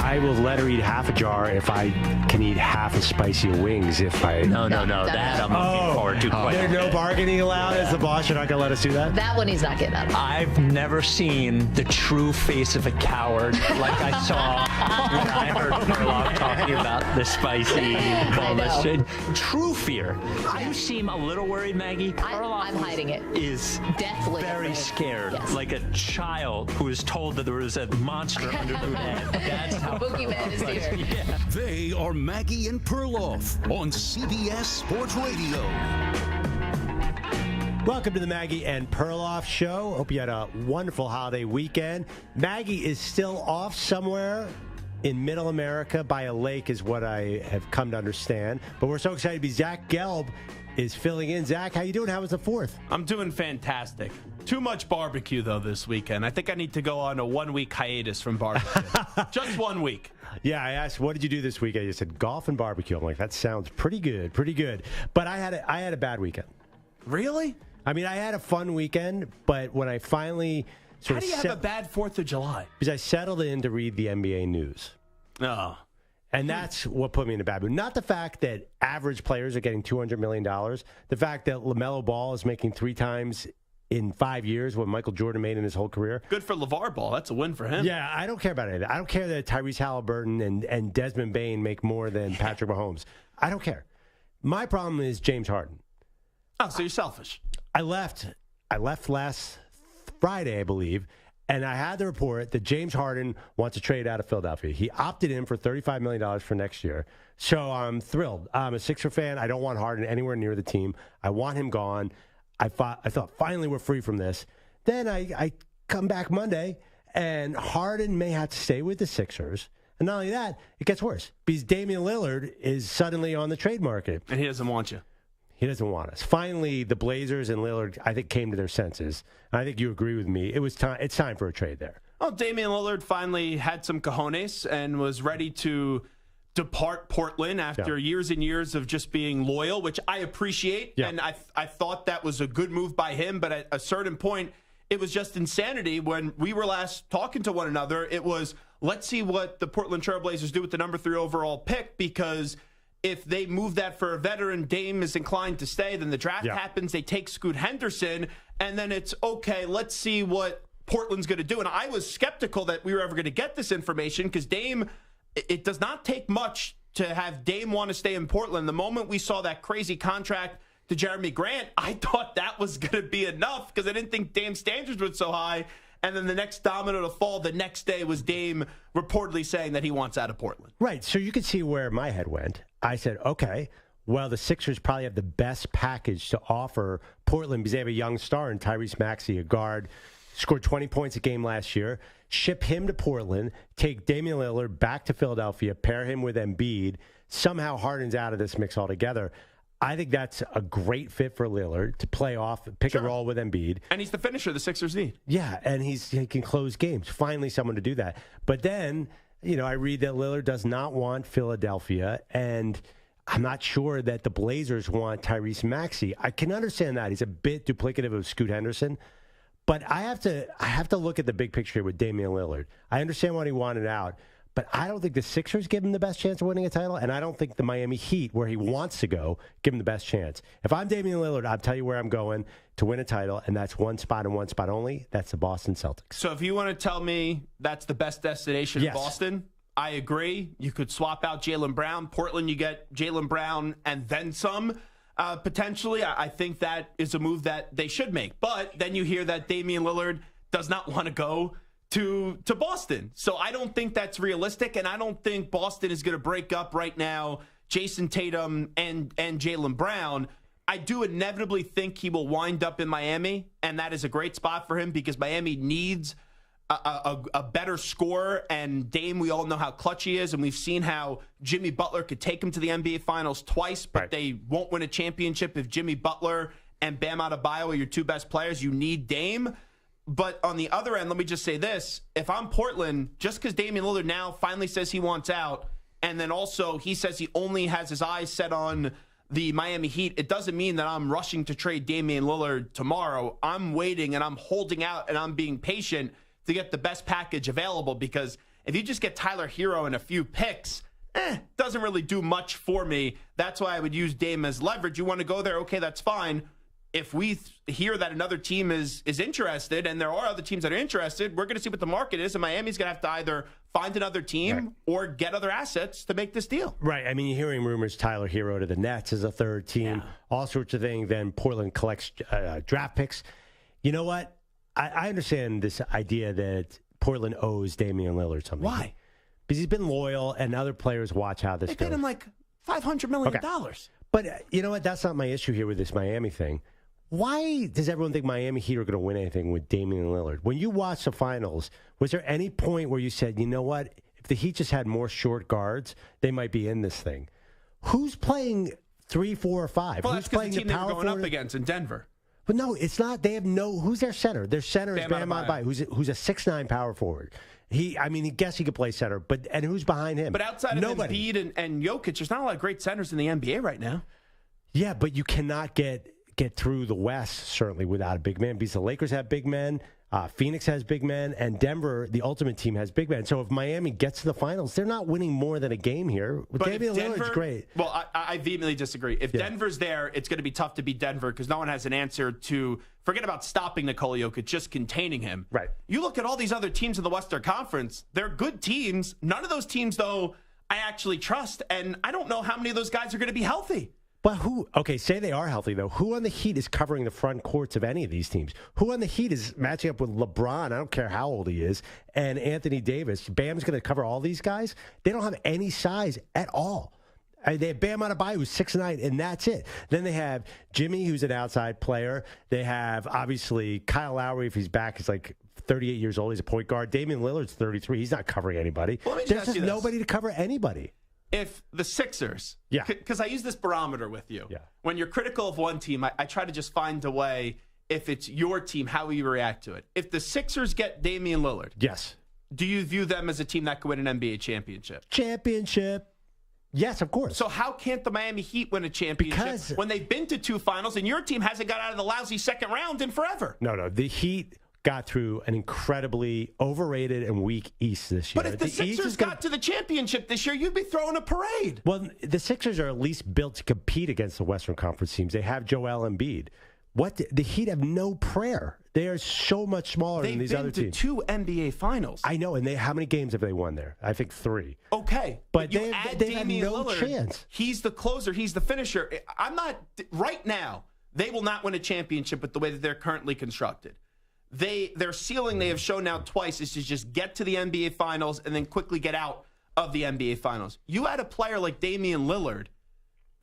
I will let her eat half a jar if I can eat half a spicy wings. If I No. That I'm looking forward to. There's no bargaining allowed as the boss. You're not gonna let us do that. That one he's not getting out of. I've never seen the true face of a coward like I saw when I heard Perloff talking about the spicy boneless. True fear. You seem a little worried, Maggie. I'm hiding it. Is Deathly very afraid. scared, Yes. like a child who was told that there was a monster under the bed. That's how Boogeyman is here. Yeah. They are Maggie and Perloff on CBS Sports Radio. Welcome to the Maggie and Perloff Show. Hope you had a wonderful holiday weekend. Maggie is still off somewhere in Middle America by a lake is what I have come to understand. But we're so excited to be Zach Gelb is filling in. Zach, how you doing? How was the 4th? I'm doing fantastic. Too much barbecue, though, this weekend. I think I need to go on a 1-week hiatus from barbecue. Just 1 week. Yeah, I asked, what did you do this weekend? You said golf and barbecue. I'm like, that sounds pretty good, pretty good. But I had a bad weekend. Really? I mean, I had a fun weekend, but when I finally How do you have a bad 4th of July? Because I settled in to read the NBA news. Oh. And that's what put me in a bad mood. Not the fact that average players are getting $200 million. The fact that LaMelo Ball is making 3 times in 5 years what Michael Jordan made in his whole career. Good for LeVar Ball. That's a win for him. Yeah, I don't care about any of that. I don't care that Tyrese Halliburton and Desmond Bane make more than Patrick Mahomes. I don't care. My problem is James Harden. Oh, so you're selfish. I left last Friday, I believe, and I had the report that James Harden wants to trade out of Philadelphia. He opted in for $35 million for next year. So I'm thrilled. I'm a Sixer fan. I don't want Harden anywhere near the team. I want him gone. I thought finally we're free from this. Then I come back Monday, and Harden may have to stay with the Sixers. And not only that, it gets worse because Damian Lillard is suddenly on the trade market. And he doesn't want you. He doesn't want us. Finally, the Blazers and Lillard, I think, came to their senses. And I think you agree with me. It's time for a trade there. Well, Damian Lillard finally had some cojones and was ready to depart Portland after years and years of just being loyal, which I appreciate. Yeah. And I thought that was a good move by him. But at a certain point, it was just insanity. When we were last talking to one another, it was, let's see what the Portland Trailblazers do with the number 3 overall pick, because if they move that for a veteran, Dame is inclined to stay, then the draft happens, they take Scoot Henderson, and then it's, okay, let's see what Portland's going to do. And I was skeptical that we were ever going to get this information because Dame, it does not take much to have Dame want to stay in Portland. The moment we saw that crazy contract to Jeremy Grant, I thought that was going to be enough because I didn't think Dame's standards were so high. And then the next domino to fall the next day was Dame reportedly saying that he wants out of Portland. Right. So you can see where my head went. I said, okay, well, the Sixers probably have the best package to offer Portland because they have a young star in Tyrese Maxey, a guard, scored 20 points a game last year. Ship him to Portland, take Damian Lillard back to Philadelphia, pair him with Embiid. Somehow Harden's out of this mix altogether. I think that's a great fit for Lillard to play off, pick and roll with Embiid. And he's the finisher the Sixers need. Yeah, and he can close games. Finally someone to do that. But then, I read that Lillard does not want Philadelphia, and I'm not sure that the Blazers want Tyrese Maxey. I can understand that. He's a bit duplicative of Scoot Henderson. But I have to look at the big picture with Damian Lillard. I understand why he wanted out. But I don't think the Sixers give him the best chance of winning a title, and I don't think the Miami Heat, where he wants to go, give him the best chance. If I'm Damian Lillard, I'll tell you where I'm going to win a title, and that's one spot and one spot only. That's the Boston Celtics. So if you want to tell me that's the best destination in Boston, I agree. You could swap out Jaylen Brown. Portland, you get Jaylen Brown and then some. Potentially, I think that is a move that they should make. But then you hear that Damian Lillard does not want to go to Boston. So I don't think that's realistic, and I don't think Boston is going to break up right now Jason Tatum and Jaylen Brown. I do inevitably think he will wind up in Miami, and that is a great spot for him because Miami needs a better scorer, and Dame, we all know how clutch he is, and we've seen how Jimmy Butler could take him to the NBA Finals twice, but they won't win a championship if Jimmy Butler and Bam Adebayo are your 2 best players. You need Dame. But on the other end, let me just say this. If I'm Portland, just because Damian Lillard now finally says he wants out, and then also he says he only has his eyes set on the Miami Heat, it doesn't mean that I'm rushing to trade Damian Lillard tomorrow. I'm waiting, and I'm holding out, and I'm being patient to get the best package available, because If you just get Tyler Hero and a few picks, doesn't really do much for me. That's why I would use Dame as leverage. You want to go there? Okay, that's fine. If we hear that another team is interested, and there are other teams that are interested, we're going to see what the market is, and Miami's going to have to either find another team or get other assets to make this deal. Right. I mean, you're hearing rumors Tyler Hero to the Nets as a third team, all sorts of things. Then Portland collects draft picks. You know what? I understand this idea that Portland owes Damian Lillard something. Why? Because he's been loyal, and other players watch how this goes. They paid him like $500 million. Okay. But you know what? That's not my issue here with this Miami thing. Why does everyone think Miami Heat are going to win anything with Damian Lillard? When you watched the finals, was there any point where you said, you know what? If the Heat just had more short guards, they might be in this thing. Who's playing 3, 4, or 5? Well, Who's that's because playing the team the they were power going forward? up against in Denver. But no, it's not. They have who's their center? Their center is Bam Adebayo, who's a 6'9" power forward. He guess he could play center, and who's behind him? But outside of Embiid and Jokic, there's not a lot of great centers in the NBA right now. Yeah, but you cannot get through the West, certainly, without a big man, because the Lakers have big men, Phoenix has big men, and Denver, the ultimate team, has big men. So if Miami gets to the finals, they're not winning more than a game here. Damian Lillard's great. Well, I vehemently disagree. If Denver's there, it's going to be tough to beat Denver because no one has an answer to forget about stopping Nikola Jokic, just containing him. Right. You look at all these other teams in the Western Conference, they're good teams. None of those teams, though, I actually trust, and I don't know how many of those guys are going to be healthy. But who, okay, say they are healthy, though. Who on the Heat is covering the front courts of any of these teams? Who on the Heat is matching up with LeBron? I don't care how old he is. And Anthony Davis. Bam's going to cover all these guys? They don't have any size at all. They have Bam Adebayo, who's 6'9", and that's it. Then they have Jimmy, who's an outside player. They have, obviously, Kyle Lowry, if he's back, he's like 38 years old. He's a point guard. Damian Lillard's 33. He's not covering anybody. Well, there's just nobody to cover anybody. If the Sixers, because I use this barometer with you, when you're critical of one team, I try to just find a way, if it's your team, how you react to it. If the Sixers get Damian Lillard, do you view them as a team that could win an NBA championship? Yes, of course. So how can't the Miami Heat win a championship when they've been to 2 finals and your team hasn't got out of the lousy second round in forever? No, the Heat got through an incredibly overrated and weak East this year. But if the Sixers got to the championship this year, you'd be throwing a parade. Well, the Sixers are at least built to compete against the Western Conference teams. They have Joel Embiid. The Heat have no prayer. They are so much smaller than these other teams. They've been to 2 NBA finals. I know, and how many games have they won there? I think 3. Okay, but you add they have Damian no Lillard, chance. He's the closer. He's the finisher. Right now, they will not win a championship with the way that they're currently constructed. Their ceiling, they have shown now twice, is to just get to the NBA Finals and then quickly get out of the NBA Finals. You add a player like Damian Lillard,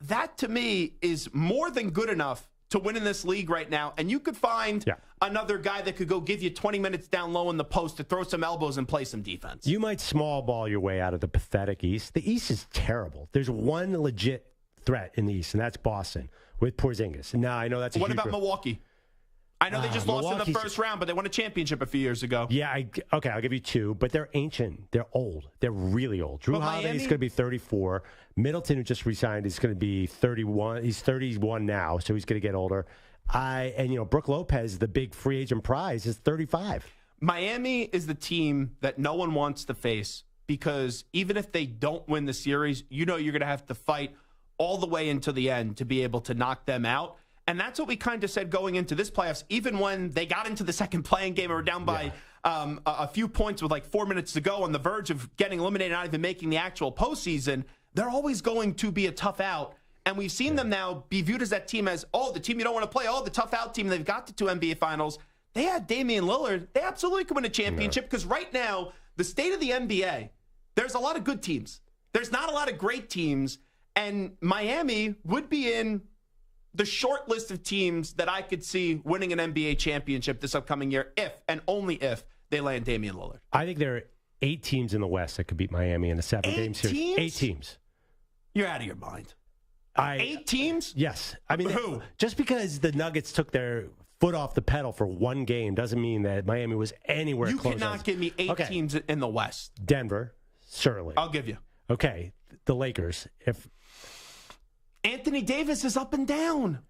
that to me is more than good enough to win in this league right now. And you could find another guy that could go give you 20 minutes down low in the post to throw some elbows and play some defense. You might small ball your way out of the pathetic East. The East is terrible. There's one legit threat in the East, and that's Boston with Porzingis. Now, I know that's What about Milwaukee? I know they just lost in the first round, but they won a championship a few years ago. Yeah, okay, I'll give you 2, but they're ancient. They're old. They're really old. Drew Holiday is going to be 34. Middleton, who just resigned, is going to be 31. He's 31 now, so he's going to get older. Brooke Lopez, the big free agent prize, is 35. Miami is the team that no one wants to face because even if they don't win the series, you're going to have to fight all the way into the end to be able to knock them out. And that's what we kind of said going into this playoffs, even when they got into the second playing game and were down by a few points with like 4 minutes to go on the verge of getting eliminated, not even making the actual postseason. They're always going to be a tough out. And we've seen them now be viewed as that team as, the team you don't want to play, the tough out team. They've got to 2 NBA Finals. They had Damian Lillard. They absolutely could win a championship because right now, the state of the NBA, there's a lot of good teams. There's not a lot of great teams. And Miami would be in the short list of teams that I could see winning an NBA championship this upcoming year if and only if they land Damian Lillard. I think there are 8 teams in the West that could beat Miami in a 7-game series. 8 teams. You're out of your mind. 8 teams? Yes. I mean, who? Just because the Nuggets took their foot off the pedal for 1 game doesn't mean that Miami was anywhere close. You cannot give me 8 teams in the West. Denver, certainly. I'll give you. Okay, the Lakers. If Anthony Davis is up and down.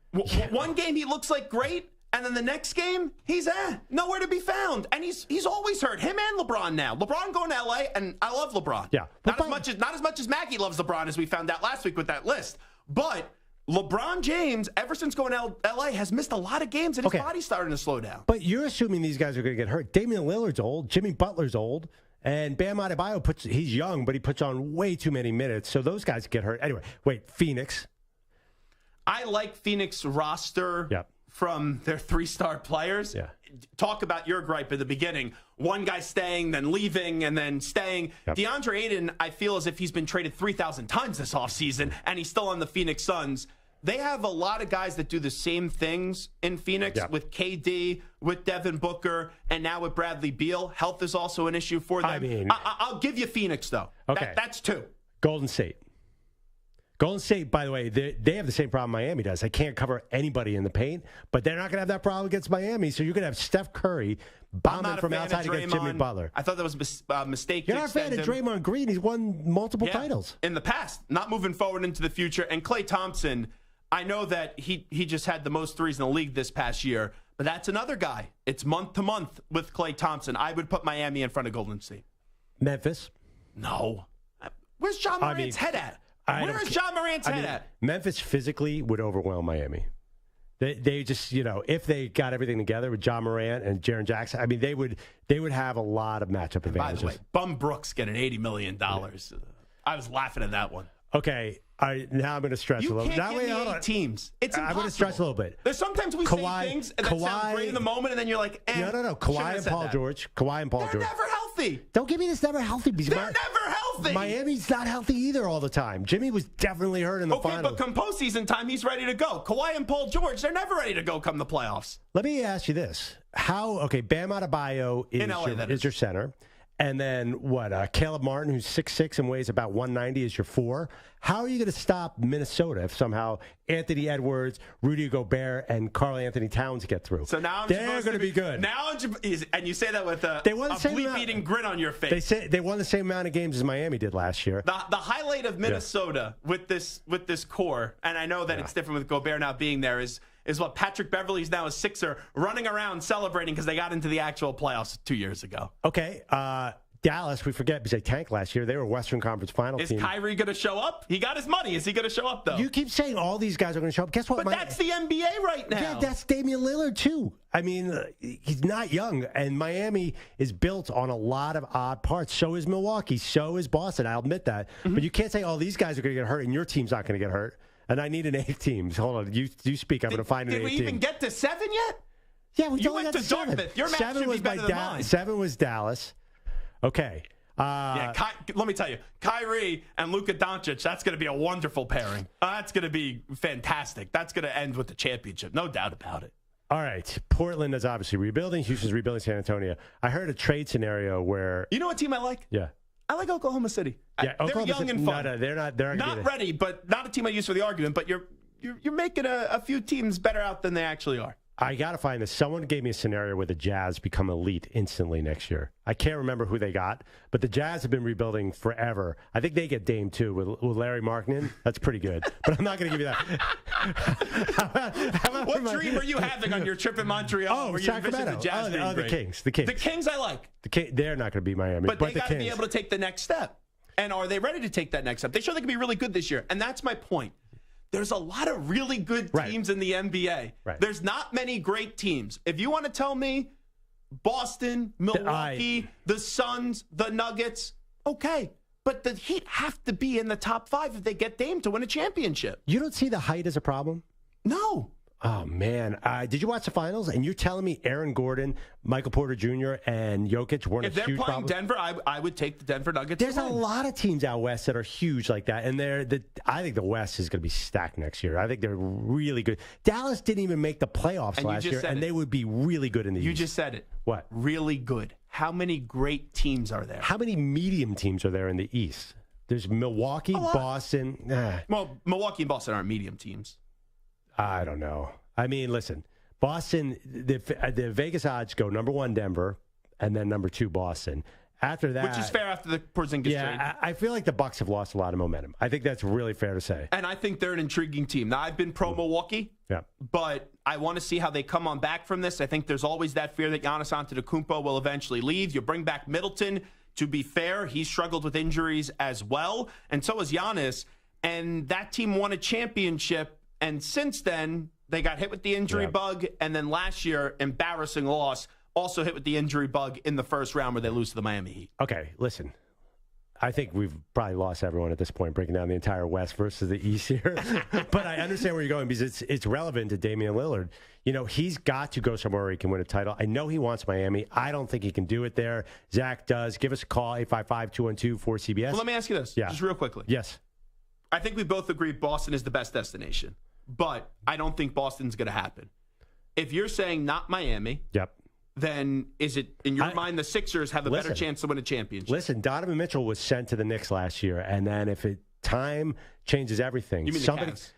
One game he looks like great, And then the next game, he's nowhere to be found. And he's always hurt. Him and LeBron now. LeBron going to LA, and I love LeBron. Yeah. Not as much as Maggie loves LeBron, as we found out last week with that list. But LeBron James, ever since going to LA, has missed a lot of games, and his body's starting to slow down. But you're assuming these guys are going to get hurt. Damian Lillard's old. Jimmy Butler's old. And Bam Adebayo he's young, but he puts on way too many minutes. So those guys get hurt. Anyway, Phoenix. I like Phoenix roster. Yep. From their 3-star players. Yeah. Talk about your gripe at the beginning. One guy staying, then leaving, and then staying. Yep. DeAndre Ayton, I feel as if he's been traded 3,000 times this offseason, and he's still on the Phoenix Suns. They have a lot of guys that do the same things in Phoenix with KD, with Devin Booker, and now with Bradley Beal. Health is also an issue for them. I mean, I'll give you Phoenix, though. Okay. That's 2. Golden State. Golden State, by the way, they have the same problem Miami does. They can't cover anybody in the paint, but they're not going to have that problem against Miami. So you're going to have Steph Curry bombing from outside against Jimmy Butler. I thought that was a mistake. You're not a fan of Draymond Green. He's won multiple titles. In the past, not moving forward into the future. And Klay Thompson, I know that he just had the most threes in the league this past year, but that's another guy. It's month to month with Klay Thompson. I would put Miami in front of Golden State. Memphis? No. Where's John Morant's head at? Where is John Morant's head at? Memphis physically would overwhelm Miami. They just, if they got everything together with John Morant and Jaren Jackson, I mean, they would have a lot of matchup advantages. By the way, Bum Brooks getting $80 million. Yeah. I was laughing at that one. Okay, now I'm going to stretch a little. You can't give me 8 teams. It's impossible. I'm going to stretch a little bit. There's sometimes we say things that sound great in the moment, and then you're like, No. Kawhi and Paul George. They're never healthy. Don't give me this never healthy. They're never healthy. Miami's not healthy either all the time. Jimmy was definitely hurt in the finals. Okay, but come postseason time, he's ready to go. Kawhi and Paul George, they're never ready to go come the playoffs. Let me ask you this. Bam Adebayo is your center. And then Caleb Martin, who's 6'6" and weighs about 190, is your 4. How are you going to stop Minnesota if somehow Anthony Edwards, Rudy Gobert, and Karl Anthony Towns get through? So now they're going to be good. Now, and you say that with a bleep-eating grin on your face. They won the same amount of games as Miami did last year. The highlight of Minnesota with this core, and I know that it's different with Gobert now being there, is what Patrick Beverley's now a Sixer running around celebrating because they got into the actual playoffs 2 years ago. Okay, Dallas, we forget because they tanked last year. They were a Western Conference Final team. Is Kyrie going to show up? He got his money. Is he going to show up, though? You keep saying all these guys are going to show up. Guess what? But that's the NBA right now. Yeah, that's Damian Lillard, too. I mean, he's not young, and Miami is built on a lot of odd parts. So is Milwaukee. So is Boston. I'll admit that. Mm-hmm. But you can't say all these guys are going to get hurt, and your team's not going to get hurt. And I need an 8 team. Hold on. You speak. I'm going to find an 8 team. Did we even get to 7 yet? Yeah, we you went to Dartmouth. Your match should be better than mine. 7 was Dallas. Okay. Let me tell you, Kyrie and Luka Doncic, that's going to be a wonderful pairing. That's going to be fantastic. That's going to end with the championship. No doubt about it. All right. Portland is obviously rebuilding. Houston's rebuilding San Antonio. I heard a trade scenario where... You know what team I like? Yeah. I like Oklahoma City. Yeah, they're young and fun. No, they're not ready, but not a team I use for the argument. But you're making a few teams better out than they actually are. I got to find this. Someone gave me a scenario where the Jazz become elite instantly next year. I can't remember who they got, but the Jazz have been rebuilding forever. I think they get Dame, too, with Larry Markkinen. That's pretty good, but I'm not going to give you that. What dream are you having on your trip in Montreal where you visit the Jazz? The Kings. The Kings I like. They're not going to be Miami. But they got to be able to take the next step. And are they ready to take that next step? They show they can be really good this year, and that's my point. There's a lot of really good teams in the NBA. Right. There's not many great teams. If you want to tell me Boston, Milwaukee, the Suns, the Nuggets, okay. But the Heat have to be in the top 5 if they get Dame to win a championship. You don't see the height as a problem? No. Oh, man. Did you watch the finals? And you're telling me Aaron Gordon, Michael Porter Jr., and Jokic weren't a huge problem? If they're playing Denver, I would take the Denver Nuggets. There's a lot of teams out west that are huge like that. And I think the West is going to be stacked next year. I think they're really good. Dallas didn't even make the playoffs last year, and they would be really good in the East. You just said it. What? Really good. How many great teams are there? How many medium teams are there in the East? There's Milwaukee, Boston. Well, Milwaukee and Boston aren't medium teams. I don't know. I mean, listen, Boston, the Vegas odds go number 1 Denver and then number 2 Boston. After that, which is fair after the Porzingis trade. Yeah, I feel like the Bucks have lost a lot of momentum. I think that's really fair to say. And I think they're an intriguing team. Now, I've been pro Milwaukee, but I want to see how they come on back from this. I think there's always that fear that Giannis Antetokounmpo will eventually leave. You bring back Middleton. To be fair, he's struggled with injuries as well, and so has Giannis. And that team won a championship, and since then, they got hit with the injury bug, and then last year, embarrassing loss, also hit with the injury bug in the first round where they lose to the Miami Heat. Okay, listen. I think we've probably lost everyone at this point, breaking down the entire West versus the East here. But I understand where you're going because it's relevant to Damian Lillard. You know, he's got to go somewhere where he can win a title. I know he wants Miami. I don't think he can do it there. Zach does. Give us a call, 855-212-4CBS. Well, let me ask you this, just real quickly. Yes. I think we both agree Boston is the best destination, but I don't think Boston's going to happen. If you're saying not Miami, then is it, in your mind, the Sixers have a better chance to win a championship? Listen, Donovan Mitchell was sent to the Knicks last year, and then if time changes everything. You mean the Cavs?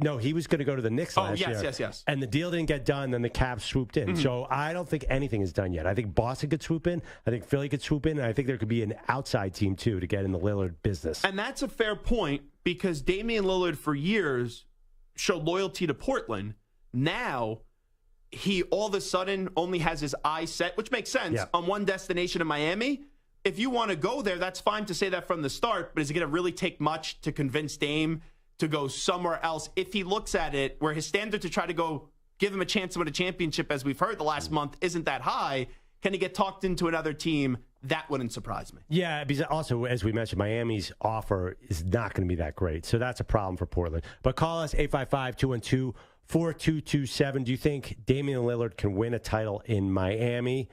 No, he was going to go to the Knicks last year. Yes. And the deal didn't get done, then the Cavs swooped in. So I don't think anything is done yet. I think Boston could swoop in. I think Philly could swoop in. And I think there could be an outside team, too, to get in the Lillard business. And that's a fair point because Damian Lillard, for years, showed loyalty to Portland. Now, he all of a sudden only has his eyes set, which makes sense, on one destination in Miami. If you want to go there, that's fine to say that from the start, but is it going to really take much to convince Dame to go somewhere else if he looks at it where his standard to try to go give him a chance to win a championship, as we've heard the last month, isn't that high? Can he get talked into another team? That wouldn't surprise me. Yeah, because also, as we mentioned, Miami's offer is not going to be that great. So that's a problem for Portland. But call us 855-212-4227. Do you think Damian Lillard can win a title in Miami?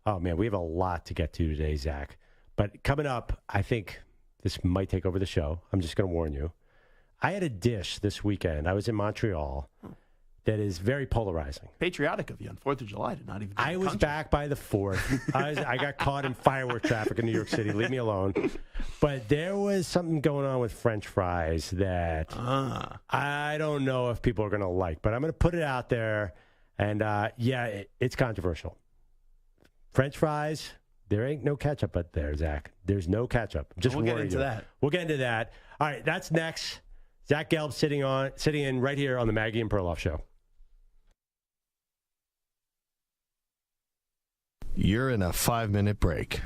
Oh, man, we have a lot to get to today, Zach. But coming up, I think this might take over the show. I'm just going to warn you. I had a dish this weekend. I was in Montreal. That is very polarizing. Patriotic of you on 4th of July to not even. I was back by the 4th. I got caught in firework traffic in New York City. Leave me alone. But there was something going on with French fries that I don't know if people are going to like. But I'm going to put it out there. And, it's controversial. French fries, there ain't no ketchup up there, Zach. There's no ketchup. We'll get into that. We'll get into that. All right, that's next. Zach Gelb sitting in right here on the Maggie and Perloff Show. You're in a 5-minute break.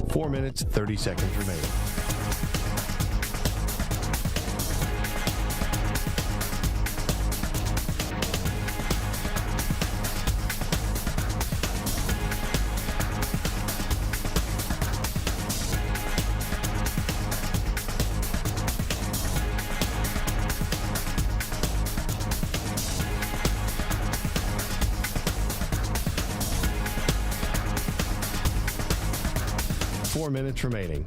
Four minutes, 30 seconds remaining. Minutes remaining.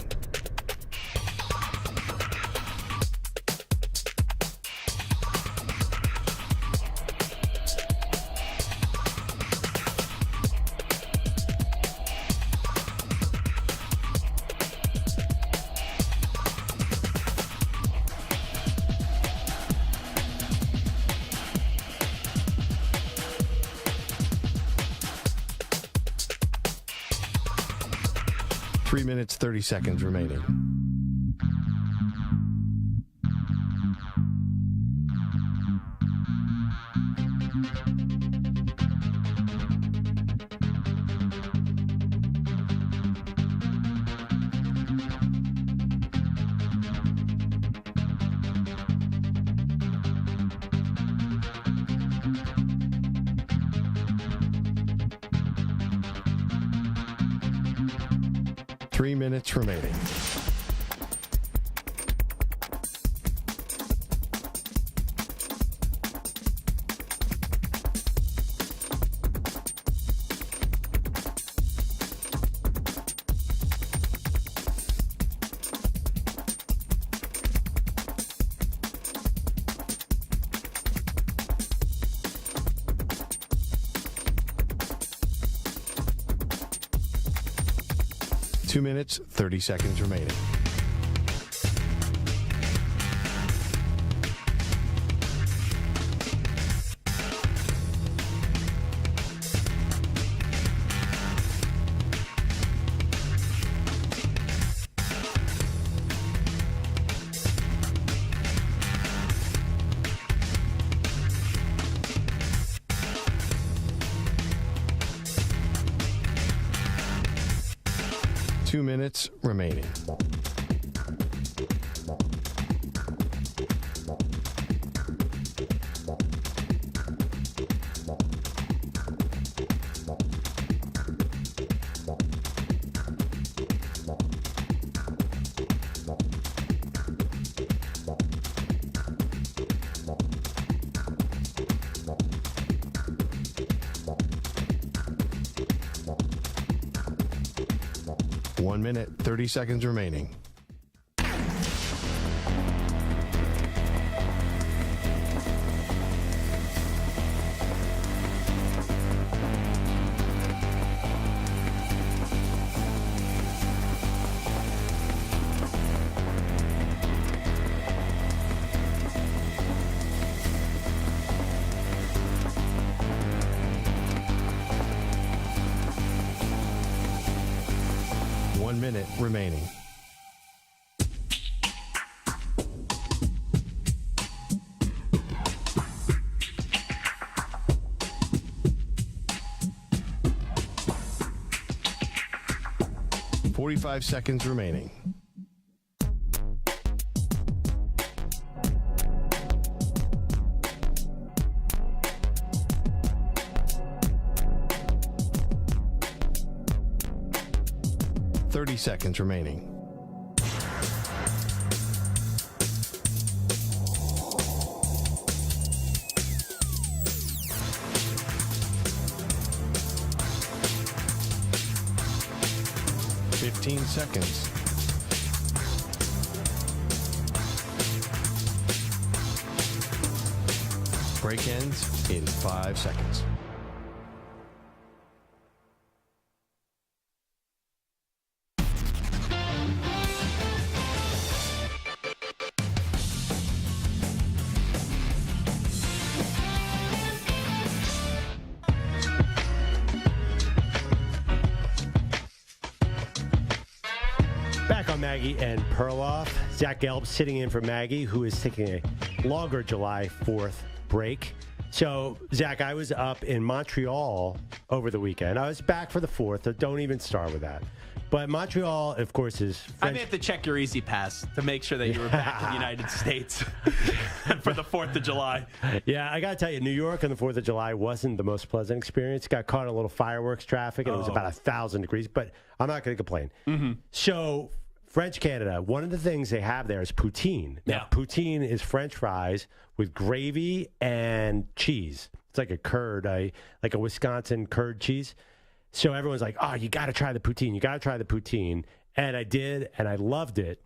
Three minutes, 30 seconds remaining. Minutes remaining. 2 minutes, 30 seconds remaining. Two minutes remaining. One minute, 30 seconds remaining. One minute remaining. Forty-five seconds remaining. Seconds remaining. Fifteen seconds. Break ends in 5 seconds. Maggie and Perloff. Zach Gelb sitting in for Maggie, who is taking a longer July 4th break. So, Zach, I was up in Montreal over the weekend. I was back for the 4th, so don't even start with that. But Montreal, of course, is French. I may have to check your Easy Pass to make sure that you were back in the United States for the 4th of July. Yeah, I got to tell you, New York on the 4th of July wasn't the most pleasant experience. Got caught in a little fireworks traffic, and it was about 1,000 degrees, but I'm not going to complain. Mm-hmm. So, French Canada, one of the things they have there is poutine. Now, poutine is French fries with gravy and cheese. It's like a curd, like a Wisconsin curd cheese. So everyone's like, oh, you got to try the poutine. You got to try the poutine. And I did, and I loved it.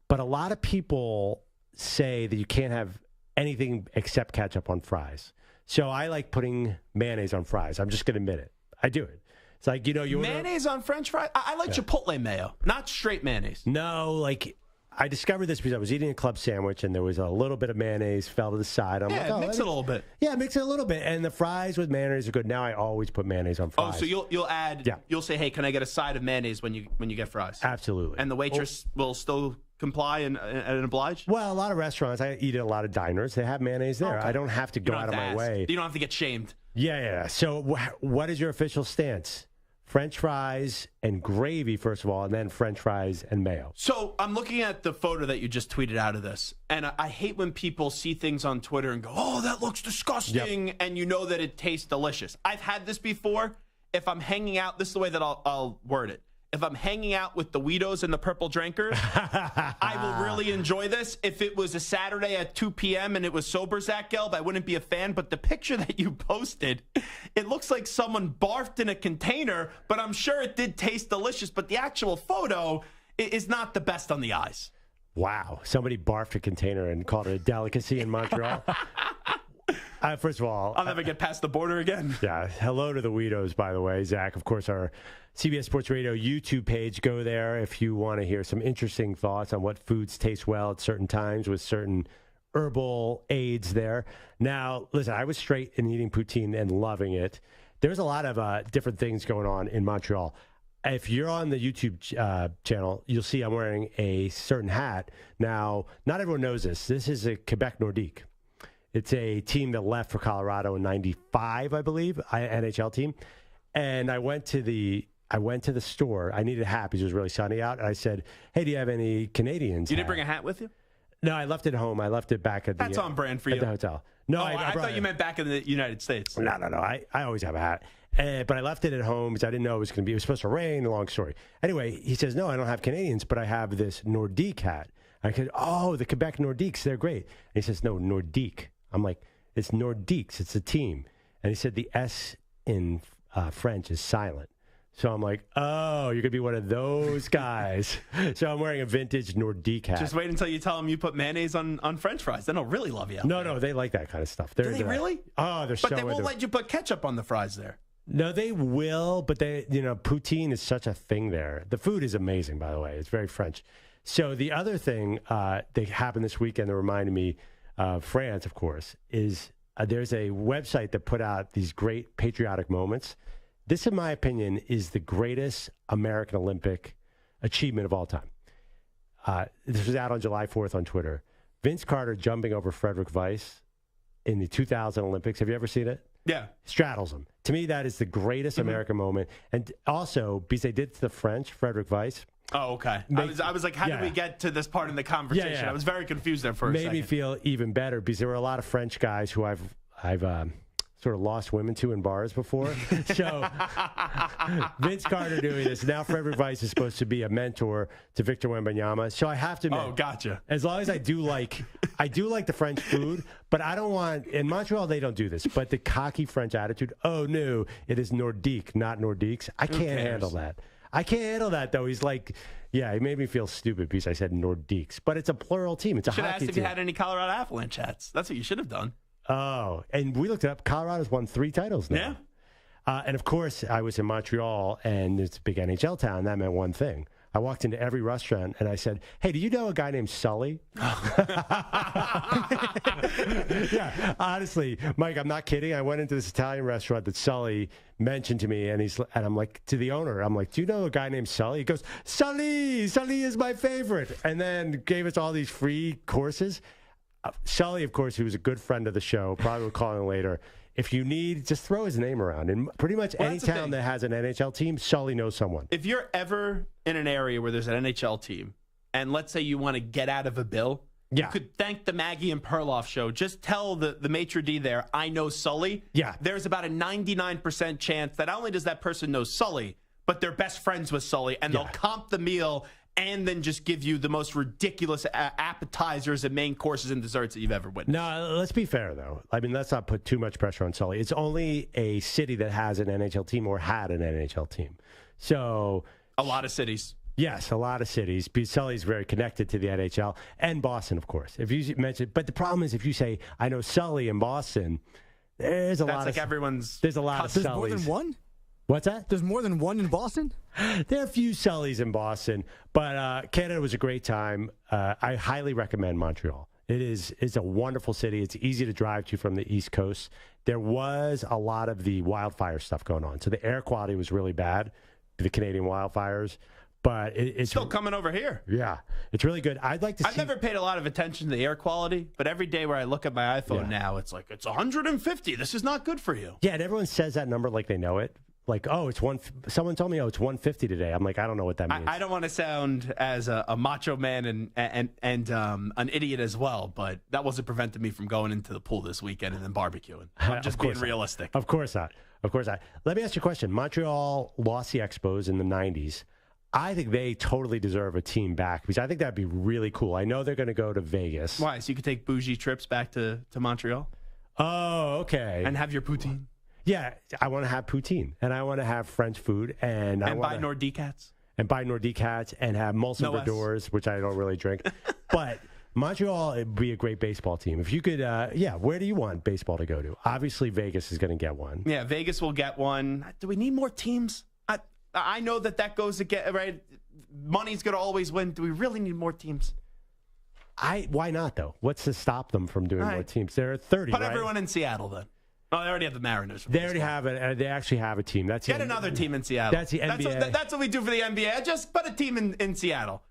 But a lot of people say that you can't have anything except ketchup on fries. So I like putting mayonnaise on fries. I'm just going to admit it. I do it. It's like, you know, you mayonnaise on French fries? I like Chipotle mayo, not straight mayonnaise. No, like I discovered this because I was eating a club sandwich and there was a little bit of mayonnaise fell to the side. I'm like, oh, mix it a little bit. Yeah, mix it a little bit. And the fries with mayonnaise are good. Now I always put mayonnaise on fries. Oh, so you'll add, you'll say, hey, can I get a side of mayonnaise when you get fries? Absolutely. And the waitress will still comply and oblige? Well, a lot of restaurants, I eat at a lot of diners, they have mayonnaise there. Okay. I don't have to go out of my way. You don't have to get shamed. Yeah. So what is your official stance? French fries and gravy, first of all, and then French fries and mayo. So I'm looking at the photo that you just tweeted out of this, and I hate when people see things on Twitter and go, oh, that looks disgusting, and you know that it tastes delicious. I've had this before. If I'm hanging out, this is the way that I'll word it. If I'm hanging out with the Weedos and the Purple Drinkers, I will really enjoy this. If it was a Saturday at 2 p.m. and it was sober Zach Gelb, I wouldn't be a fan. But the picture that you posted, it looks like someone barfed in a container, but I'm sure it did taste delicious. But the actual photo is not the best on the eyes. Wow. Somebody barfed a container and called it a delicacy in Montreal. First of all, I'll never get past the border again. Yeah. Hello to the Weedos, by the way. Zach, of course, our CBS Sports Radio YouTube page. Go there if you want to hear some interesting thoughts on what foods taste well at certain times with certain herbal aids there. Now, listen, I was straight in eating poutine and loving it. There's a lot of different things going on in Montreal. If you're on the YouTube channel, you'll see I'm wearing a certain hat. Now, not everyone knows this. This is a Quebec Nordique. It's a team that left for Colorado in '95, I believe, NHL team. And I went to the store. I needed a hat because it was really sunny out. And I said, "Hey, do you have any Canadians?" You didn't bring a hat with you? No, I left it at home. I left it back at the. That's on brand for you. At the hotel. No, I thought you meant back in the United States. No. I always have a hat. But I left it at home because I didn't know it was going to be. It was supposed to rain. A long story. Anyway, he says, "No, I don't have Canadians, but I have this Nordique hat." I said, "Oh, the Quebec Nordiques, they're great." And he says, "No, Nordique." I'm like, "It's Nordiques. It's a team." And he said the S in French is silent. So I'm like, "Oh, you're going to be one of those guys." So I'm wearing a vintage Nordique hat. Just wait until you tell them you put mayonnaise on French fries. Then they'll really love you. No, they like that kind of stuff. Do they really? Oh, they're so But they won't let you put ketchup on the fries there. No, they will, but poutine is such a thing there. The food is amazing, by the way. It's very French. So the other thing that happened this weekend that reminded me of France, of course, is there's a website that put out these great patriotic moments. This, in my opinion, is the greatest American Olympic achievement of all time. This was out on July 4th on Twitter. Vince Carter jumping over Frederick Weiss in the 2000 Olympics. Have you ever seen it? Yeah. Straddles him. To me, that is the greatest American moment. And also, because they did it to the French, Frederick Weiss. Oh, okay. I was like, how did we get to this part in the conversation? Yeah. I was very confused there for a second. Made me feel even better because there were a lot of French guys who I've sort of lost women to in bars before. So Vince Carter doing this. Now Frederick Weiss is supposed to be a mentor to Victor Wembanyama. So I have to admit, oh, gotcha. As long as I do like the French food, but I don't want, in Montreal they don't do this, but the cocky French attitude, oh no, it is Nordique, not Nordiques. I can't handle that. I can't handle that, though. He's like, yeah, he made me feel stupid because I said Nordiques. But it's a plural team. It's a hockey team. Should have asked if you had any Colorado Avalanche hats. That's what you should have done. Oh, and we looked it up. Colorado's won 3 titles now. Yeah. And, of course, I was in Montreal, and it's a big NHL town. That meant one thing. I walked into every restaurant, and I said, hey, do you know a guy named Sully? Yeah, honestly, Mike, I'm not kidding. I went into this Italian restaurant that Sully mentioned to me, and I'm like, to the owner, I'm like, do you know a guy named Sully? He goes, Sully is my favorite. And then gave us all these free courses. Sully, of course, who was a good friend of the show, probably will call in later. If you need, just throw his name around. In pretty much any town that has an NHL team, Sully knows someone. If you're ever in an area where there's an NHL team, and let's say you want to get out of a bill, you could thank the Maggie and Perloff show. Just tell the maitre d' there, I know Sully. Yeah. There's about a 99% chance that not only does that person know Sully, but they're best friends with Sully, and they'll comp the meal and then just give you the most ridiculous appetizers and main courses and desserts that you've ever witnessed. No, let's be fair, though. I mean, let's not put too much pressure on Sully. It's only a city that has an NHL team or had an NHL team. So a lot of cities. Yes, a lot of cities. Because Sully's very connected to the NHL and Boston, of course. If you mention, but the problem is if you say, I know Sully in Boston, there's a lot of everyone's. There's a lot of Sullys. There's more than one? What's that? There's more than one in Boston? There are a few Sullys in Boston, but Canada was a great time. I highly recommend Montreal. It's a wonderful city. It's easy to drive to from the East Coast. There was a lot of the wildfire stuff going on, so the air quality was really bad, the Canadian wildfires. But it's still coming over here. Yeah, it's really good. I've never paid a lot of attention to the air quality, but every day where I look at my iPhone now, it's like, it's 150. This is not good for you. Yeah, and everyone says that number like they know it. Like, oh, it's someone told me, it's 150 today. I'm like, I don't know what that means. I don't want to sound as a macho man and an idiot as well, but that wasn't preventing me from going into the pool this weekend and then barbecuing. I'm just being realistic. Of course not. Let me ask you a question. Montreal lost the Expos in the 90s. I think they totally deserve a team back because I think that'd be really cool. I know they're going to go to Vegas. Why? So you could take bougie trips back to Montreal? Oh, okay. And have your poutine? Yeah, I want to have poutine, and I want to have French food, and I want buy Nordique hats. And buy Nordique hats, and have Molson Verdors, which I don't really drink. But Montreal would be a great baseball team. If you could, where do you want baseball to go to? Obviously, Vegas is going to get one. Yeah, Vegas will get one. Do we need more teams? I know that goes again, right? Money's going to always win. Do we really need more teams? Why not, though? What's to stop them from doing more teams? There are 30, Put right? everyone in Seattle, then. Oh, they already have the Mariners. They already have it. They actually have a team. Get another team in Seattle. That's the NBA. That's what we do for the NBA. Just put a team in Seattle.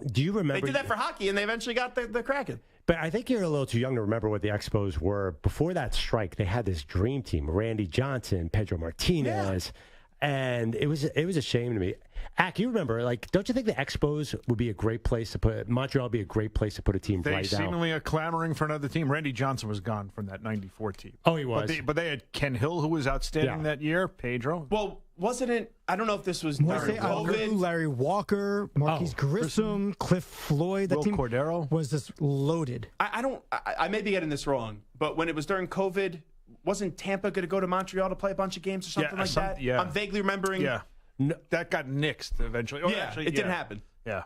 Do you remember? They did that for hockey, and they eventually got the Kraken. But I think you're a little too young to remember what the Expos were. Before that strike, they had this dream team: Randy Johnson, Pedro Martinez, and it was a shame to me. Ak, you remember? Don't you think the Expos would be a great place to put Montreal? Would be a great place to put a team They right now. They seemingly are clamoring for another team. Randy Johnson was gone from that '94 team. Oh, he was. But they had Ken Hill, who was outstanding that year. Pedro. Well, wasn't it? I don't know if this was during COVID. Larry Walker, Marquise Grissom, Cliff Floyd. That Will team Cordero was just loaded. I may be getting this wrong, but when it was during COVID, wasn't Tampa going to go to Montreal to play a bunch of games or something like that? Yeah. I'm vaguely remembering. Yeah. No, that got nixed eventually. It didn't happen. Yeah.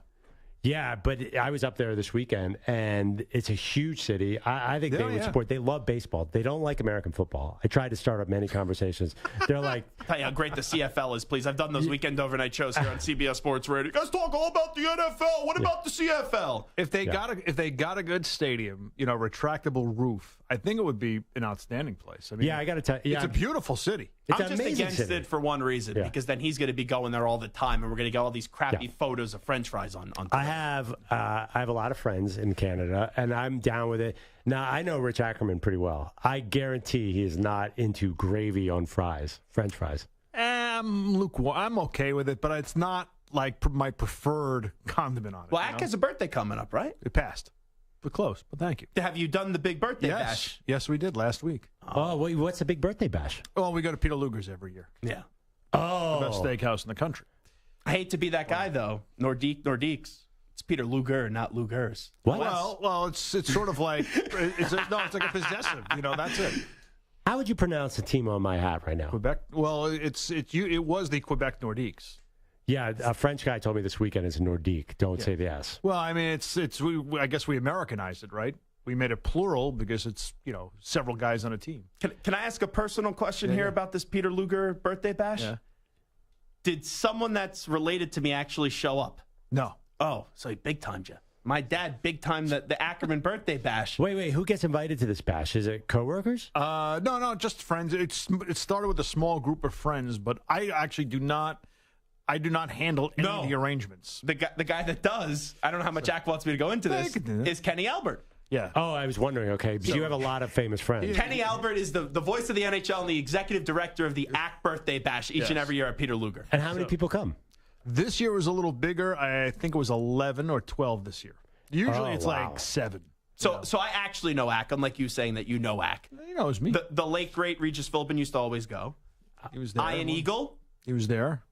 Yeah, but I was up there this weekend, and it's a huge city. I think they would support. They love baseball. They don't like American football. I tried to start up many conversations. They're like, tell you how great the CFL is, please. I've done those weekend overnight shows here on CBS Sports Radio. You guys talk all about the NFL. What about the CFL? If they got a good stadium, retractable roof, I think it would be an outstanding place. I mean, I got to tell you, it's a beautiful city. It's I'm just against it for one reason, because then he's going to be going there all the time, and we're going to get all these crappy photos of French fries on I have a lot of friends in Canada, and I'm down with it. Now, I know Rich Ackerman pretty well. I guarantee he is not into gravy on fries, French fries. I'm okay with it, but it's not like my preferred condiment on it. Well, Ack has a birthday coming up, right? It passed. But close, but thank you. Have you done the big birthday bash? Yes, we did last week. Oh, what's the big birthday bash? Well, we go to Peter Luger's every year. Yeah. Oh. The best steakhouse in the country. I hate to be that guy, though. Nordiques. It's Peter Luger, not Lugers. What? Well, it's sort of like it's like a possessive. That's it. How would you pronounce the team on my hat right now? Quebec. Well, it was the Quebec Nordiques. Yeah, a French guy told me this weekend it's Nordique. Don't say the S. Well, I mean, I guess we Americanized it, right? We made it plural because it's several guys on a team. Can I ask a personal question here about this Peter Luger birthday bash? Yeah. Did someone that's related to me actually show up? No. Oh, so he big timed you. My dad big timed the Ackerman birthday bash. Wait, who gets invited to this bash? Is it coworkers? No, just friends. It started with a small group of friends, but I actually do not handle any of the arrangements. The guy that does, I don't know how much Ack wants me to go into this, is Kenny Albert. Yeah. Oh, I was wondering. Okay, because you have a lot of famous friends. Kenny Albert is the voice of the NHL and the executive director of the Ack birthday bash each and every year at Peter Luger. And how many people come? This year was a little bigger. I think it was 11 or 12 this year. Usually it's like 7. So I actually know Ack, unlike you saying that you know Ack. He knows me. The late, great Regis Philbin used to always go. He was there. Ian Eagle. He was there.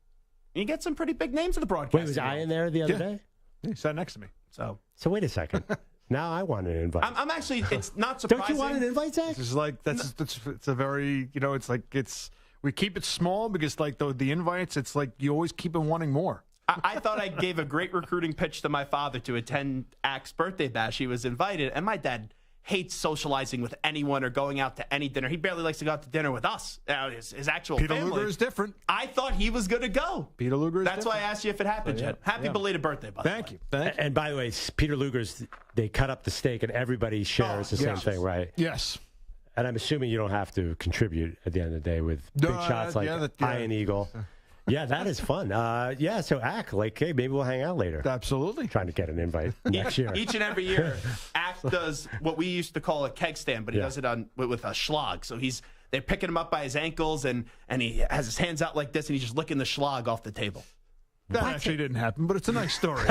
You get some pretty big names in the broadcast. Wait, was Ian there the other day? Yeah, he sat next to me. So wait a second. Now I want an invite. I'm actually, it's not surprising. Don't you want an invite, Zach? It's like it's a very we keep it small because like the invites, it's like you always keep on wanting more. I thought I gave a great recruiting pitch to my father to attend Ack's birthday bash. He was invited, and my dad hates socializing with anyone or going out to any dinner. He barely likes to go out to dinner with us. His actual Peter family. Luger is different. I thought he was going to go. Peter Luger is That's different. why I asked you if it happened yet. Happy belated birthday, by the way. Thank you. Thank you. And by the way, Peter Luger's, they cut up the steak and everybody shares the same thing, right? Yes. And I'm assuming you don't have to contribute at the end of the day with big shots like Ian Eagle. Yeah, that is fun. So Ack, hey, maybe we'll hang out later. Absolutely. Trying to get an invite next year. Each and every year, Ack does what we used to call a keg stand, but he does it with a schlag. So they're picking him up by his ankles, and he has his hands out like this, and he's just licking the schlag off the table. That actually didn't happen, but it's a nice story.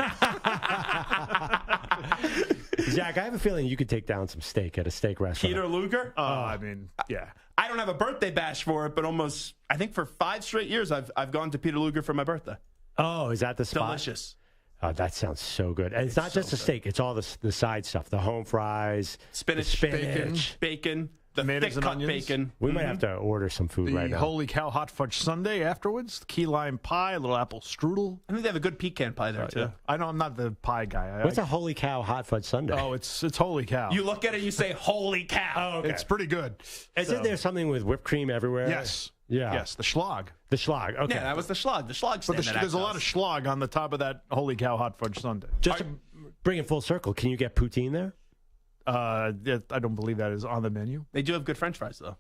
Zach, I have a feeling you could take down some steak at a steak restaurant. Peter Luger? I mean, yeah. I don't have a birthday bash for it, but I think for 5 straight years, I've gone to Peter Luger for my birthday. Oh, is that the spot? Delicious. Oh, that sounds so good. And it's not just the steak. It's all the side stuff. The home fries. Spinach. The spinach. Bacon. The tomatoes thick and cut onions. bacon. We might have to order some food The right now. holy cow hot fudge sundae afterwards. Key lime pie, a little apple strudel. I think they have a good pecan pie there, too. Yeah. I know I'm not the pie guy. What's a holy cow hot fudge sundae? Oh, it's holy cow. You look at it and you say, holy cow. Oh, okay. It's pretty good. Isn't there something with whipped cream everywhere? Yes. Yeah. Yes, the schlag. The schlag. Okay. Yeah, that was the schlag. The schlag But stand at there's a lot of Axe schlag on the top of that holy cow hot fudge sundae. Just to bring it full circle, can you get poutine there? I don't believe that is on the menu. They do have good French fries, though.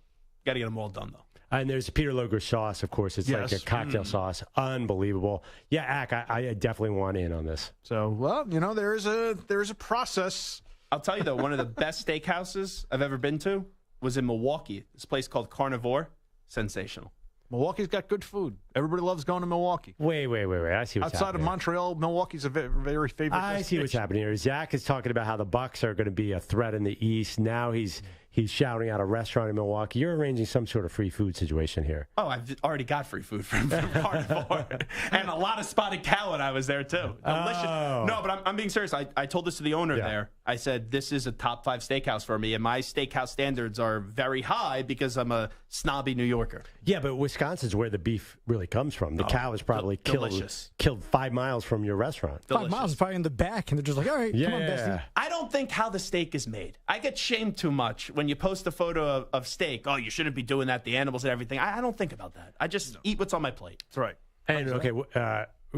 Got to get them all done, though. And there's Peter Loger sauce, of course. It's like Yes. a cocktail sauce. Unbelievable. Yeah, Ack, I definitely want in on this. So, well, there is a process. I'll tell you, though, one of the best steakhouses I've ever been to was in Milwaukee. This place called Carnivore. Sensational. Milwaukee's got good food. Everybody loves going to Milwaukee. Wait. I see what's Outside of happening. Montreal, Milwaukee's a very favorite I see what's destination. happening here. Zach is talking about how the Bucks are going to be a threat in the East. Now he's shouting out a restaurant in Milwaukee. You're arranging some sort of free food situation here. Oh, I've already got free food from Carnivore. And a lot of spotted cow when I was there, too. Delicious. Oh. No, but I'm being serious. I told this to the owner there. I said, this is a top 5 steakhouse for me, and my steakhouse standards are very high because I'm a snobby New Yorker. Yeah, but Wisconsin's where the beef really comes from. The cow is probably killed 5 miles from your restaurant. 5 miles is probably in the back, and they're just like, all right, come on, bestie. I don't think how the steak is made. I get shamed too much when you post a photo of steak. Oh, you shouldn't be doing that, the animals and everything. I don't think about that. I just eat what's on my plate. That's right. And, okay,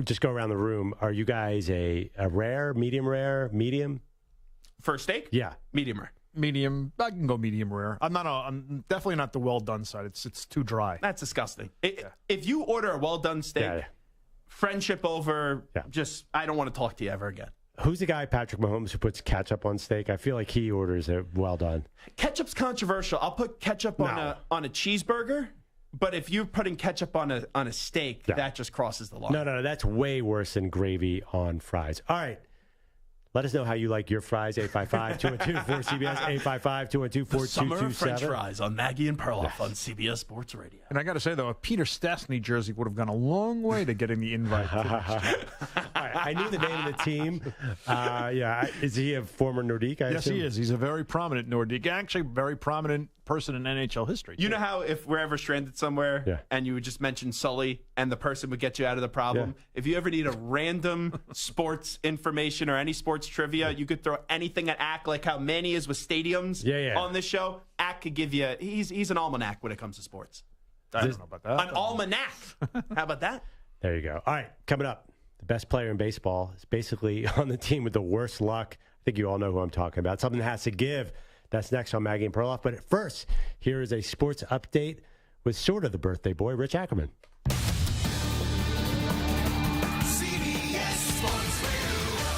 just go around the room. Are you guys a rare, medium? For a steak? Yeah. Medium rare. Medium. I can go medium rare. I'm definitely not the well done side. It's too dry. That's disgusting. If you order a well done steak, friendship over, I don't want to talk to you ever again. Who's the guy, Patrick Mahomes, who puts ketchup on steak? I feel like he orders it well done. Ketchup's controversial. I'll put ketchup on a cheeseburger, but if you're putting ketchup on a steak, that just crosses the line. No, that's way worse than gravy on fries. All right. Let us know how you like your fries. 855-212-4CBS. 855-212-4227. Summer of French fries on Maggie and Perloff on CBS Sports Radio. And I got to say, though, a Peter Stastny jersey would have gone a long way to getting the invite. All right, I knew the name of the team. Is he a former Nordique? Yes, he is. He's a very prominent Nordique. Actually, very prominent person in NHL history. You know how if we're ever stranded somewhere and you would just mention Sully and the person would get you out of the problem? If you ever need a random sports information or any sports trivia, you could throw anything at Ack, like how Manny is with stadiums on this show. Ack could give you, he's an almanac when it comes to sports. I don't know about that. An almanac. How about that? There you go. All right, coming up, the best player in baseball is basically on the team with the worst luck. I think you all know who I'm talking about. Something that has to give. That's next on Maggie and Perloff. But at first, here is a sports update with sort of the birthday boy, Rich Ackerman.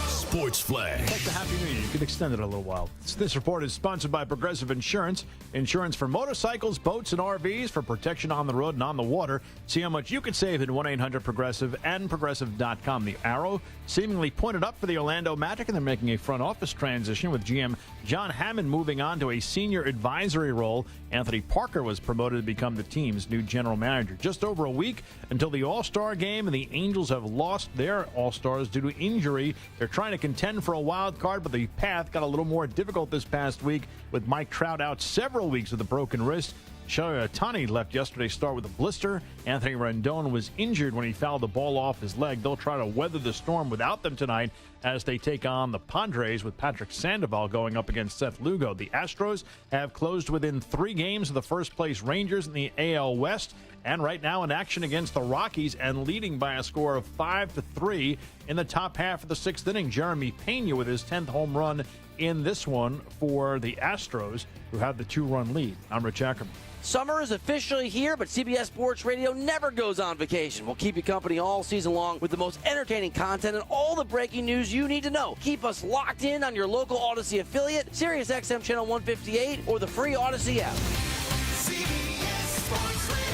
Sports Flash. Like the Happy New Year. You could extend it a little while. This report is sponsored by Progressive Insurance. Insurance for motorcycles, boats, and RVs for protection on the road and on the water. See how much you could save at 1-800-PROGRESSIVE and Progressive.com. The arrow seemingly pointed up for the Orlando Magic, and they're making a front office transition with GM John Hammond moving on to a senior advisory role. Anthony Parker was promoted to become the team's new general manager. Just over a week until the All-Star game, and the Angels have lost their All-Stars due to injury. They're trying to contend for a wild card, but the path got a little more difficult this past week with Mike Trout out several weeks with a broken wrist. Ohtani left yesterday's start with a blister. Anthony Rendon was injured when he fouled the ball off his leg. They'll try to weather the storm without them tonight as they take on the Padres with Patrick Sandoval going up against Seth Lugo. The Astros have closed within 3 games of the first-place Rangers in the AL West, and right now in action against the Rockies and leading by a score of 5-3 in the top half of the 6th inning. Jeremy Pena with his 10th home run in this one for the Astros, who have the 2-run lead. I'm Rich Ackerman. Summer is officially here, but CBS Sports Radio never goes on vacation. We'll keep you company all season long with the most entertaining content and all the breaking news you need to know. Keep us locked in on your local Odyssey affiliate, Sirius XM Channel 158, or the free Odyssey app. CBS Sports Radio.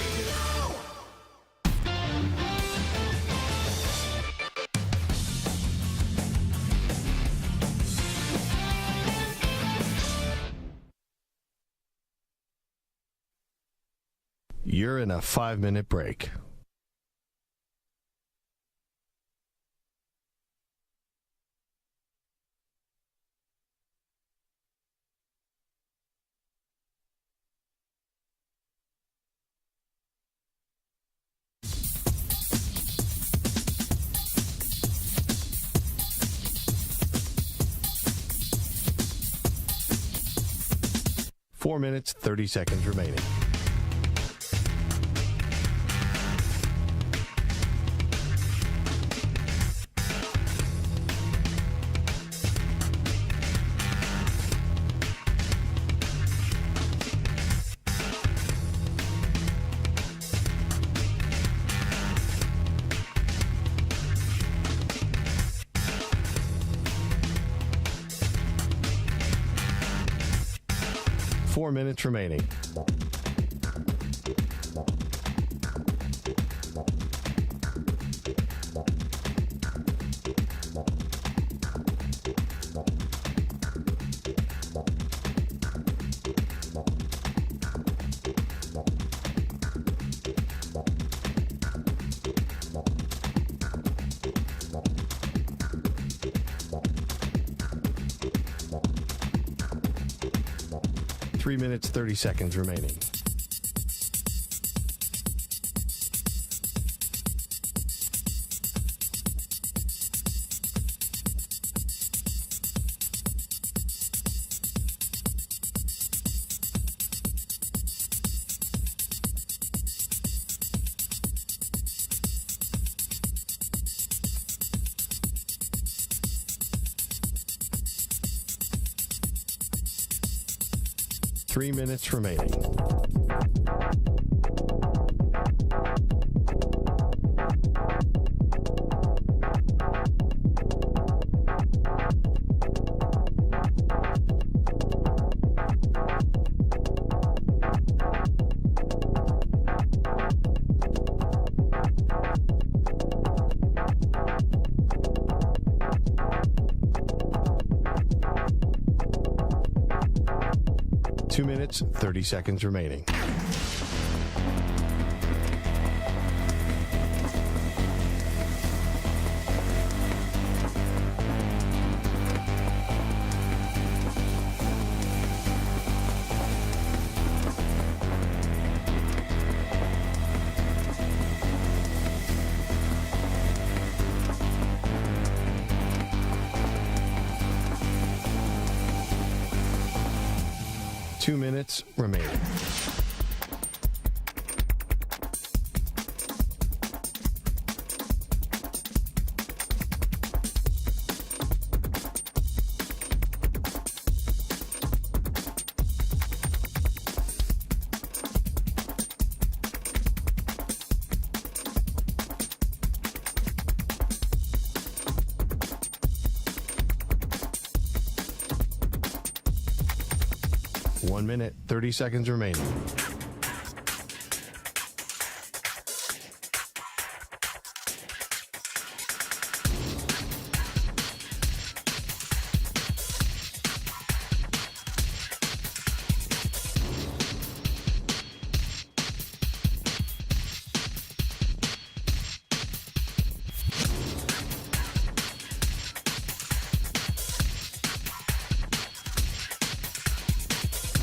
You're in a 5-minute break. 4 minutes, 30 seconds remaining. Four minutes remaining. Three minutes, 30 seconds remaining. Three minutes remaining. Two minutes, 30 seconds remaining. Two minutes remaining. One minute, 30 seconds remaining.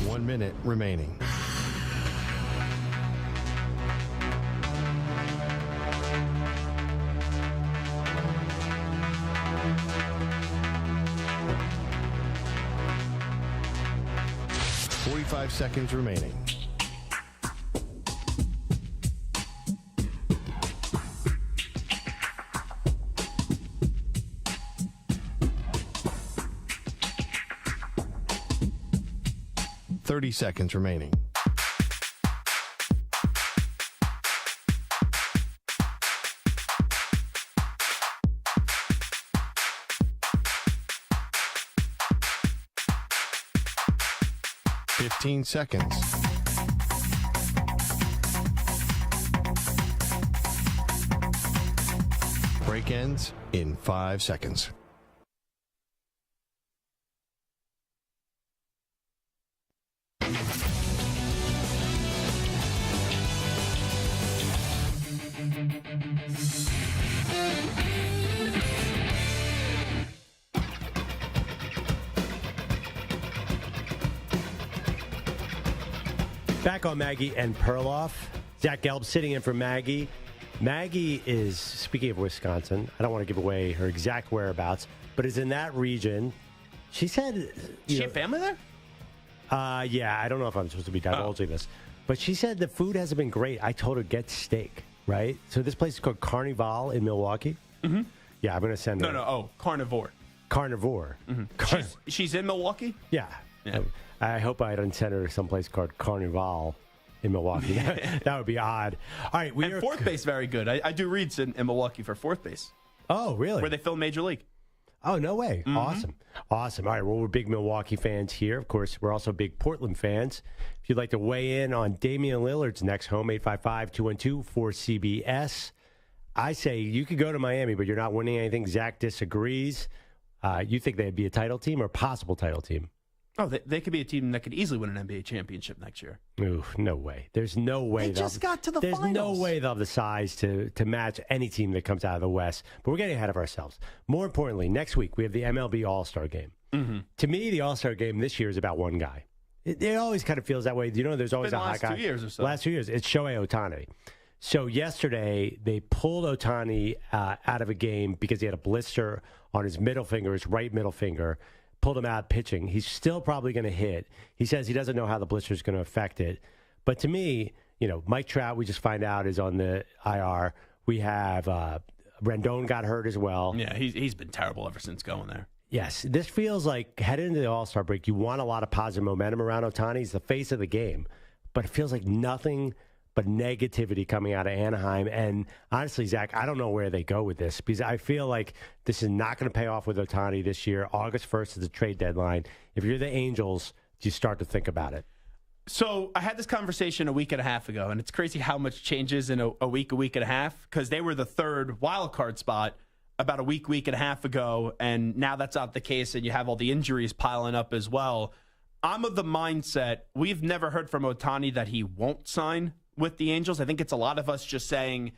One minute remaining. Five seconds remaining. Seconds remaining. Fifteen seconds. Break ends in 5 seconds. Back on Maggie and Perloff. Zach Gelb sitting in for Maggie. Maggie is, speaking of Wisconsin, I don't want to give away her exact whereabouts, but is in that region. She said... She have family there? Yeah, I don't know if I'm supposed to be divulging this. But she said the food hasn't been great. I told her, get steak, right? So this place is called Carnival in Milwaukee. Mm-hmm. Yeah, I'm going to send her. No. Carnivore. Mm-hmm. She's in Milwaukee? Yeah. I hope I don't send her to someplace called Carnival in Milwaukee. That would be odd. All right. And fourth base, very good. I do reads in Milwaukee for fourth base. Oh, really? Where they film Major League. Oh, no way. Mm-hmm. Awesome. All right. Well, we're big Milwaukee fans here. Of course, we're also big Portland fans. If you'd like to weigh in on Damian Lillard's next home, 855-212-4CBS. I say you could go to Miami, but you're not winning anything. Zach disagrees. You think they'd be a title team or a possible title team? Oh, they could be a team that could easily win an NBA championship next year. Oof, no way. There's no way. They just got to the finals. There's no way they'll have the size to match any team that comes out of the West. But we're getting ahead of ourselves. More importantly, next week we have the MLB All-Star Game. Mm-hmm. To me, the All-Star Game this year is about one guy. It always kind of feels that way. You know, there's always a hot guy. Last 2 years or so. Last 2 years. It's Shohei Ohtani. So yesterday, they pulled Ohtani out of a game because he had a blister on his middle finger, his right middle finger. Pulled him out pitching. He's still probably going to hit. He says he doesn't know how the blister is going to affect it. But to me, Mike Trout, we just find out, is on the IR. We have Rendon got hurt as well. Yeah, he's been terrible ever since going there. Yes, this feels like heading into the All-Star break, you want a lot of positive momentum around Ohtani. He's the face of the game. But it feels like nothing but negativity coming out of Anaheim. And honestly, Zach, I don't know where they go with this because I feel like this is not going to pay off with Ohtani this year. August 1st is the trade deadline. If you're the Angels, you start to think about it. So I had this conversation a week and a half ago, and it's crazy how much changes in a week and a half because they were the third wild card spot about a week and a half ago, and now that's not the case, and you have all the injuries piling up as well. I'm of the mindset we've never heard from Ohtani that he won't sign with the Angels. I think it's a lot of us just saying,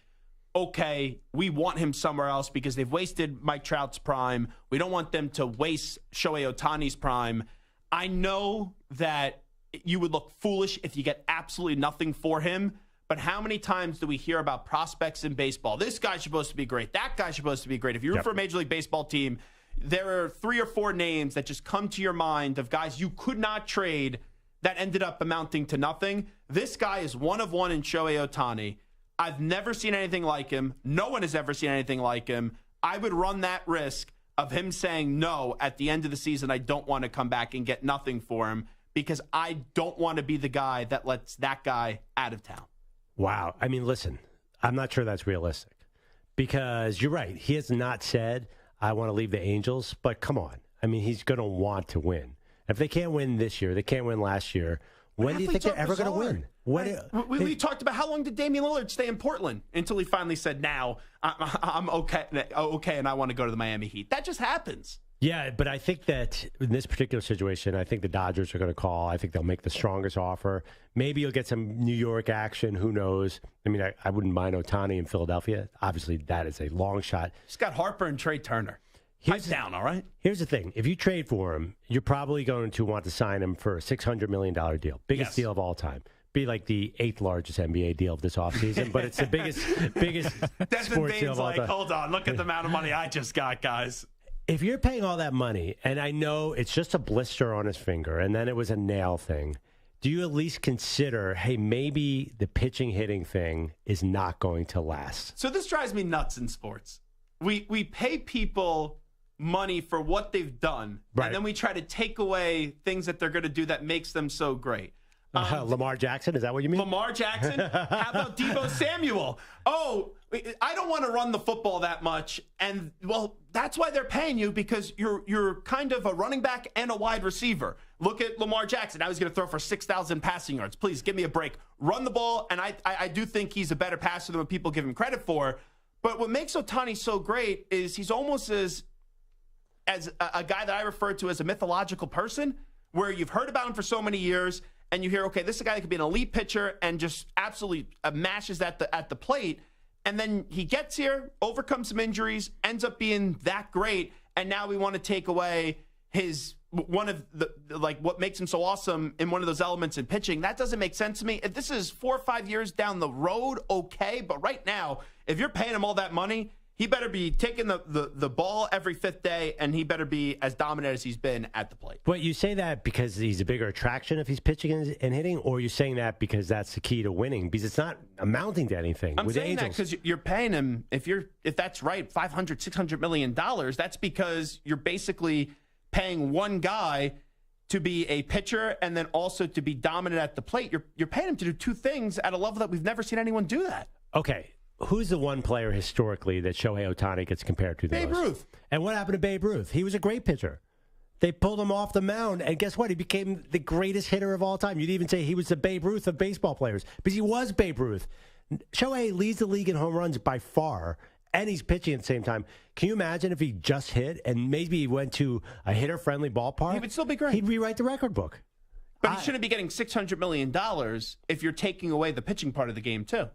okay, we want him somewhere else because they've wasted Mike Trout's prime. We don't want them to waste Shohei Ohtani's prime. I know that you would look foolish if you get absolutely nothing for him, but how many times do we hear about prospects in baseball? This guy's supposed to be great. That guy's supposed to be great. If you're for a Major League Baseball team, there are 3 or 4 names that just come to your mind of guys you could not trade that ended up amounting to nothing. This guy is one of one in Shohei Ohtani. I've never seen anything like him. No one has ever seen anything like him. I would run that risk of him saying no at the end of the season. I don't want to come back and get nothing for him because I don't want to be the guy that lets that guy out of town. Wow. I mean, listen, I'm not sure that's realistic because you're right. He has not said, I want to leave the Angels, but come on. I mean, he's going to want to win. If they can't win this year, they can't win last year. When do you think they're ever going to win? We talked about how long did Damian Lillard stay in Portland until he finally said, now I'm okay, and I want to go to the Miami Heat. That just happens. Yeah, but I think that in this particular situation, I think the Dodgers are going to call. I think they'll make the strongest offer. Maybe you'll get some New York action. Who knows? I mean, I wouldn't mind Ohtani in Philadelphia. Obviously, that is a long shot. He's got Harper and Trey Turner. He's down, all right? Here's the thing. If you trade for him, you're probably going to want to sign him for a $600 million deal. Biggest deal of all time. Be like the 8th largest NBA deal of this offseason, but it's the biggest sports deal of all time. Hold on. Look at the amount of money I just got, guys. If you're paying all that money, and I know it's just a blister on his finger, and then it was a nail thing, do you at least consider, hey, maybe the pitching hitting thing is not going to last? So this drives me nuts in sports. We pay people money for what they've done, right, and then we try to take away things that they're going to do that makes them so great. Lamar Jackson, is that what you mean? Lamar Jackson? How about Deebo Samuel? Oh, I don't want to run the football that much, and well, that's why they're paying you because you're kind of a running back and a wide receiver. Look at Lamar Jackson. Now he's going to throw for 6,000 passing yards. Please give me a break. Run the ball, and I do think he's a better passer than what people give him credit for. But what makes Ohtani so great is he's almost as a guy that I refer to as a mythological person, where you've heard about him for so many years, and you hear, okay, this is a guy that could be an elite pitcher and just absolutely mashes at the plate, and then he gets here, overcomes some injuries, ends up being that great, and now we want to take away one of the what makes him so awesome in one of those elements in pitching. That doesn't make sense to me. If this is 4 or 5 years down the road, okay, but right now, if you're paying him all that money, He better be taking the ball every fifth day, and he better be as dominant as he's been at the plate. But you say that because he's a bigger attraction if he's pitching and hitting, or you're saying that because that's the key to winning? Because it's not amounting to anything. I'm with saying the that Angels. because you're paying him, if that's right, $500, $600 million, that's because you're basically paying one guy to be a pitcher and then also to be dominant at the plate. You're paying him to do two things at a level that we've never seen anyone do that. Okay. Who's the one player historically that Shohei Ohtani gets compared to the Babe most? Ruth. And what happened to Babe Ruth? He was a great pitcher. They pulled him off the mound, and guess what? He became the greatest hitter of all time. You'd even say he was the Babe Ruth of baseball players because he was Babe Ruth. Shohei leads the league in home runs by far, and he's pitching at the same time. Can you imagine if he just hit and maybe he went to a hitter-friendly ballpark? He would still be great. He'd rewrite the record book. But he shouldn't be getting $600 million if you're taking away the pitching part of the game, too.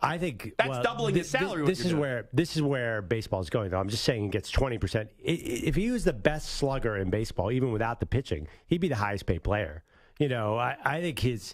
I think that's doubling his salary. This is where baseball is going, though. I'm just saying he gets 20%. If he was the best slugger in baseball, even without the pitching, he'd be the highest paid player. You know, I think he's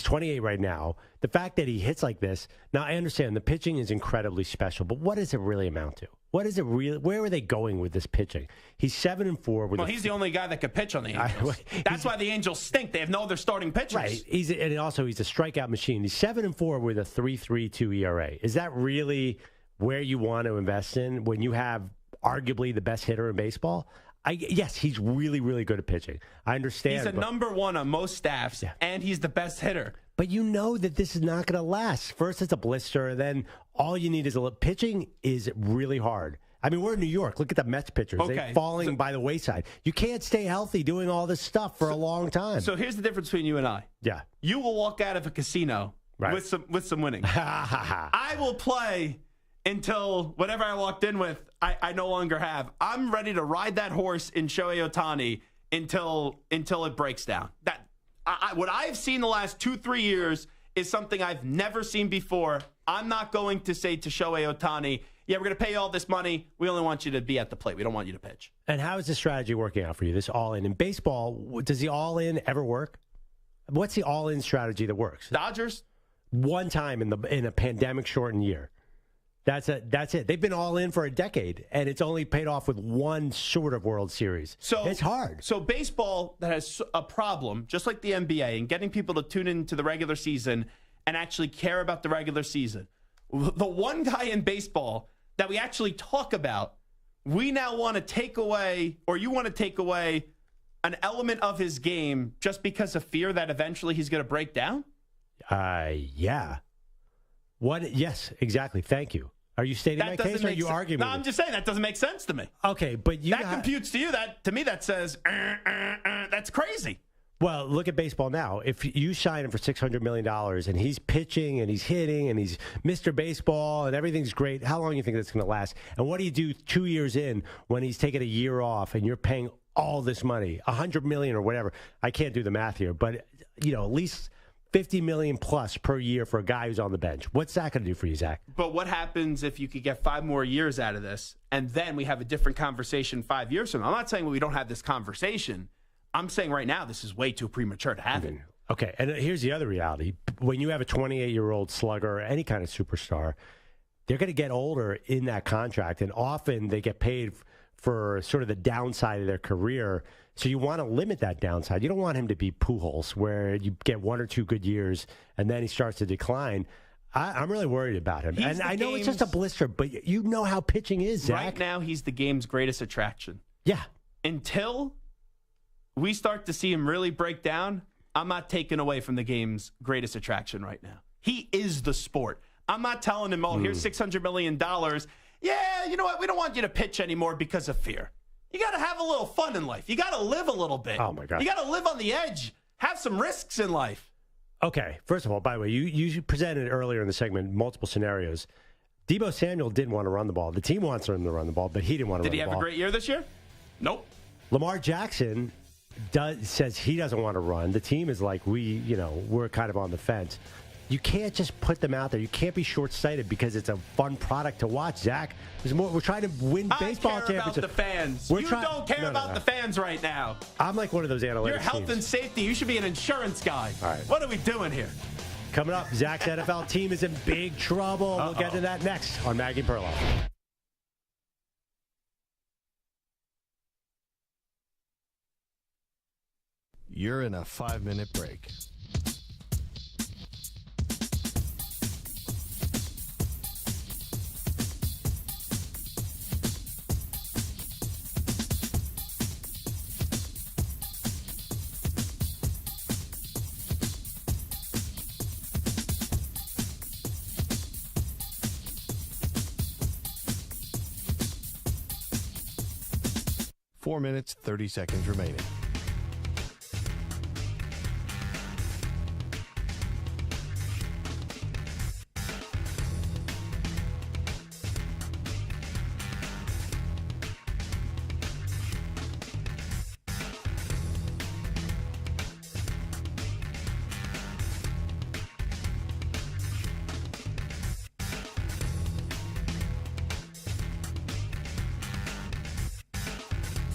28 right now. The fact that he hits like this, now I understand the pitching is incredibly special, but what does it really amount to? What is it really? Where are they going with this pitching? He's 7-4. Well, he's the only guy that could pitch on the Angels. That's why the Angels stink. They have no other starting pitchers. Right. He's a strikeout machine. He's 7-4 with a 3.32 ERA. Is that really where you want to invest in when you have arguably the best hitter in baseball? Yes, he's really, really good at pitching. I understand. He's a number one on most staffs, and he's the best hitter. But you know that this is not going to last. First, it's a blister, then all you need is pitching is really hard. I mean, we're in New York. Look at the Mets pitchers. Okay. They're falling by the wayside. You can't stay healthy doing all this stuff for a long time. So here's the difference between you and I. Yeah. You will walk out of a casino with some winning. I will play until whatever I walked in with, I no longer have. I'm ready to ride that horse in Shohei Ohtani until it breaks down. What I've seen the last 2-3 years is something I've never seen before. I'm not going to say to Shohei Ohtani, yeah, we're going to pay you all this money. We only want you to be at the plate. We don't want you to pitch. And how is this strategy working out for you, this all-in? In baseball, does the all-in ever work? What's the all-in strategy that works? Dodgers? One time in a pandemic-shortened year. That's it. They've been all in for a decade, and it's only paid off with one sort of World Series. So it's hard. So baseball that has a problem, just like the NBA, and getting people to tune into the regular season and actually care about the regular season. The one guy in baseball that we actually talk about, we now want to take away, or you want to take away, an element of his game just because of fear that eventually he's going to break down? Yeah. What? Yes, exactly. Thank you. Are you stating my case, or are you arguing? No, I'm just saying that doesn't make sense to me. Okay, but that computes to you. That to me, that says that's crazy. Well, look at baseball now. If you sign him for $600 million and he's pitching and he's hitting and he's Mr. Baseball and everything's great, how long do you think that's going to last? And what do you do 2 years in when he's taking a year off and you're paying all this money, $100 million or whatever? I can't do the math here, but at least $50 million plus per year for a guy who's on the bench. What's that going to do for you, Zach? But what happens if you could get 5 more years out of this, and then we have a different conversation 5 years from now? I'm not saying we don't have this conversation. I'm saying right now this is way too premature to have it. Okay, and here's the other reality. When you have a 28-year-old slugger or any kind of superstar, they're going to get older in that contract, and often they get paid for sort of the downside of their career. So you want to limit that downside. You don't want him to be Pujols, where you get 1 or 2 good years, and then he starts to decline. I'm really worried about him. And I know it's just a blister, but you know how pitching is, Zach. Right now, he's the game's greatest attraction. Yeah. Until we start to see him really break down, I'm not taking away from the game's greatest attraction right now. He is the sport. I'm not telling him, here's $600 million. Yeah, you know what? We don't want you to pitch anymore because of fear. You got to have a little fun in life. You got to live a little bit. Oh, my God. You got to live on the edge. Have some risks in life. Okay. First of all, by the way, you presented earlier in the segment multiple scenarios. Deebo Samuel didn't want to run the ball. The team wants him to run the ball, but he didn't want to run the ball. Did he have a great year this year? Nope. Lamar Jackson says he doesn't want to run. The team is like, we're kind of on the fence. You can't just put them out there. You can't be short-sighted because it's a fun product to watch, Zach. We're trying to win baseball championships. I care about the fans. You don't care about the fans right now. I'm like one of those analytics Your health teams. and safety. You should be an insurance guy. All right. What are we doing here? Coming up, Zach's NFL team is in big trouble. We'll get to that next on Maggie and Perloff. You're in a 5-minute break. Four minutes, 30 seconds remaining.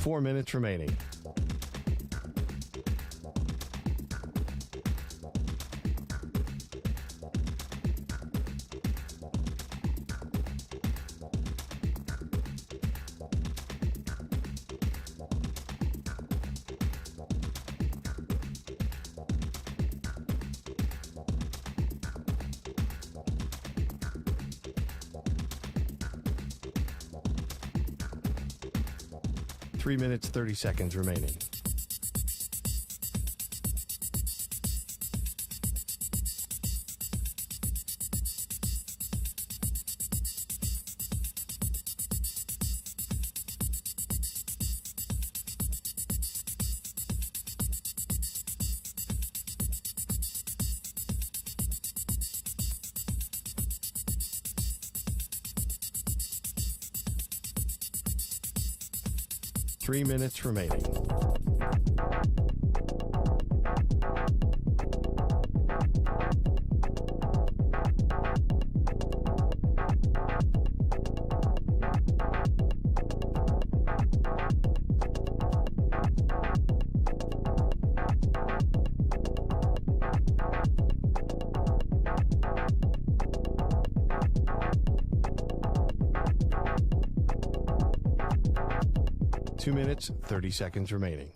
Four minutes remaining. Three minutes, 30 seconds remaining. Three minutes remaining. Two minutes, 30 seconds remaining.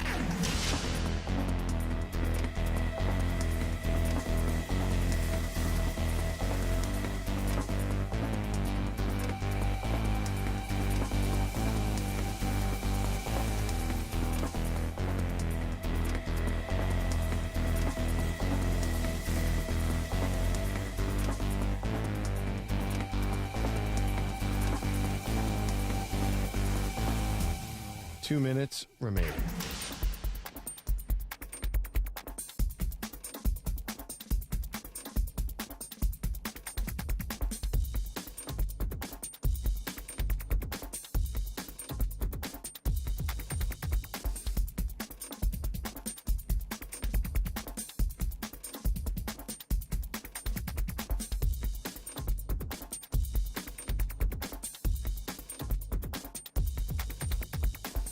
Two minutes remaining.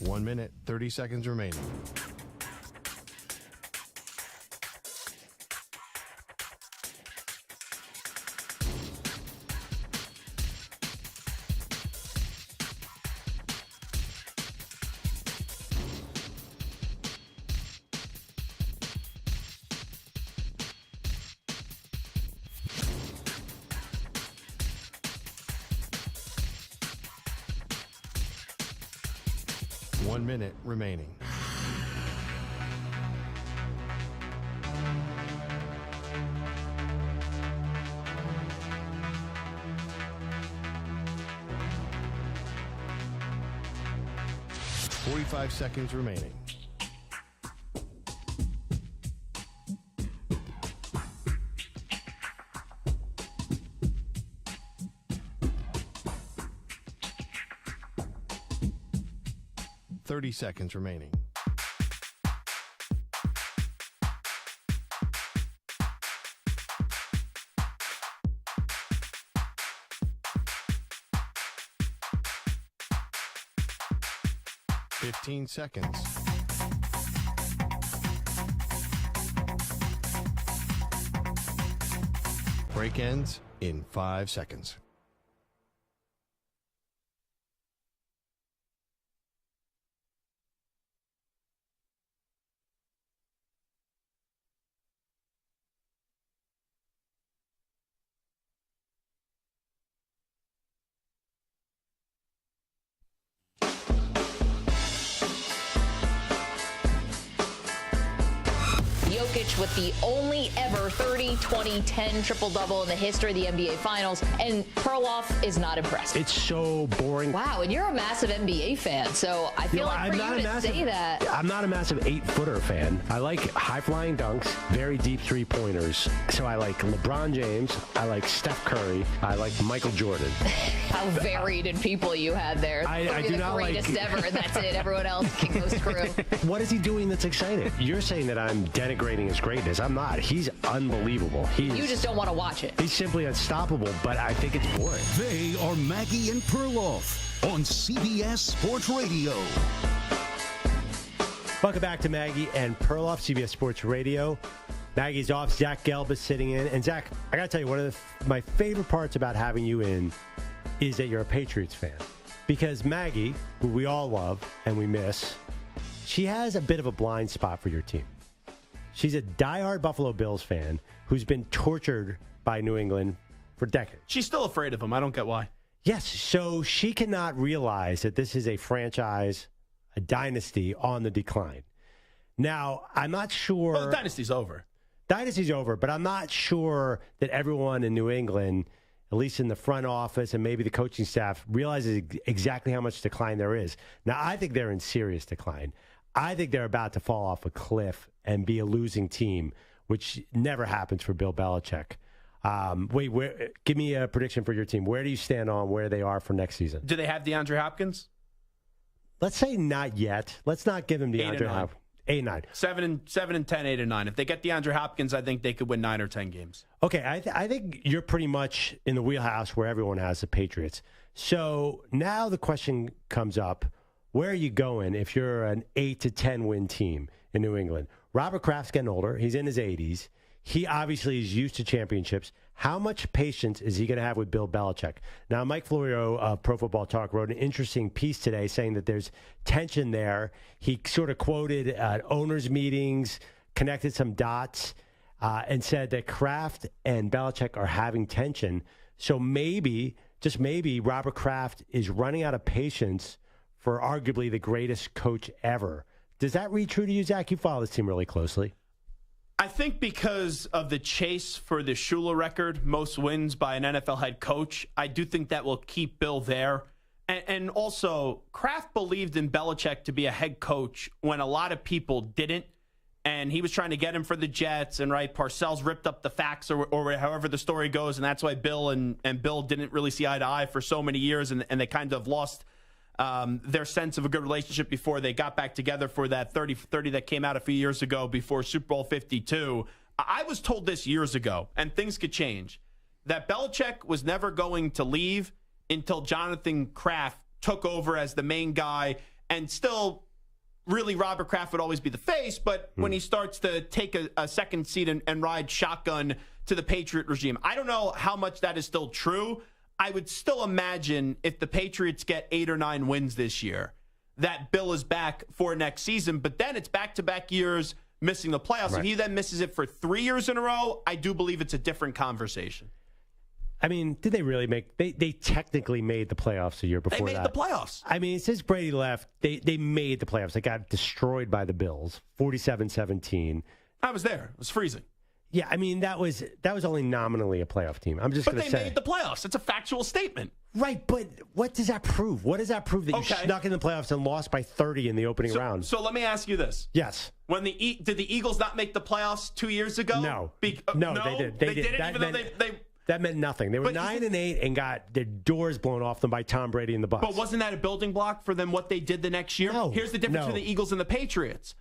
One minute, 30 seconds remaining. One minute remaining. Forty-five seconds remaining. Seconds remaining. Fifteen seconds. Break ends in 5 seconds. With the only ever 30, 20, 10 triple-double in the history of the NBA Finals, and Perloff is not impressed. It's so boring. Wow, and you're a massive NBA fan, so I feel like for you to say that. I'm not a massive 8-footer fan. I like high-flying dunks, very deep three-pointers. So I like LeBron James, I like Steph Curry, I like Michael Jordan. How varied in people you had there. I do not like... the greatest ever, and that's it. Everyone else can go screw. What is he doing that's exciting? You're saying that I'm denigrating his greatness. I'm not. He's unbelievable. You just don't want to watch it. He's simply unstoppable, but I think it's boring. They are Maggie and Perloff on CBS Sports Radio. Welcome back to Maggie and Perloff, CBS Sports Radio. Maggie's off. Zach Gelb is sitting in. And Zach, I got to tell you, one of my favorite parts about having you in is that you're a Patriots fan. Because Maggie, who we all love and we miss, she has a bit of a blind spot for your team. She's a diehard Buffalo Bills fan who's been tortured by New England for decades. She's still afraid of them. I don't get why. Yes, so she cannot realize that this is a franchise, a dynasty on the decline. Now, I'm not sure... Well, the dynasty's over. Dynasty's over, but I'm not sure that everyone in New England, at least in the front office and maybe the coaching staff, realizes exactly how much decline there is. Now, I think they're in serious decline. I think they're about to fall off a cliff and be a losing team, which never happens for Bill Belichick. Give me a prediction for your team. Where do you stand on where they are for next season? Do they have DeAndre Hopkins? Let's say not yet. Let's not give him DeAndre Hopkins. 8-9. 7-10, 8-9. If they get DeAndre Hopkins, I think they could win 9 or 10 games. Okay, I think you're pretty much in the wheelhouse where everyone has the Patriots. So now the question comes up, where are you going if you're an 8 to 10 win team in New England? Robert Kraft's getting older. He's in his 80s. He obviously is used to championships. How much patience is he going to have with Bill Belichick? Now, Mike Florio of Pro Football Talk wrote an interesting piece today saying that there's tension there. He sort of quoted owners' meetings, connected some dots, and said that Kraft and Belichick are having tension. So maybe, just maybe, Robert Kraft is running out of patience for arguably the greatest coach ever. Does that read true to you, Zach? You follow this team really closely. I think because of the chase for the Shula record, most wins by an NFL head coach, I do think that will keep Bill there. And also, Kraft believed in Belichick to be a head coach when a lot of people didn't. And he was trying to get him for the Jets, and Parcells ripped up the facts or however the story goes, and that's why Bill and Bill didn't really see eye to eye for so many years, and they kind of lost their sense of a good relationship before they got back together for that 30-30 that came out a few years ago before Super Bowl 52. I was told this years ago, and things could change, that Belichick was never going to leave until Jonathan Kraft took over as the main guy, and still really Robert Kraft would always be the face, but when he starts to take a second seat and ride shotgun to the Patriot regime. I don't know how much that is still true. I would still imagine if the Patriots get 8 or 9 wins this year, that Bill is back for next season. But then it's back-to-back years missing the playoffs. Right. If he then misses it for 3 years in a row, I do believe it's a different conversation. I mean, did they really make... They technically made the playoffs a year before that. They made the playoffs. I mean, since Brady left, they made the playoffs. They got destroyed by the Bills, 47-17. I was there. It was freezing. Yeah, I mean, that was only nominally a playoff team. I'm just going to say. But they made the playoffs. It's a factual statement. Right, but what does that prove? What does that prove that you snuck in the playoffs and lost by 30 in the opening round? So let me ask you this. Yes. Did the Eagles not make the playoffs 2 years ago? No. No, they did. They didn't, that meant nothing. They were 9-8 and got their doors blown off them by Tom Brady and the Bucs. But wasn't that a building block for them, what they did the next year? No. Here's the difference between the Eagles and the Patriots.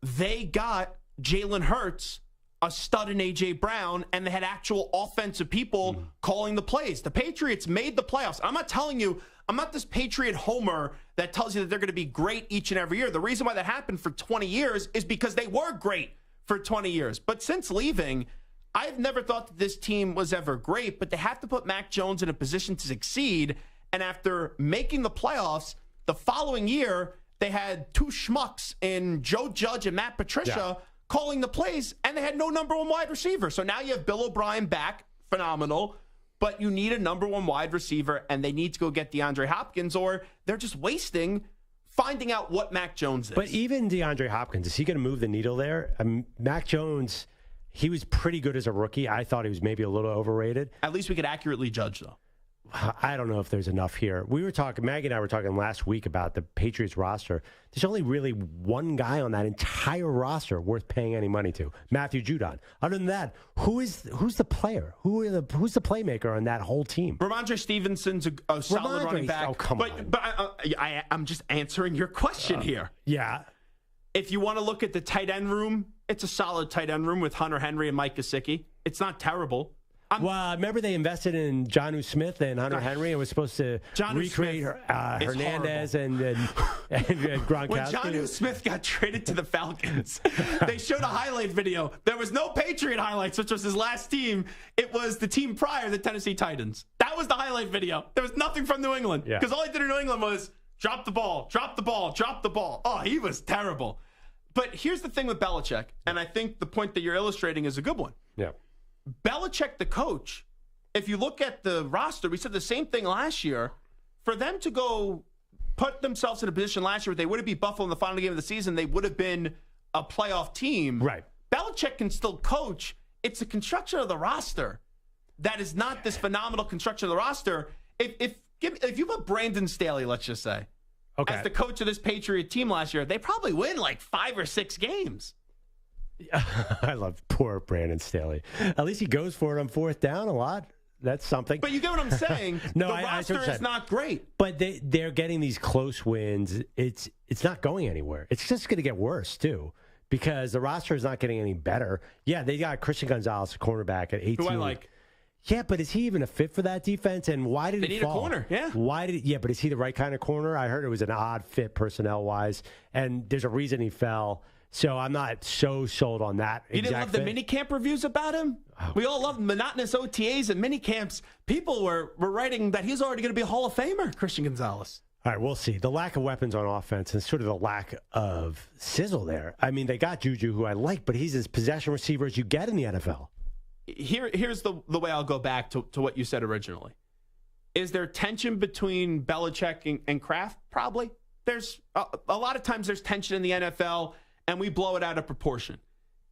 They got Jalen Hurts, a stud in A.J. Brown, and they had actual offensive people calling the plays. The Patriots made the playoffs. I'm not telling you, I'm not this Patriot homer that tells you that they're going to be great each and every year. The reason why that happened for 20 years is because they were great for 20 years. But since leaving, I've never thought that this team was ever great, but they have to put Mac Jones in a position to succeed. And after making the playoffs, the following year, they had two schmucks in Joe Judge and Matt Patricia calling the plays, and they had no number one wide receiver. So now you have Bill O'Brien back, phenomenal, but you need a number one wide receiver, and they need to go get DeAndre Hopkins, or they're just wasting finding out what Mac Jones is. But even DeAndre Hopkins, is he going to move the needle there? Mac Jones, he was pretty good as a rookie. I thought he was maybe a little overrated. At least we could accurately judge, though. I don't know if there's enough here. We were talking, Maggie and I were talking last week about the Patriots roster. There's only really one guy on that entire roster worth paying any money to, Matthew Judon. Other than that, who's the player? Who's the playmaker on that whole team? Ramondre Stevenson's a solid running back. Oh, come on. But I'm just answering your question here. Yeah. If you want to look at the tight end room, it's a solid tight end room with Hunter Henry and Mike Gesicki. It's not terrible. Well, remember they invested in Jonnu Smith and Hunter Henry and was supposed to recreate Hernandez and Gronkowski. When Jonnu Smith got traded to the Falcons, they showed a highlight video. There was no Patriot highlights, which was his last team. It was the team prior, the Tennessee Titans. That was the highlight video. There was nothing from New England because all he did in New England was drop the ball, drop the ball, drop the ball. Oh, he was terrible. But here's the thing with Belichick, and I think the point that you're illustrating is a good one. Yeah. Belichick, the coach, if you look at the roster, we said the same thing last year. For them to go put themselves in a position last year where they would have beat Buffalo in the final game of the season, they would have been a playoff team. Right. Belichick can still coach. It's the construction of the roster that is not this phenomenal construction of the roster. If you put Brandon Staley, let's just say, as the coach of this Patriot team last year, they probably win like 5 or 6 games. I love poor Brandon Staley. At least he goes for it on fourth down a lot. That's something. But you get what I'm saying. No, the I roster is not great. But they're getting these close wins. It's not going anywhere. It's just going to get worse, too, because the roster is not getting any better. Yeah, they got Christian Gonzalez, a cornerback, at 18. Who I like. Yeah, but is he even a fit for that defense? And why did he fall? They need a corner, yeah. Yeah, but is he the right kind of corner? I heard it was an odd fit personnel-wise, and there's a reason he fell. So I'm not so sold on that. You didn't love the minicamp reviews about him? Oh. We all love monotonous OTAs and minicamps. People were writing that he's already going to be a Hall of Famer, Christian Gonzalez. All right, we'll see. The lack of weapons on offense and sort of the lack of sizzle there. I mean, they got Juju, who I like, but he's as possession receiver as you get in the NFL. Here's the way I'll go back to what you said originally. Is there tension between Belichick and Kraft? Probably. There's a lot of times there's tension in the NFL, and we blow it out of proportion.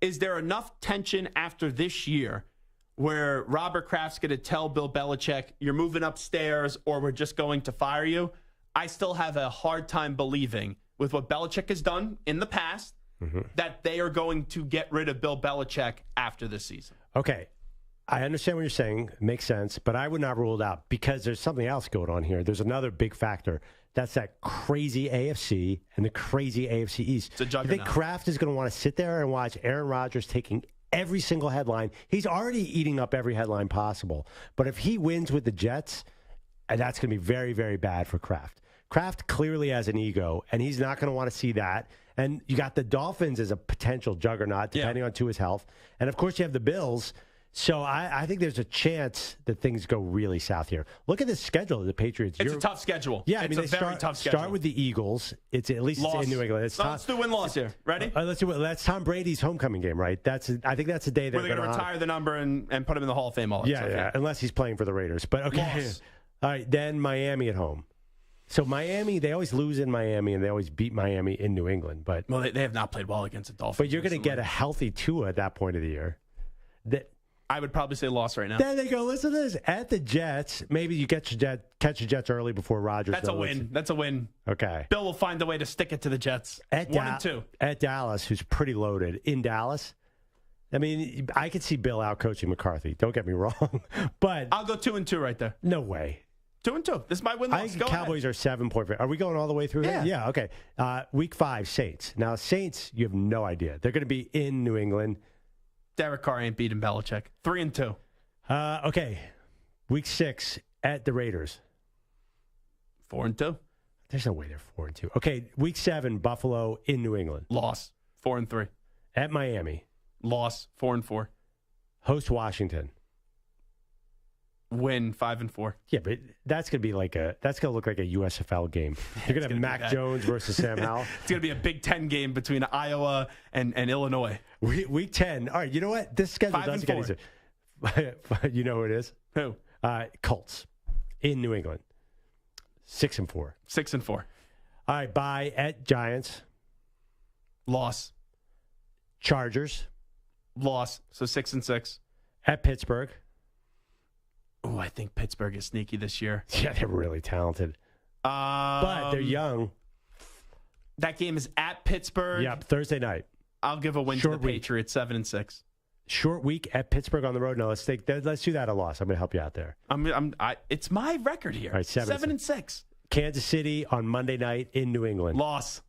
Is there enough tension after this year where Robert Kraft's going to tell Bill Belichick, you're moving upstairs or we're just going to fire you? I still have a hard time believing with what Belichick has done in the past that they are going to get rid of Bill Belichick after this season. Okay. I understand what you're saying. It makes sense. But I would not rule it out because there's something else going on here. There's another big factor. That's that crazy AFC and the crazy AFC East. It's a juggernaut. You think Kraft is going to want to sit there and watch Aaron Rodgers taking every single headline? He's already eating up every headline possible. But if he wins with the Jets, that's going to be very, very bad for Kraft. Kraft clearly has an ego, and he's not going to want to see that. And you got the Dolphins as a potential juggernaut, depending on Tua's health. And, of course, you have the Bills. So I think there's a chance that things go really south here. Look at the schedule of the Patriots. It's a tough schedule. Yeah, it's a very tough schedule. Start with the Eagles. It's at least it's in New England. Let's do win-loss here. Ready? Let's do it. That's Tom Brady's homecoming game, right? I think that's the day they're going to retire the number and put him in the Hall of Fame. Yeah, unless he's playing for the Raiders. But okay, loss. All right. Then Miami at home. So Miami, they always lose in Miami, and they always beat Miami in New England. But they have not played well against the Dolphins. But you're going to get a healthy Tua at that point of the year. I would probably say loss right now. Then they go, listen to this. At the Jets, maybe you catch the Jets early before Rodgers. That's a win. That's a win. Okay. Bill will find a way to stick it to the Jets. 1-2. At Dallas, who's pretty loaded. In Dallas, I mean, I could see Bill out coaching McCarthy. Don't get me wrong. But I'll go 2-2 right there. No way. 2-2. This is my win-loss. I think Cowboys are 7-point. Are we going all the way through here? Yeah, okay. Week 5, Saints. Now, Saints, you have no idea. They're going to be in New England. Derek Carr ain't beating Belichick. 3-2. Okay. Week 6 at the Raiders. 4-2. There's no way they're 4-2. Okay. Week 7, Buffalo in New England. Loss. 4-3. At Miami. Loss. 4-4. Host Washington. Win 5-4. Yeah, but that's gonna be that's gonna look like a USFL game. You're gonna have Mac Jones versus Sam Howell. It's gonna be a Big Ten game between Iowa and Illinois. Week 10. All right, you know what? This schedule doesn't get easier. You know who it is? Who? Colts in New England. 6-4. 6-4. All right, bye at Giants. Loss. Chargers. Loss. So 6-6. At Pittsburgh. Oh, I think Pittsburgh is sneaky this year. Yeah, they're really talented. But they're young. That game is at Pittsburgh. Yep, Thursday night. I'll give a win to the Patriots, 7-6. Short week at Pittsburgh on the road. No, let's do that a loss. I'm going to help you out there. It's my record here. All right, 7-6. Kansas City on Monday night in New England. Loss.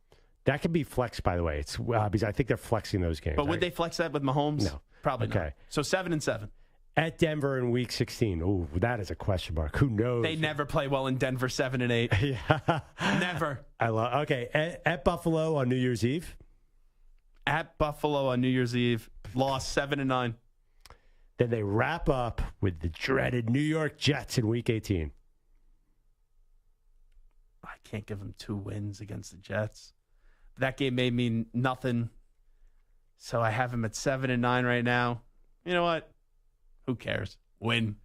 That could be flexed, by the way. It's because I think they're flexing those games. But would they flex that with Mahomes? No, probably not. So 7-7. At Denver in Week 16. Ooh, that is a question mark. Who knows? They never play well in Denver 7-8. Yeah, never. Okay. At Buffalo on New Year's Eve. At Buffalo on New Year's Eve, lost 7-9. Then they wrap up with the dreaded New York Jets in Week 18. I can't give them 2 wins against the Jets. That game made me nothing, so I have them at 7-9 right now. You know what? Who cares? Win.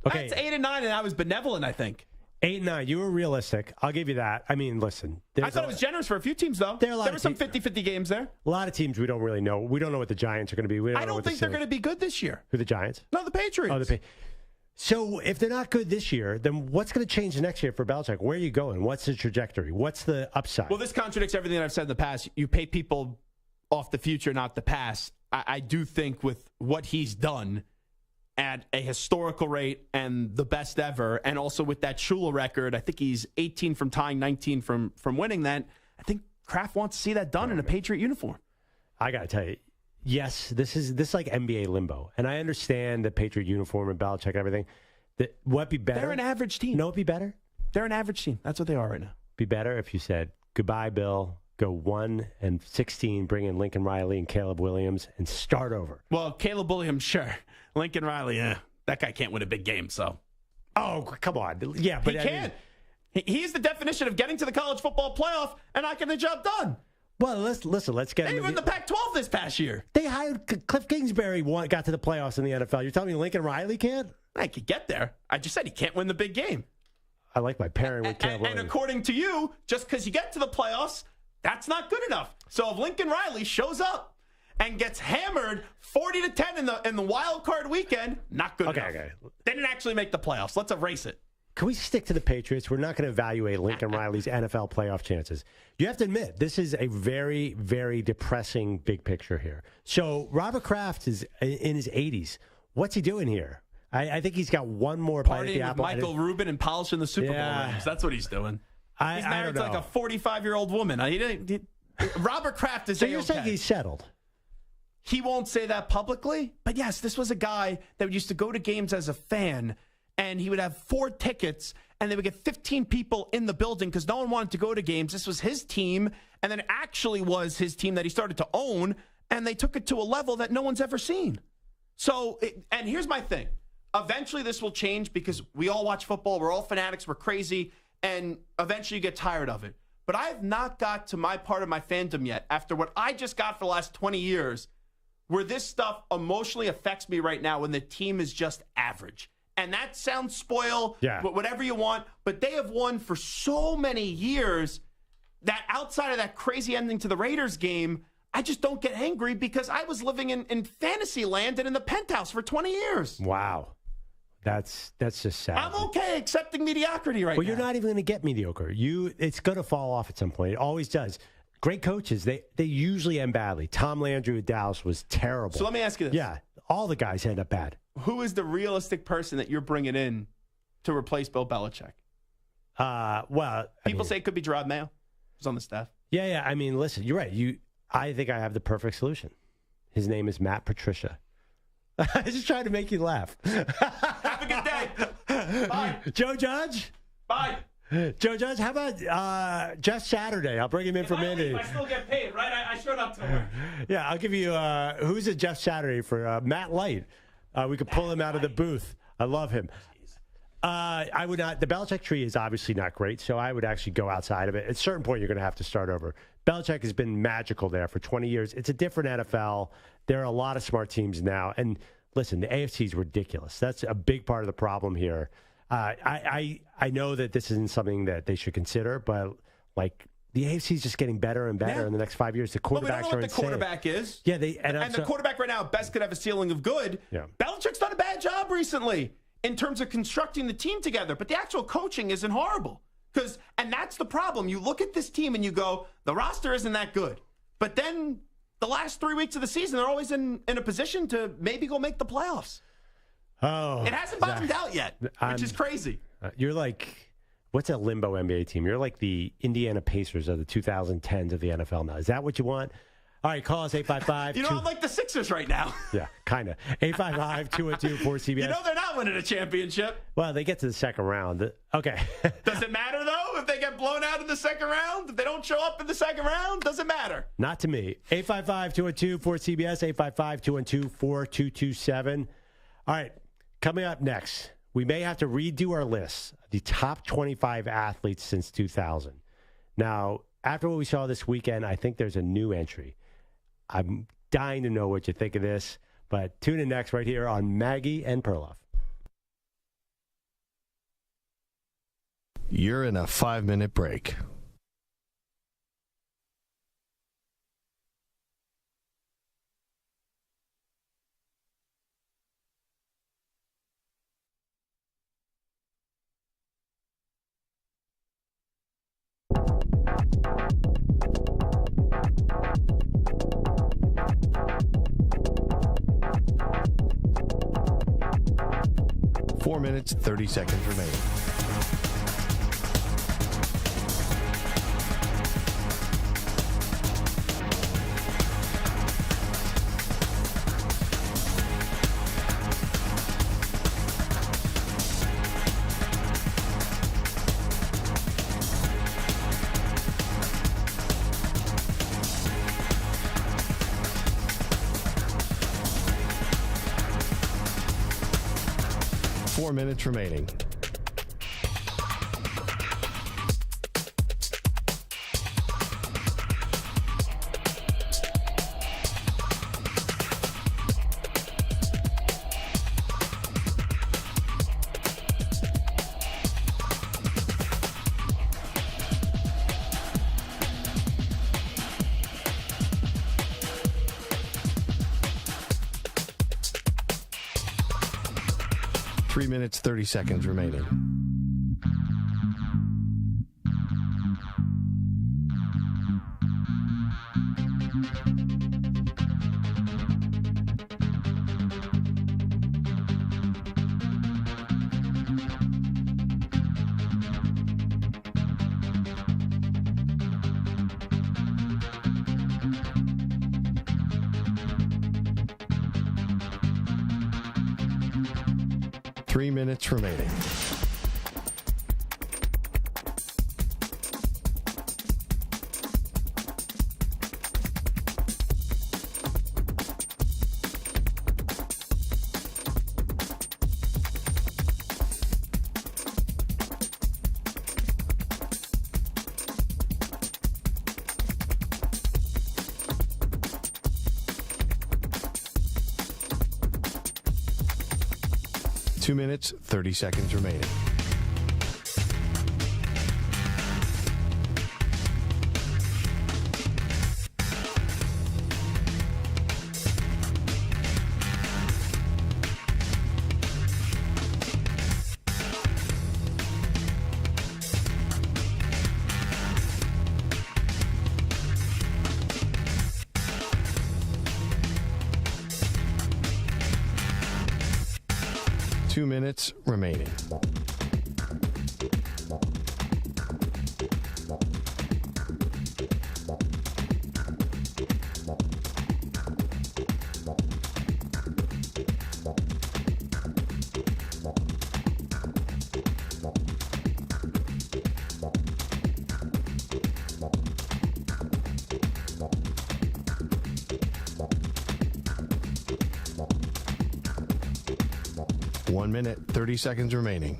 Okay, it's 8-9, and I was benevolent. I think 8-9. You were realistic. I'll give you that. I mean, listen. I thought it was generous for a few teams, though. There were some 50-50 games there. A lot of teams we don't really know. We don't know what the Giants are going to be. I don't think they're going to be good this year. Who, the Giants? No, the Patriots. So if they're not good this year, then what's going to change next year for Belichick? Where are you going? What's the trajectory? What's the upside? Well, this contradicts everything that I've said in the past. You pay people off the future, not the past. I do think with what he's done at a historical rate and the best ever, and also with that Shula record, I think he's 18 from tying, 19 from winning that. I think Kraft wants to see that done in a Patriot uniform. I got to tell you, yes, this is like NBA limbo. And I understand the Patriot uniform and Belichick and everything. What be better? They're an average team. No, it'd be better? They're an average team. That's what they are right now. Be better if you said, goodbye, Bill. Go 1-16, bring in Lincoln Riley and Caleb Williams, and start over. Well, Caleb Williams, sure. Lincoln Riley, that guy can't win a big game, so. Oh, come on. Yeah, but he can't. He's the definition of getting to the college football playoff and not getting the job done. Well, let's get They were in the Pac-12 this past year. They hired Cliff Kingsbury, got to the playoffs in the NFL. You're telling me Lincoln Riley can't? I could get there. I just said he can't win the big game. I like my pairing with Caleb Williams. And according to you, just because you get to the playoffs, that's not good enough. So if Lincoln Riley shows up and gets hammered 40-10 in the wild card weekend, not good enough. Okay. They didn't actually make the playoffs. Let's erase it. Can we stick to the Patriots? We're not going to evaluate Lincoln Riley's NFL playoff chances. You have to admit, this is a very, very depressing big picture here. So Robert Kraft is in his 80s. What's he doing here? I think he's got one more bite at the apple. Partying with Michael Rubin and polishing the Super Bowl rings. That's what he's doing. He's married to like a 45-year-old woman. Robert Kraft is So you're saying he's settled? He won't say that publicly, but yes, this was a guy that used to go to games as a fan, and he would have 4 tickets, and they would get 15 people in the building because no one wanted to go to games. This was his team, and then it actually was his team that he started to own, and they took it to a level that no one's ever seen. So, and here's my thing. Eventually this will change because we all watch football. We're all fanatics. We're crazy, and eventually you get tired of it. But I have not got to my part of my fandom yet after what I just got for the last 20 years where this stuff emotionally affects me right now when the team is just average. And that sounds spoiled, whatever you want, but they have won for so many years that outside of that crazy ending to the Raiders game, I just don't get angry because I was living in fantasy land and in the penthouse for 20 years. Wow. That's just sad. I'm okay accepting mediocrity right now. Well, you're not even going to get mediocre. It's going to fall off at some point. It always does. Great coaches, they usually end badly. Tom Landry at Dallas was terrible. So let me ask you this. Yeah, all the guys end up bad. Who is the realistic person that you're bringing in to replace Bill Belichick? People say it could be Gerard Mayo, who's on the staff. Yeah. I mean, listen, you're right. I think I have the perfect solution. His name is Matt Patricia. I just tried to make you laugh. Have a good day. Bye. Joe Judge? Bye. Joe Judge, how about Jeff Saturday? I'll bring him in from Indy. I still get paid, right? I showed up to work. Yeah, I'll give you, who's a Jeff Saturday for Matt Light? We could pull him out of the booth. I love him. I would not. The Belichick tree is obviously not great, so I would actually go outside of it. At a certain point, you're going to have to start over. Belichick has been magical there for 20 years. It's a different NFL. There are a lot of smart teams now. And listen, the AFC is ridiculous. That's a big part of the problem here. I know that this isn't something that they should consider, but like the AFC is just getting better and better in the next 5 years. The quarterbacks we don't know what the insane. quarterback is. Yeah, and the quarterback right now best could have a ceiling of good. Yeah. Belichick's done a bad job recently in terms of constructing the team together, but the actual coaching isn't horrible. And that's the problem. You look at this team and you go, the roster isn't that good. But then the last 3 weeks of the season, they're always in a position to maybe go make the playoffs. Oh, it hasn't bottomed out yet, which is crazy. You're like, what's that limbo NBA team? You're like the Indiana Pacers of the 2010s of the NFL now. Is that what you want? All right, call us 855. I'm like the Sixers right now. Yeah, kind of. 855-212-4CBS. You know they're not winning a championship. Well, they get to the second round. Okay. Does it matter, though, if they get blown out in the second round? If they don't show up in the second round? Doesn't matter. Not to me. 855-212-4CBS, 855-212-4227. All right, coming up next, we may have to redo our list, the top 25 athletes since 2000. Now, after what we saw this weekend, I think there's a new entry. I'm dying to know what you think of this, but tune in next right here on Maggie and Perloff. You're in a 5-minute break. Four minutes, 30 seconds remaining. Four minutes remaining. Three minutes, 30 seconds remaining. Three minutes remaining. Two minutes, 30 seconds remaining. Two minutes remaining. 1 minute, 30 seconds remaining.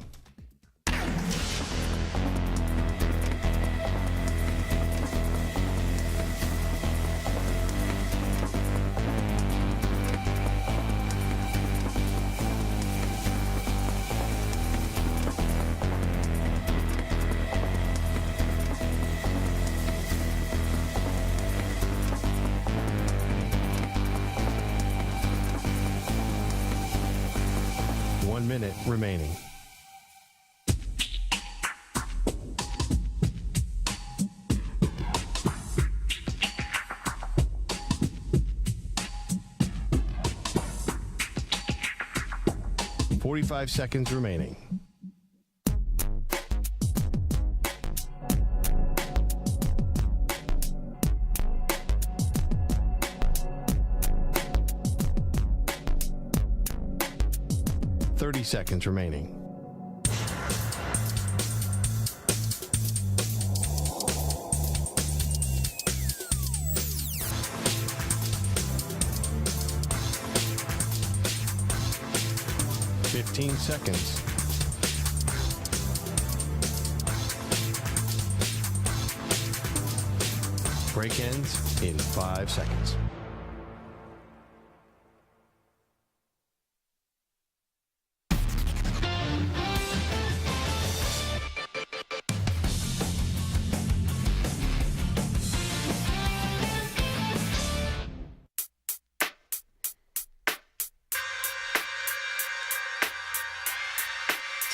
Minute remaining. "45 seconds remaining. Seconds remaining. Seconds. Break ends in 5 seconds.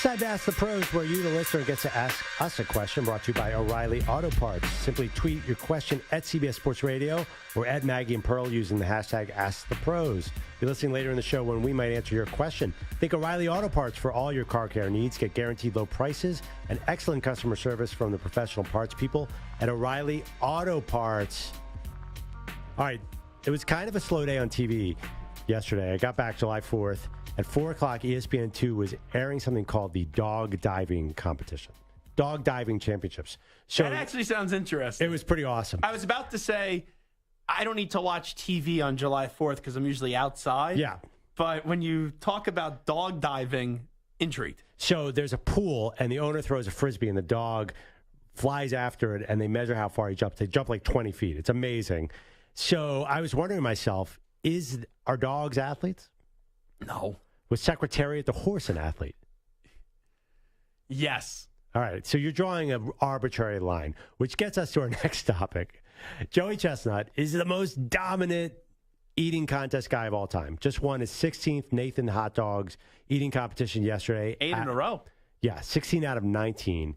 Time to Ask the Pros, where you, the listener, gets to ask us a question, brought to you by O'Reilly Auto Parts. Simply tweet your question at CBS Sports Radio or at Maggie and Pearl using the hashtag #AskThePros. You're listening later in the show when we might answer your question. Think O'Reilly Auto Parts for all your car care needs. Get guaranteed low prices and excellent customer service from the professional parts people at O'Reilly Auto Parts. All right, it was kind of a slow day on TV yesterday. I got back July 4th. At 4 o'clock, ESPN2 was airing something called the Dog Diving Competition. Dog Diving Championships. So that actually sounds interesting. It was pretty awesome. I was about to say, I don't need to watch TV on July 4th because I'm usually outside. Yeah. But when you talk about dog diving, intrigued. So there's a pool, and the owner throws a Frisbee, and the dog flies after it, and they measure how far he jumps. They jump like 20 feet. It's amazing. So I was wondering to myself, are dogs athletes? No. Was Secretariat the horse an athlete? Yes. All right. So you're drawing an arbitrary line, which gets us to our next topic. Joey Chestnut is the most dominant eating contest guy of all time. Just won his 16th Nathan Hot Dogs eating competition yesterday. 8 in a row. Yeah, 16 out of 19.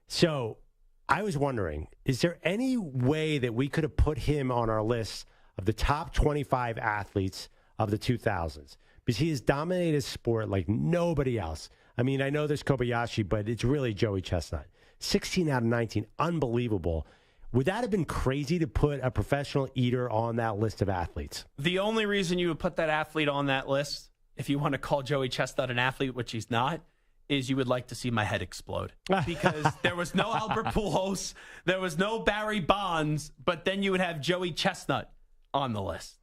So I was wondering, is there any way that we could have put him on our list of the top 25 athletes of the 2000s? Because he has dominated sport like nobody else. I mean, I know there's Kobayashi, but it's really Joey Chestnut. 16 out of 19, unbelievable. Would that have been crazy to put a professional eater on that list of athletes? The only reason you would put that athlete on that list, if you want to call Joey Chestnut an athlete, which he's not, is you would like to see my head explode. Because there was no Albert Pujols, there was no Barry Bonds, but then you would have Joey Chestnut on the list.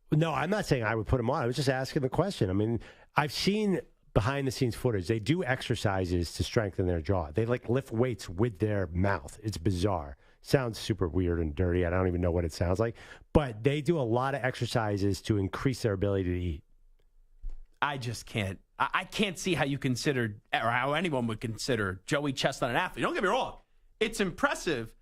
No, I'm not saying I would put him on. I was just asking the question. I mean, I've seen behind-the-scenes footage. They do exercises to strengthen their jaw. They, lift weights with their mouth. It's bizarre. Sounds super weird and dirty. I don't even know what it sounds like. But they do a lot of exercises to increase their ability to eat. I just can't. I can't see how you consider, or how anyone would consider Joey Chestnut an athlete. Don't get me wrong. It's impressive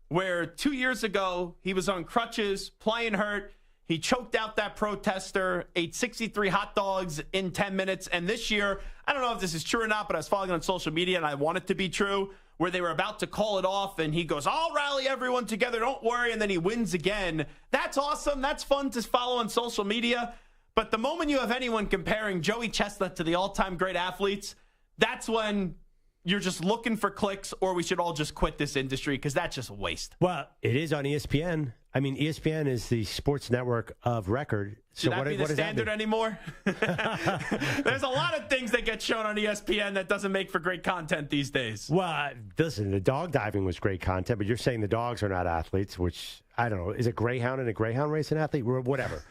where 2 years ago he was on crutches, playing hurt. He choked out that protester, ate 63 hot dogs in 10 minutes. And this year, I don't know if this is true or not, but I was following on social media, and I want it to be true, where they were about to call it off, and he goes, I'll rally everyone together, don't worry, and then he wins again. That's awesome. That's fun to follow on social media. But the moment you have anyone comparing Joey Chestnut to the all-time great athletes, that's when you're just looking for clicks, or we should all just quit this industry, because that's just a waste. Well, it is on ESPN. I mean, ESPN is the sports network of record. Should that be the standard anymore? There's a lot of things that get shown on ESPN that doesn't make for great content these days. Well, listen, the dog diving was great content, but you're saying the dogs are not athletes, which, I don't know. Is a greyhound in a greyhound race an athlete? Whatever.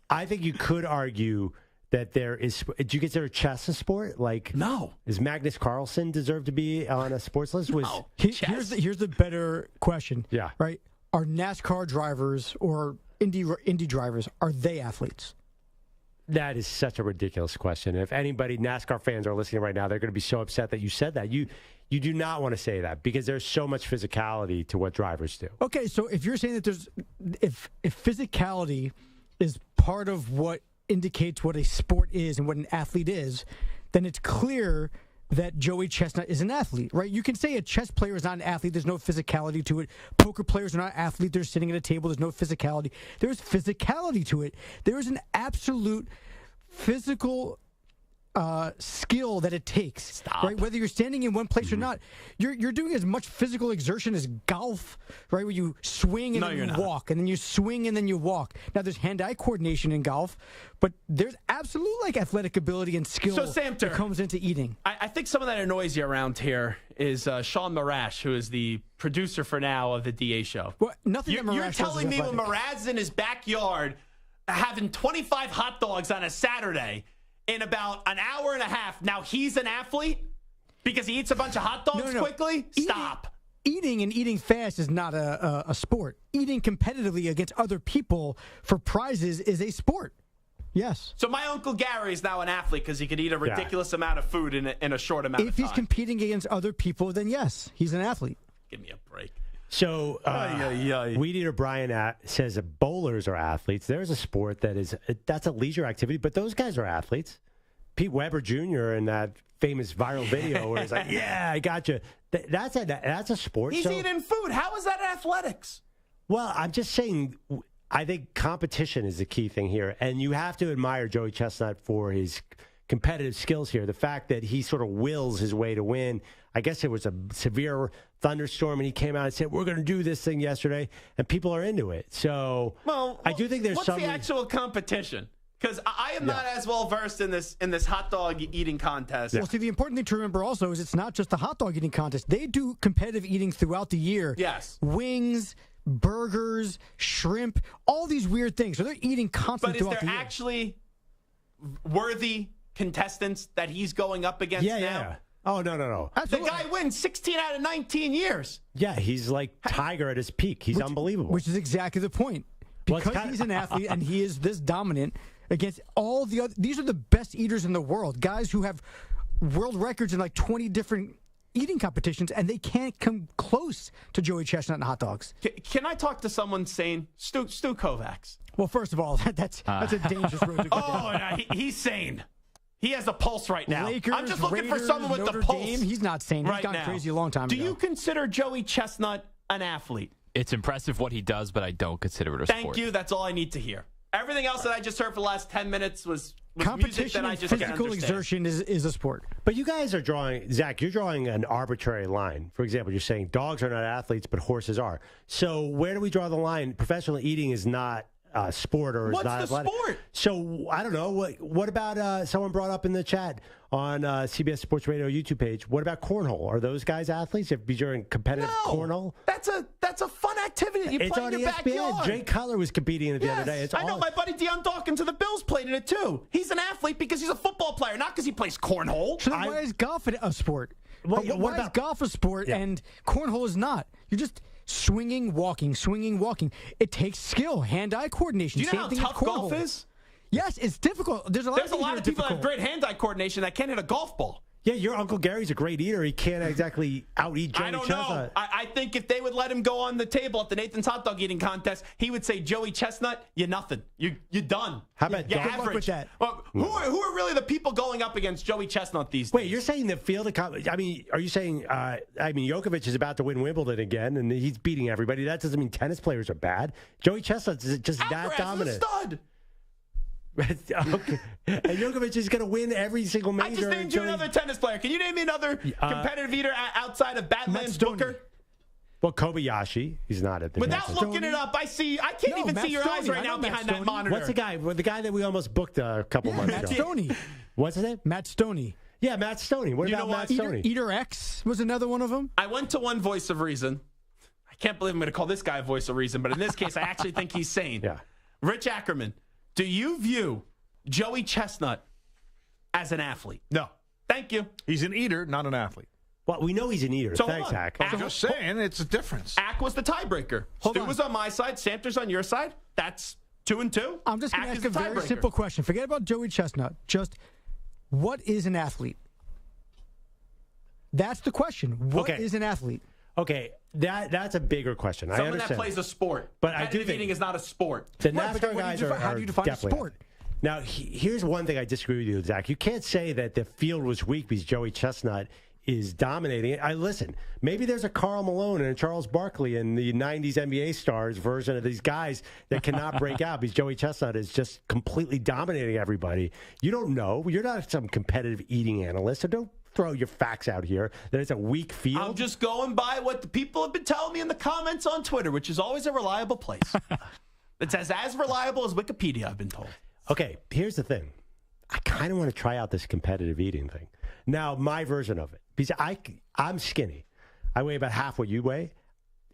I think you could argue that there is. Do you consider chess a sport? Like, no. Does Magnus Carlsen deserve to be on a sports list? No. Here's the better question. Yeah. Right. Are NASCAR drivers or Indy drivers, are they athletes? That is such a ridiculous question. If anybody, NASCAR fans are listening right now, they're going to be so upset that you said that. You do not want to say that because there's so much physicality to what drivers do. Okay, so if you're saying that if physicality is part of what indicates what a sport is and what an athlete is, then it's clear that Joey Chestnut is an athlete, right? You can say a chess player is not an athlete. There's no physicality to it. Poker players are not athletes. They're sitting at a table. There's no physicality. There's physicality to it. There is an absolute physical skill that it takes. Right? Whether you're standing in one place or not, you're doing as much physical exertion as golf, right? Where you swing and then you walk, and then you swing and then you walk. Now there's hand-eye coordination in golf, but there's absolute athletic ability and skill that comes into eating. I think some of that annoys you around here is Sean Marash, who is the producer for now of the DA show. Well, nothing that Marash You're does telling is me when athletic. Mraz is in his backyard having 25 hot dogs on a Saturday in about an hour and a half, now he's an athlete because he eats a bunch of hot dogs quickly? Stop. Eating and eating fast is not a sport. Eating competitively against other people for prizes is a sport. Yes. So my Uncle Gary is now an athlete because he could eat a ridiculous amount of food in a short amount of time. If he's competing against other people, then yes, he's an athlete. Give me a break. So, Weed Eater Brian says that bowlers are athletes. There's a sport that's a leisure activity, but those guys are athletes. Pete Weber Jr. in that famous viral video where he's like, "Yeah, I got you." That's a sport. He's eating food. How is that athletics? Well, I'm just saying. I think competition is the key thing here, and you have to admire Joey Chestnut for his competitive skills here. The fact that he sort of wills his way to win. I guess it was a severe thunderstorm, and he came out and said, "We're going to do this thing yesterday," and people are into it. So, I do think there's what's the actual competition? Because I am not as well versed in this hot dog eating contest. Well, see, the important thing to remember also is it's not just the hot dog eating contest. They do competitive eating throughout the year. Yes, wings, burgers, shrimp, all these weird things. So they're eating constantly throughout the year. But is there actually worthy contestants that he's going up against now? Yeah. Oh, no. Absolutely. The guy wins 16 out of 19 years. Yeah, he's like Tiger at his peak. He's unbelievable. Which is exactly the point. Because he's an athlete and he is this dominant against all the other. These are the best eaters in the world. Guys who have world records in like 20 different eating competitions, and they can't come close to Joey Chestnut and hot dogs. Can I talk to someone sane? Stu Kovacs. Well, first of all, that's a dangerous road to go down. He's sane. He has a pulse right now. Lakers, I'm just looking Raiders, for someone with Notre the pulse. Dame, he's not sane. He's gone crazy a long time ago. Do you consider Joey Chestnut an athlete? It's impressive what he does, but I don't consider it a sport. Thank you. That's all I need to hear. Everything else that I just heard for the last 10 minutes was music that I just can't physical understand. exertion is a sport. But you guys are drawing, Zach, you're drawing an arbitrary line. For example, you're saying dogs are not athletes, but horses are. So where do we draw the line? Professional eating is not a sport or is not athletic. What's the sport? So I don't know. What about someone brought up in the chat on CBS Sports Radio YouTube page? What about cornhole? Are those guys athletes? If you're in competitive cornhole? That's a fun activity. You play on in your ESPN. backyard. Jay Cutler was competing in it the other day. I know. My buddy Deion Dawkins of the Bills played in it too. He's an athlete because he's a football player, not because he plays cornhole. So then why is golf a sport? Why is golf a sport and cornhole is not? You're just swinging, walking. It takes skill, hand-eye coordination. Do you know how tough golf is? Yes, it's difficult. There's a lot of people that have great hand-eye coordination that can't hit a golf ball. Yeah, your Uncle Gary's a great eater. He can't exactly out-eat Joey Chestnut. I don't know. I think if they would let him go on the table at the Nathan's Hot Dog Eating Contest, he would say, Joey Chestnut, you're nothing. You're done. How about you're good average. luck with that. Well, who are really the people going up against Joey Chestnut these days? Wait, you're saying the field of are you saying, Djokovic is about to win Wimbledon again, and he's beating everybody. That doesn't mean tennis players are bad. Joey Chestnut's just that dominant. Is a stud. Okay. And Djokovic is going to win every single major. I just named you another tennis player. Can you name me another competitive eater outside of Badlands Booker? Well, Kobayashi, he's not at the. Without looking it up, I can't even see your eyes right now behind that monitor. What's the guy? The guy that we almost booked a couple months ago. Matt Stoney. What's his name? Matt Stoney. Yeah, Matt Stoney. What about Matt Stoney? Eater X was another one of them. I went to one Voice of Reason. I can't believe I'm going to call this guy a Voice of Reason, but in this case, I actually think he's sane. Yeah. Rich Ackerman, do you view Joey Chestnut as an athlete? No. Thank you. He's an eater, not an athlete. Well, we know he's an eater. So Thanks, Hack. I'm just saying, it's a difference. Ack was the tiebreaker. Stu was on my side. Samter's on your side. That's 2-2. I'm just going to ask a very simple question. Forget about Joey Chestnut. Just, what is an athlete? That's the question. What is an athlete? Okay, that's a bigger question. I Someone understand. that plays a sport. But I do think eating is not a sport. The NASCAR guys are how do you define a definitely sport? Now, here's one thing I disagree with you, Zach. You can't say that the field was weak because Joey Chestnut is dominating it. Listen, maybe there's a Karl Malone and a Charles Barkley in the 90s NBA stars version of these guys that cannot break out because Joey Chestnut is just completely dominating everybody. You don't know. You're not some competitive eating analyst, so don't throw your facts out here that it's a weak field. I'm just going by what the people have been telling me in the comments on Twitter, which is always a reliable place. It's as reliable as Wikipedia, I've been told. Okay, here's the thing. I kind of want to try out this competitive eating thing. Now, my version of it, because I'm skinny. I weigh about half what you weigh.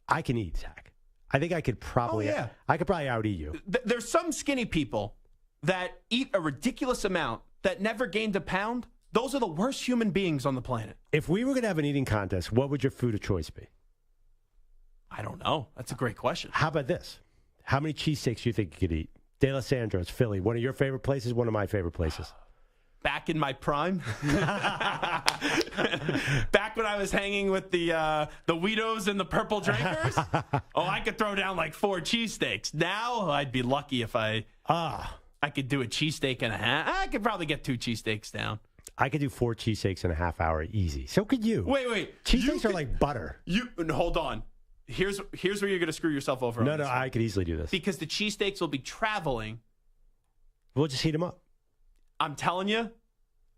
I can eat, Zach. I think I could probably I could probably out-eat you. There's some skinny people that eat a ridiculous amount that never gained a pound. Those are the worst human beings on the planet. If we were going to have an eating contest, what would your food of choice be? I don't know. That's a great question. How about this? How many cheesesteaks do you think you could eat? De La Sandro's, Philly. One of your favorite places, one of my favorite places. Back in my prime. Back when I was hanging with the Weedos and the Purple Drinkers. I could throw down like 4 cheesesteaks. Now I'd be lucky if I could do a cheesesteak and a half. I could probably get 2 cheesesteaks down. I could do 4 cheesesteaks in a half hour easy. So could you. Wait. Cheesesteaks are like butter. Hold on. Here's where you're going to screw yourself over. No, I could easily do this. Because the cheesesteaks will be traveling. We'll just heat them up. I'm telling you,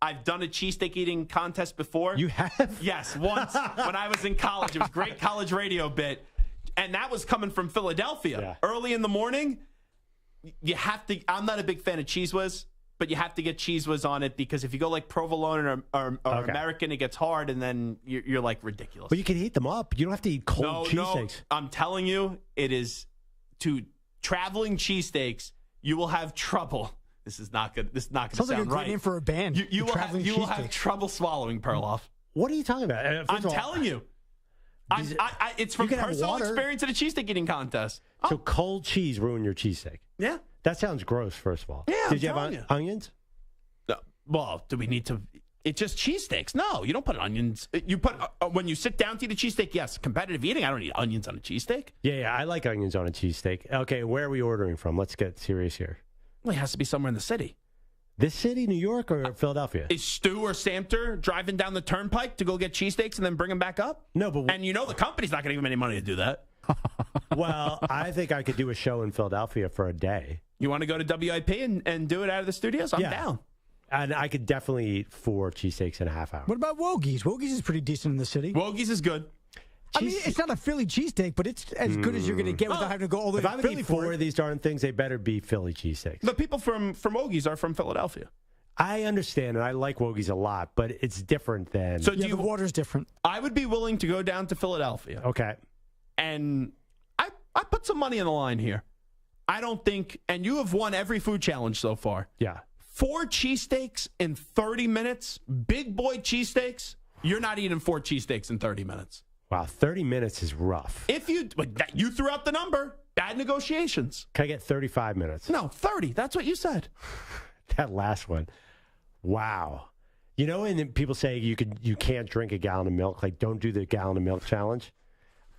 I've done a cheesesteak eating contest before. You have? Yes, once when I was in college. It was a great college radio bit. And that was coming from Philadelphia. Yeah. Early in the morning, you have to, I'm not a big fan of Cheese Whiz, but you have to get Cheese Whiz on it because if you go like provolone or American, it gets hard and then you're like ridiculous. But you can heat them up. You don't have to eat cold cheesesteaks. No, I'm telling you, it is to traveling cheesesteaks, you will have trouble. This is not good. This is not going to sound like a great right. name for a band. You will have trouble swallowing, Perloff. What are you talking about? I'm telling you. It's from personal experience at a cheesesteak eating contest. So cold cheese ruined your cheesesteak. Yeah. That sounds gross, first of all. Yeah, Did you have onions? Well, do we need to? It's just cheesesteaks. No, you don't put onions. You put when you sit down to eat a cheesesteak. Yes, competitive eating. I don't eat onions on a cheesesteak. Yeah, I like onions on a cheesesteak. Okay, where are we ordering from? Let's get serious here. Well, it has to be somewhere in the city. This city, New York, or Philadelphia? Is Stu or Samter driving down the turnpike to go get cheesesteaks and then bring them back up? No, but and the company's not going to give them any money to do that. Well, I think I could do a show in Philadelphia for a day. You want to go to WIP and do it out of the studios? I'm down. And I could definitely eat 4 cheesesteaks in a half hour. What about Wogie's? Wogie's is pretty decent in the city. Wogie's is good. I mean, it's not a Philly cheesesteak, but it's as good as you're going to get without having to go all the way to Philly. If I would eat 4 of these darn things, they better be Philly cheesesteaks. The people from Wogie's are from Philadelphia. I understand, and I like Wogie's a lot, but it's different than... So the water's different. I would be willing to go down to Philadelphia. Okay. And I put some money on the line here. I don't think... And you have won every food challenge so far. Yeah. 4 cheesesteaks in 30 minutes, big boy cheesesteaks, you're not eating 4 cheesesteaks in 30 minutes. Wow, 30 minutes is rough. If you threw out the number, bad negotiations. Can I get 35 minutes? No, 30. That's what you said. That last one. Wow. And then people say you can't drink a gallon of milk. Like, don't do the gallon of milk challenge.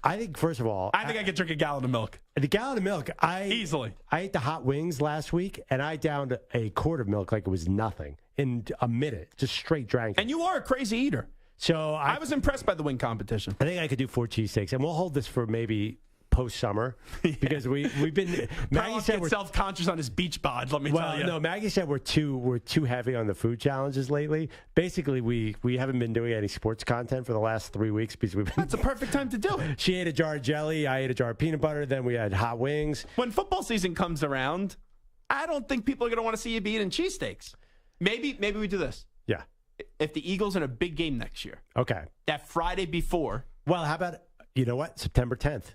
I think, first of all... I think I could drink a gallon of milk. The gallon of milk, easily. I ate the hot wings last week, and I downed a quart of milk like it was nothing in a minute. Just straight drank it. And you are a crazy eater. So I was impressed by the wing competition. I think I could do 4 cheesesteaks, and we'll hold this for maybe post-summer because we've been... Maggie said we're self-conscious on his beach bod, let me tell you. No, Maggie said we're too heavy on the food challenges lately. Basically, we haven't been doing any sports content for the last 3 weeks because we've been... That's a perfect time to do it. She ate a jar of jelly, I ate a jar of peanut butter, then we had hot wings. When football season comes around, I don't think people are going to want to see you be eating cheesesteaks. Maybe we do this. Yeah. If the Eagles are in a big game next year. Okay. That Friday before. Well, how about, September 10th.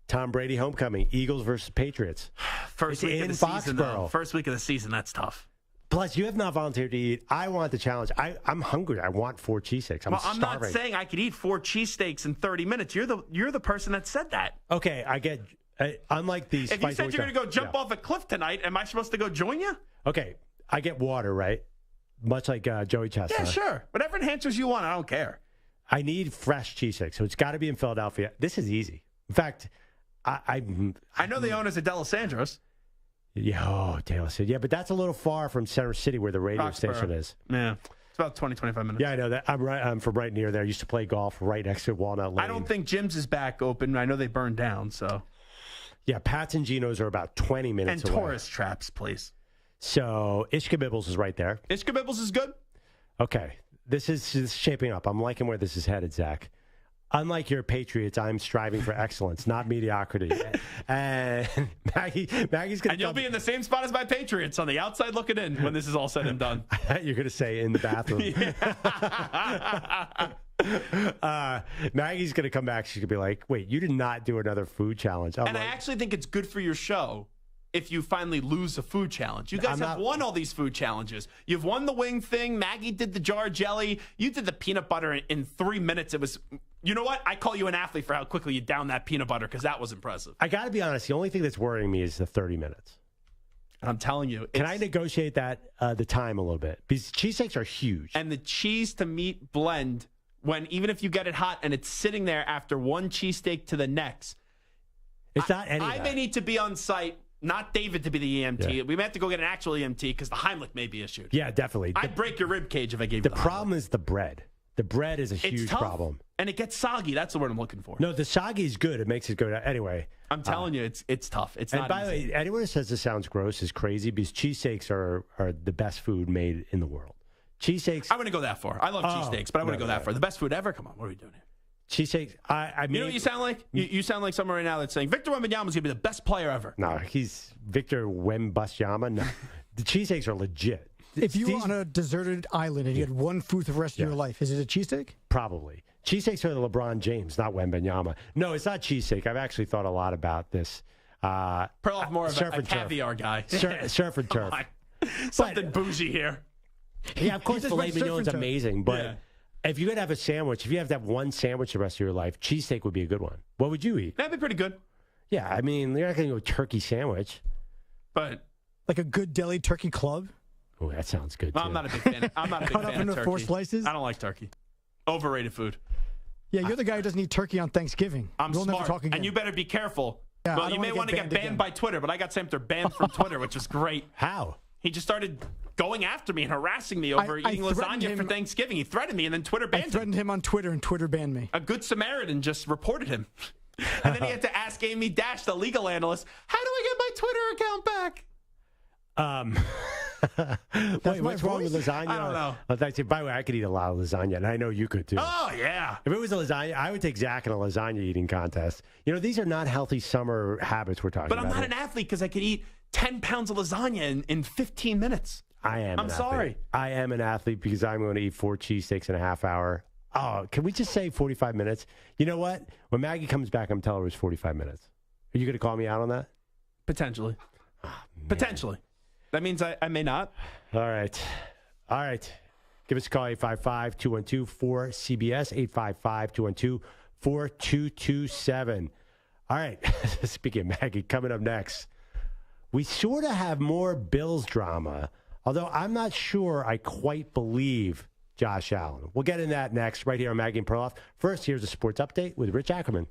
Tom Brady homecoming. Eagles versus Patriots. First week of the season, though. First week of the season, that's tough. Plus, you have not volunteered to eat. I want the challenge. I'm hungry. I want 4 cheesesteaks. I'm starving. I'm not saying I could eat 4 cheesesteaks in 30 minutes. You're the person that said that. Okay, I get. Unlike these. If you said you're going to go jump off a cliff tonight, am I supposed to go join you? Okay, I get water, right? Much like Joey Chestnut. Yeah, sure. Whatever enhancers you want, I don't care. I need fresh cheesesteak, so it's got to be in Philadelphia. This is easy. In fact, I know the owners of D'Alessandro's. Yeah, Taylor said, yeah, but that's a little far from Center City where the radio station is. Yeah, it's about 20, 25 minutes. Yeah, I know that. I'm from right near there. I used to play golf right next to Walnut Lane. I don't think Jim's is back open. I know they burned down, so. Yeah, Pat's and Geno's are about 20 minutes away. And tourist traps, please. So, Ishkabibbles is right there. Ishkabibbles is good. Okay, this is shaping up. I'm liking where this is headed, Zach. Unlike your Patriots, I'm striving for excellence, not mediocrity. And Maggie's going to. And you'll be in the same spot as my Patriots on the outside looking in when this is all said and done. You're going to say in the bathroom. Maggie's going to come back. She's going to be like, wait, you did not do another food challenge. I actually think it's good for your show if you finally lose a food challenge. You guys have won all these food challenges. You've won the wing thing. Maggie did the jar jelly. You did the peanut butter in 3 minutes. It was. You know what? I call you an athlete for how quickly you down that peanut butter because that was impressive. I got to be honest. The only thing that's worrying me is the 30 minutes. I'm telling you. Can I negotiate that the time a little bit? Because cheesesteaks are huge. And the cheese to meat blend, when even if you get it hot and it's sitting there after one cheesesteak to the next. It's not any I may need to be on site, not David to be the EMT. Yeah. We may have to go get an actual EMT because the Heimlich may be issued. Yeah, definitely. I'd break your rib cage if I gave you the the problem Heimlich. is the bread. The bread is a huge problem. And it gets soggy. That's the word I'm looking for. No, the soggy is good. It makes it good. Anyway. I'm telling you, it's tough. It's and not by easy. the way, anyone who says this sounds gross is crazy because cheesesteaks are the best food made in the world. Cheesesteaks. I wouldn't go that far. I love cheesesteaks, but I wouldn't go that far. The best food ever? Come on, what are we doing here? Cheesesteaks. I mean, you know what you sound like? You sound like someone right now that's saying Victor Wembanyama is going to be the best player ever. No, he's Victor Wembanyama. No, the cheesesteaks are legit. If you were on a deserted island and you had one food for the rest of your life, is it a cheesesteak? Probably. Cheesesteaks are the LeBron James, not Wembanyama. No, it's not cheesesteak. I've actually thought a lot about this. Perloff more of a caviar guy. Surf and turf. Something bougie here. Yeah, of course, filet mignon is amazing, but if you're going to have a sandwich, if you have to have one sandwich the rest of your life, cheesesteak would be a good one. What would you eat? That'd be pretty good. Yeah, I mean, you're not going to go turkey sandwich. But like a good deli turkey club? Oh, that sounds good, too. I'm not a big fan. I'm not a big Cut fan up of into turkey. 4 slices? I don't like turkey. Overrated food. Yeah, you're the guy who doesn't eat turkey on Thanksgiving. I'm we'll smart, never talk again. and you better be careful. Yeah, well, you may want to get banned by Twitter, but I got Samter banned from Twitter, which was great. How? He just started going after me and harassing me over eating lasagna for Thanksgiving. He threatened me, and then Twitter banned him. I threatened him on Twitter, and Twitter banned me. A good Samaritan just reported him. And then he had to ask Amy Dash, the legal analyst, how do I get my Twitter account back? Wait, what's wrong with lasagna? I don't know. By the way, I could eat a lot of lasagna, and I know you could too. Oh, yeah. If it was a lasagna, I would take Zach in a lasagna eating contest. You know, these are not healthy summer habits we're talking about. But I'm not an athlete because I could eat 10 pounds of lasagna in 15 minutes. I'm sorry. I am an athlete because I'm going to eat 4 cheesesteaks in a half hour. Oh, can we just say 45 minutes? You know what? When Maggie comes back, I'm telling her it's 45 minutes. Are you going to call me out on that? Potentially. Potentially. That means I may not. All right. Give us a call, 855-212-4CBS, 855-212-4227. All right. Speaking of Maggie, coming up next, we sort of have more Bills drama, although I'm not sure I quite believe Josh Allen. We'll get into that next right here on Maggie and Perloff. First, here's a sports update with Rich Ackerman.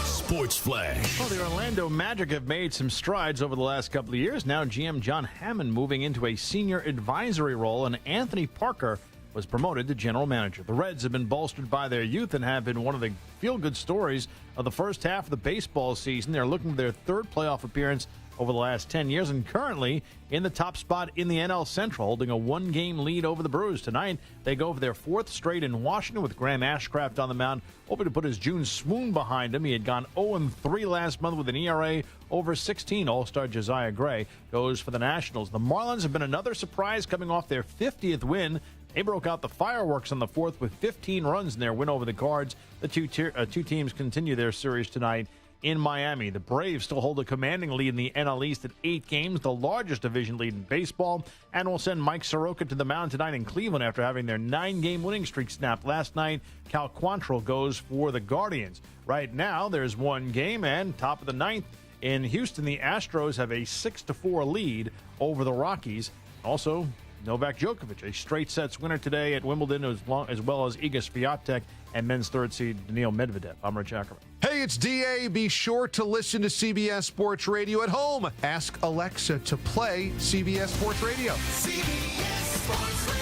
Sports Flash. Well, the Orlando Magic have made some strides over the last couple of years. Now GM John Hammond moving into a senior advisory role, and Anthony Parker was promoted to general manager. The Reds have been bolstered by their youth and have been one of the feel-good stories of the first half of the baseball season. They're looking for their 3rd playoff appearance over the last 10 years and currently in the top spot in the NL Central, holding a 1-game lead over the Brewers. Tonight, they go for their 4th straight in Washington with Graham Ashcraft on the mound, hoping to put his June swoon behind him. He had gone 0-3 last month with an ERA over 16. All-star Josiah Gray goes for the Nationals. The Marlins have been another surprise coming off their 50th win. They broke out the fireworks on the 4th with 15 runs in their win over the Cards. The two teams continue their series tonight in Miami. The Braves still hold a commanding lead in the NL East at 8 games, the largest division lead in baseball, and will send Mike Soroka to the mound tonight in Cleveland after having their 9-game winning streak snapped last night. Cal Quantrill goes for the Guardians. Right now, there's 1 game, and top of the 9th in Houston, the Astros have a 6-4 lead over the Rockies. Also, Novak Djokovic, a straight sets winner today at Wimbledon, as well as Iga Swiatek and men's third seed Daniil Medvedev. I'm Rich Ackerman. Hey, it's DA. Be sure to listen to CBS Sports Radio at home. Ask Alexa to play CBS Sports Radio. CBS Sports Radio.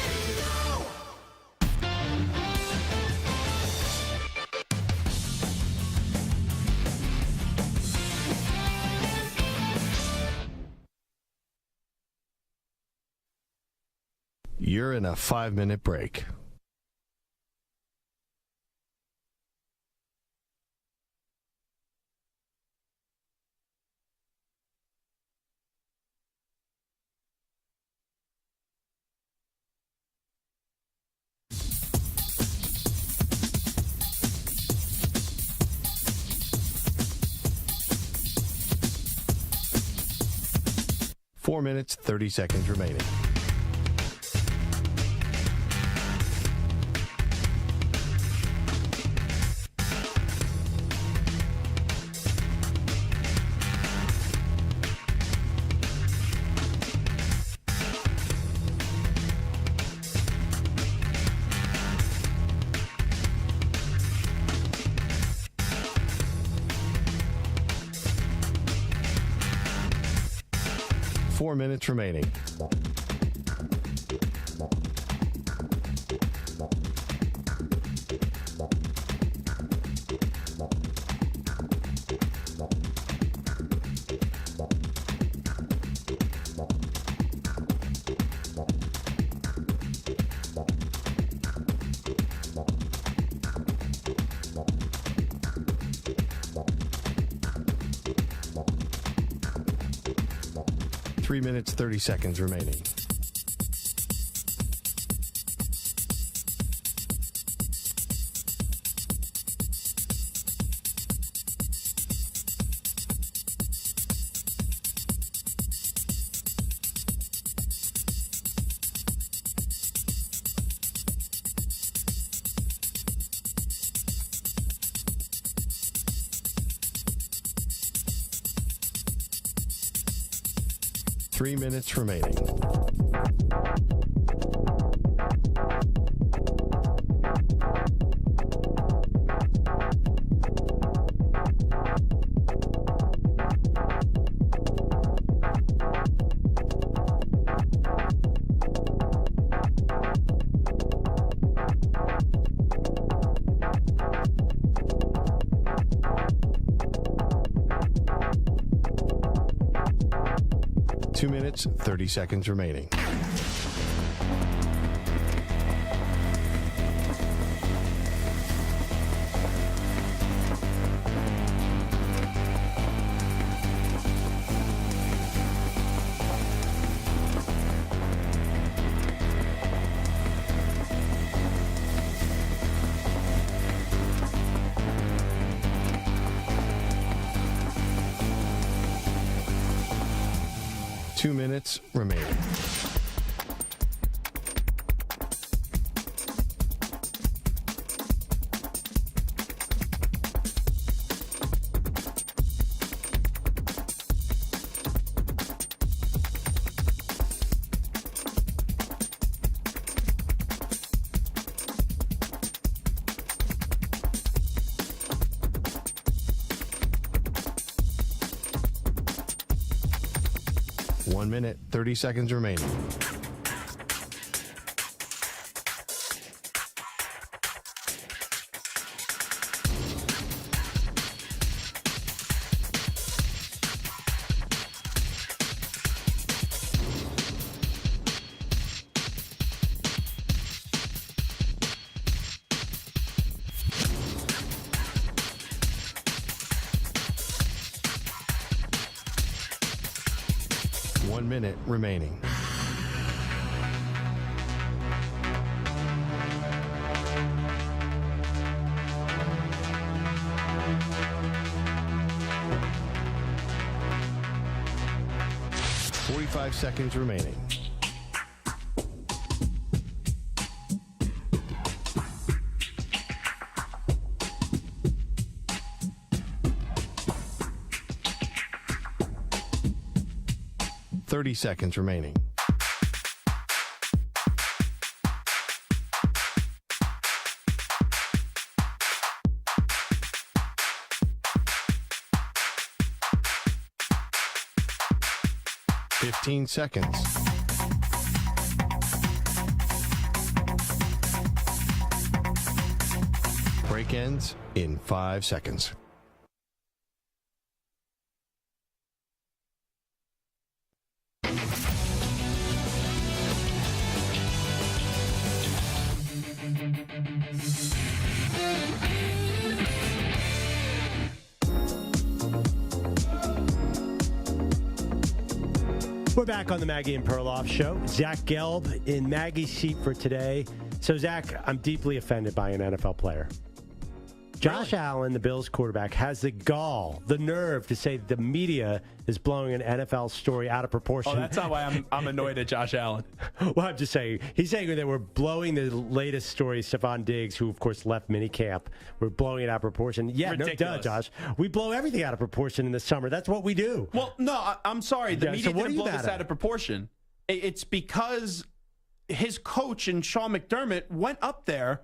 You're in a 5-minute break. Four minutes, 30 seconds remaining. Four minutes remaining. Three minutes, 30 seconds remaining. Three minutes remaining. Two minutes, 30 seconds remaining. Two minutes remaining. One minute, 30 seconds remaining. One minute remaining. 45 seconds remaining. Seconds remaining. Seconds. Break ends in 5 seconds. We're back on the Maggie and Perloff show. Zach Gelb in Maggie's seat for today. So, Zach, I'm deeply offended by an NFL player. Josh Allen, the Bills quarterback, has the gall, the nerve to say the media is blowing an NFL story out of proportion. Oh, that's not why I'm annoyed at Josh Allen. Well, I'm just saying, he's saying that we're blowing the latest story, Stephon Diggs, who, of course, left minicamp. We're blowing it out of proportion. Yeah, ridiculous. No, Josh. We blow everything out of proportion in the summer. That's what we do. Well, no, I'm sorry. The media didn't blow this at? out of proportion. It's because his coach and Sean McDermott went up there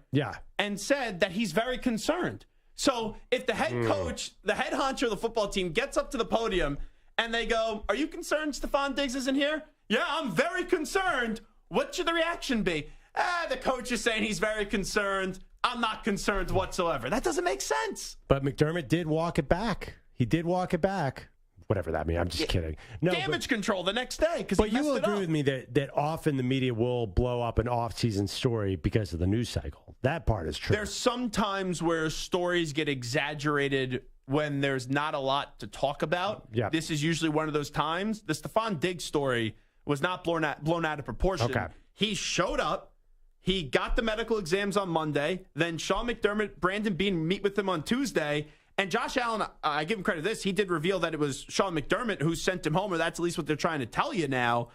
and said that he's very concerned. So if the head coach, the head honcho of the football team gets up to the podium and they go, "Are you concerned Stephon Diggs isn't here?" "Yeah, I'm very concerned." What should the reaction be? The coach is saying he's very concerned. I'm not concerned whatsoever. That doesn't make sense. But McDermott did walk it back. He did walk it back. Whatever that means. I'm just kidding. No, damage control the next day because But you will agree with me that often the media will blow up an off-season story because of the news cycle. That part is true. There's some times where stories get exaggerated when there's not a lot to talk about. Yeah. This is usually one of those times. The Stephon Diggs story was not blown out of proportion. Okay. He showed up. He got the medical exams on Monday. Then Sean McDermott, Brandon Beane meet with him on Tuesday. And Josh Allen, I give him credit for this. He did reveal that it was Sean McDermott who sent him home, or that's at least what they're trying to tell you now.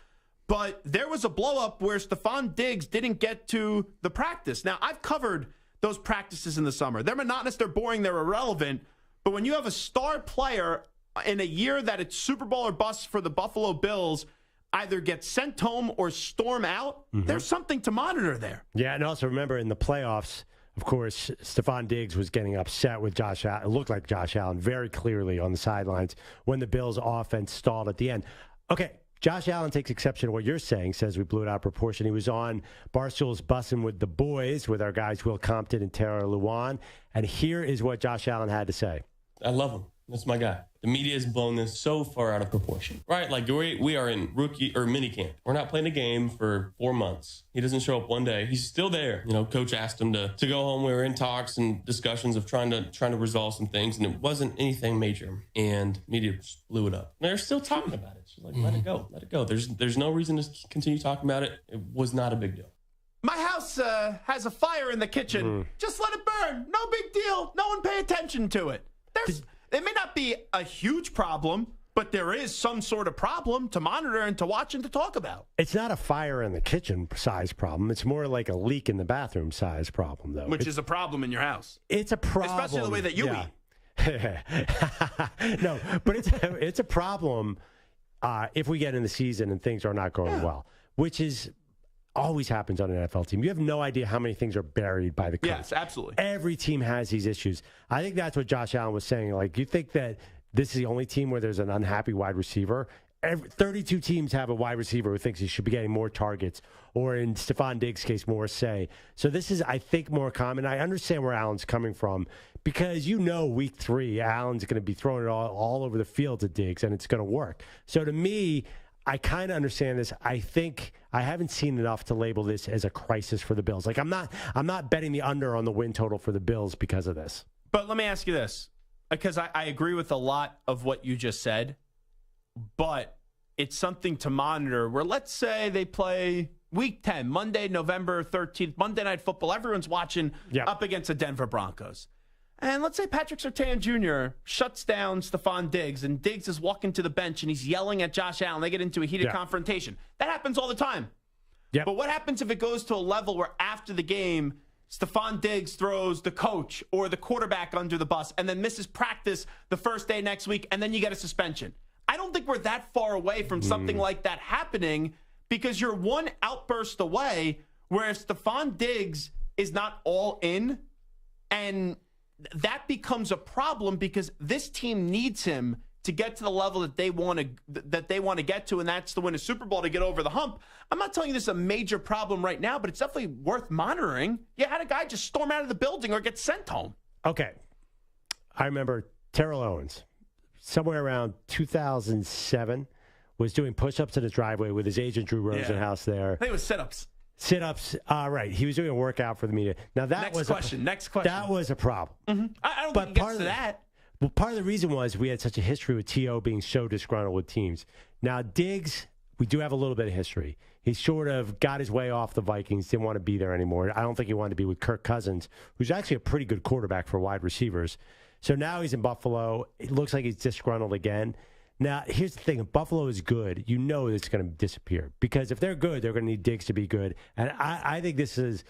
But there was a blow-up where Stephon Diggs didn't get to the practice. Now, I've covered those practices in the summer. They're monotonous, they're boring, they're irrelevant. But when you have a star player in a year that it's Super Bowl or bust for the Buffalo Bills either get sent home or storm out, there's something to monitor there. Yeah, and also remember in the playoffs, of course, Stephon Diggs was getting upset with Josh Allen. It looked like Josh Allen very clearly on the sidelines when the Bills' offense stalled at the end. Okay, Josh Allen takes exception to what you're saying, says we blew it out of proportion. He was on Barstool's Bussin' with the Boys with our guys Will Compton and Tara Luan. And here is what Josh Allen had to say. I love him. That's my guy. The media has blown this so far out of proportion, right? Like we are in rookie or mini camp. We're not playing a game for 4 months. He doesn't show up one day. He's still there. You know, coach asked him to go home. We were in talks and discussions of trying to resolve some things, and it wasn't anything major. And media just blew it up. And they're still talking about it. So like, let it go. Let it go. There's no reason to continue talking about it. It was not a big deal. My house has a fire in the kitchen. Just let it burn. No big deal. No one pay attention to it. It may not be a huge problem, but there is some sort of problem to monitor and to watch and to talk about. It's not a fire in the kitchen size problem. It's more like a leak in the bathroom size problem, though. Which is a problem in your house. It's a problem. Especially the way that you eat. No, but it's a problem if we get in the season and things are not going well, which is always happens on an NFL team. You have no idea how many things are buried by the coach. Yes, absolutely. Every team has these issues. I think that's what Josh Allen was saying. Like, you think that this is the only team where there's an unhappy wide receiver? 32 teams have a wide receiver who thinks he should be getting more targets, or in Stephon Diggs' case, more say. So this is, I think, more common. I understand where Allen's coming from because week 3, Allen's going to be throwing it all over the field to Diggs, and it's going to work. So to me, I kind of understand this. I think I haven't seen enough to label this as a crisis for the Bills. Like, I'm not betting the under on the win total for the Bills because of this. But let me ask you this, because I agree with a lot of what you just said, but it's something to monitor where, let's say they play Week 10, Monday, November 13th, Monday Night Football. Everyone's watching up against the Denver Broncos. And let's say Patrick Surtain Jr. shuts down Stephon Diggs, and Diggs is walking to the bench, and he's yelling at Josh Allen. They get into a heated confrontation. That happens all the time. Yep. But what happens if it goes to a level where after the game, Stephon Diggs throws the coach or the quarterback under the bus and then misses practice the first day next week, and then you get a suspension? I don't think we're that far away from something like that happening, because you're one outburst away where if Stephon Diggs is not all in, and that becomes a problem because this team needs him to get to the level that they want to get to, and that's to win a Super Bowl, to get over the hump. I'm not telling you this is a major problem right now, but it's definitely worth monitoring. You had a guy just storm out of the building or get sent home. Okay. I remember Terrell Owens, somewhere around 2007, was doing push-ups in his driveway with his agent Drew Rosenhaus there. I think it was sit-ups. Sit-ups, right. He was doing a workout for the media. Now that Next question. That was a problem. Mm-hmm. I don't think it gets to that. Well, part of the reason was we had such a history with T.O. being so disgruntled with teams. Now, Diggs, we do have a little bit of history. He sort of got his way off the Vikings, didn't want to be there anymore. I don't think he wanted to be with Kirk Cousins, who's actually a pretty good quarterback for wide receivers. So now he's in Buffalo. It looks like he's disgruntled again. Now, here's the thing. If Buffalo is good, you know it's going to disappear. Because if they're good, they're going to need Diggs to be good. And I think this is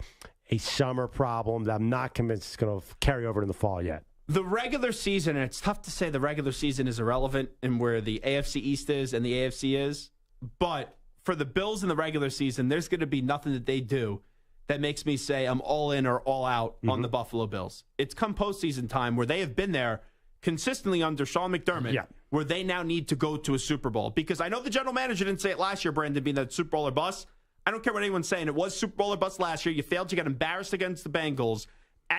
a summer problem that I'm not convinced is going to carry over in the fall yet. The regular season, and it's tough to say the regular season is irrelevant in where the AFC East is and the AFC is, but for the Bills in the regular season, there's going to be nothing that they do that makes me say I'm all in or all out on the Buffalo Bills. It's come postseason time where they have been there consistently under Sean McDermott, where they now need to go to a Super Bowl. Because I know the general manager didn't say it last year, Brandon, being that Super Bowl or bust. I don't care what anyone's saying. It was Super Bowl or bust last year. You failed. You got embarrassed against the Bengals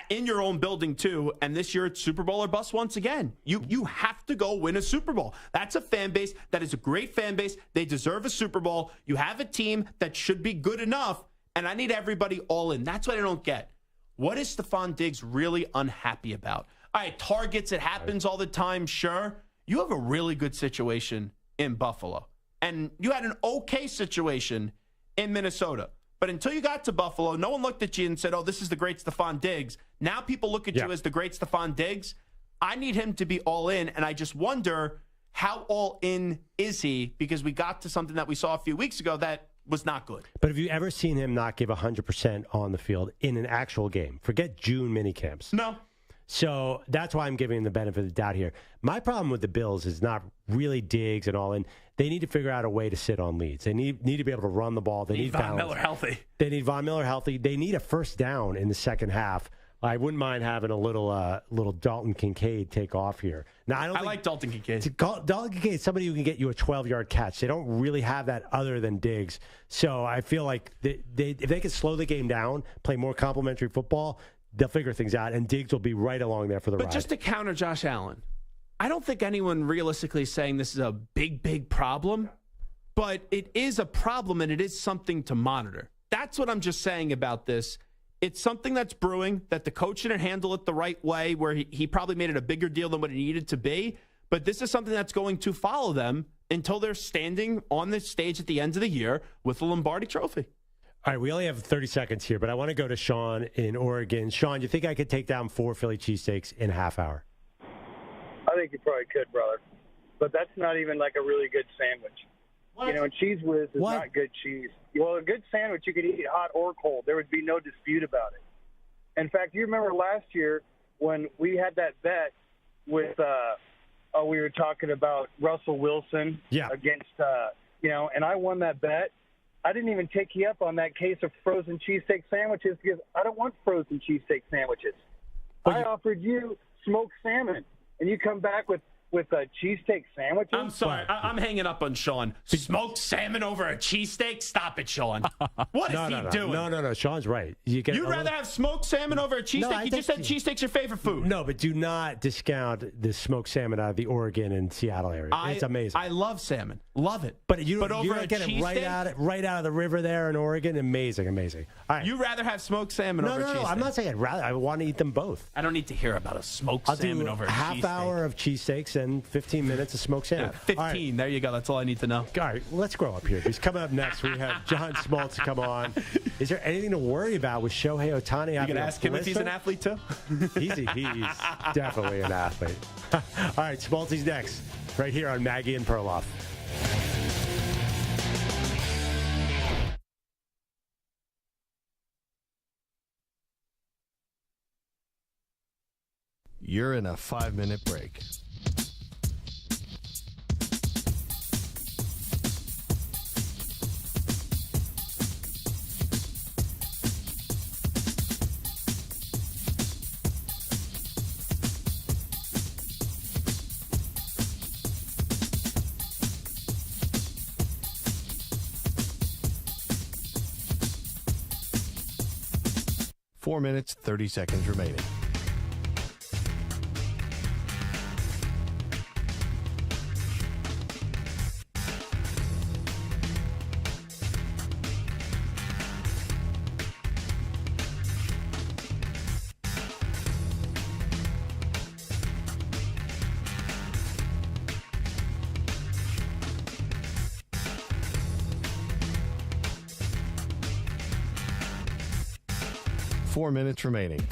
in your own building, too. And this year, it's Super Bowl or bust once again. You have to go win a Super Bowl. That's a fan base. That is a great fan base. They deserve a Super Bowl. You have a team that should be good enough, and I need everybody all in. That's what I don't get. What is Stephon Diggs really unhappy about? All right, targets, it happens all the time, sure. You have a really good situation in Buffalo. And you had an okay situation in Minnesota. But until you got to Buffalo, no one looked at you and said, oh, this is the great Stephon Diggs. Now people look at you as the great Stephon Diggs. I need him to be all in, and I just wonder how all in is he, because we got to something that we saw a few weeks ago that was not good. But have you ever seen him not give 100% on the field in an actual game? Forget June minicamps. No. So that's why I'm giving him the benefit of the doubt here. My problem with the Bills is not really Diggs and all in. They need to figure out a way to sit on leads. They need to be able to run the ball. They need Von Miller healthy. They need Von Miller healthy. They need a first down in the second half. I wouldn't mind having a little Dalton Kincaid take off here. Now I like Dalton Kincaid. Dalton Kincaid is somebody who can get you a 12-yard catch. They don't really have that other than Diggs. So I feel like if they can slow the game down, play more complimentary football, they'll figure things out, and Diggs will be right along there for the ride. But just to counter Josh Allen, I don't think anyone realistically is saying this is a big, big problem, but it is a problem, and it is something to monitor. That's what I'm just saying about this. It's something that's brewing, that the coach didn't handle it the right way, where he probably made it a bigger deal than what it needed to be. But this is something that's going to follow them until they're standing on the stage at the end of the year with the Lombardi Trophy. All right, we only have 30 seconds here, but I want to go to Sean in Oregon. Sean, you think I could take down 4 Philly cheesesteaks in a half hour? I think you probably could, brother. But that's not even like a really good sandwich. What? You know, and Cheese Whiz is not good cheese. Well, a good sandwich you could eat hot or cold. There would be no dispute about it. In fact, you remember last year when we had that bet with we were talking about Russell Wilson against, and I won that bet. I didn't even take you up on that case of frozen cheesesteak sandwiches because I don't want frozen cheesesteak sandwiches. I offered you smoked salmon, and you come back with cheesesteak sandwiches? I'm sorry. I'm hanging up on Sean. Smoked salmon over a cheesesteak? Stop it, Sean. What is he doing? No. Sean's right. You'd rather have smoked salmon over a cheesesteak? You just said cheesesteak's your favorite food. No, but do not discount the smoked salmon out of the Oregon and Seattle area. It's amazing. I love salmon. Love it. But over you don't get it right out of the river there in Oregon. Amazing. All right. You'd rather have smoked salmon over a cheesesteak? No, I'm not saying I'd rather. I want to eat them both. I don't need to hear about a smoked salmon over a cheesesteak. Half hour of cheesesteaks and 15 minutes of smoked salmon. 15. Right. There you go. That's all I need to know. All right. Well, let's grow up here. Because coming up next, we have John Smoltz come on. Is there anything to worry about with Shohei Ohtani? You going to ask him if he's an athlete, too? He's definitely an athlete. All right. Smoltzy's next. Right here on Maggie and Perloff. You're in a 5-minute break. Four minutes, 30 seconds remaining. Four minutes remaining.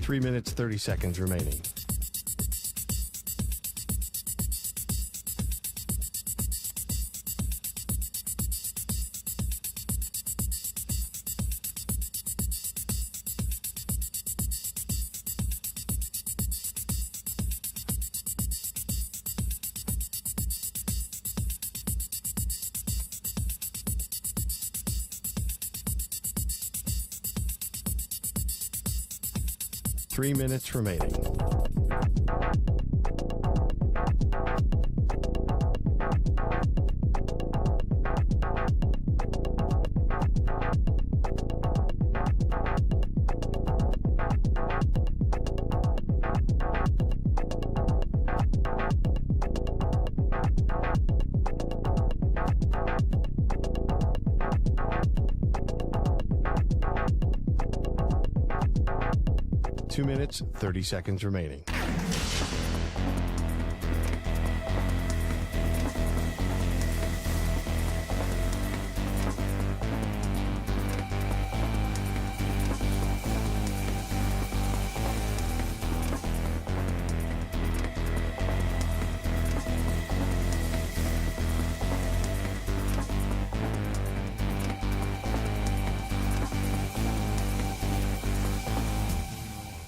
Three minutes, 30 seconds remaining. Three minutes remaining. Two minutes, 30 seconds remaining.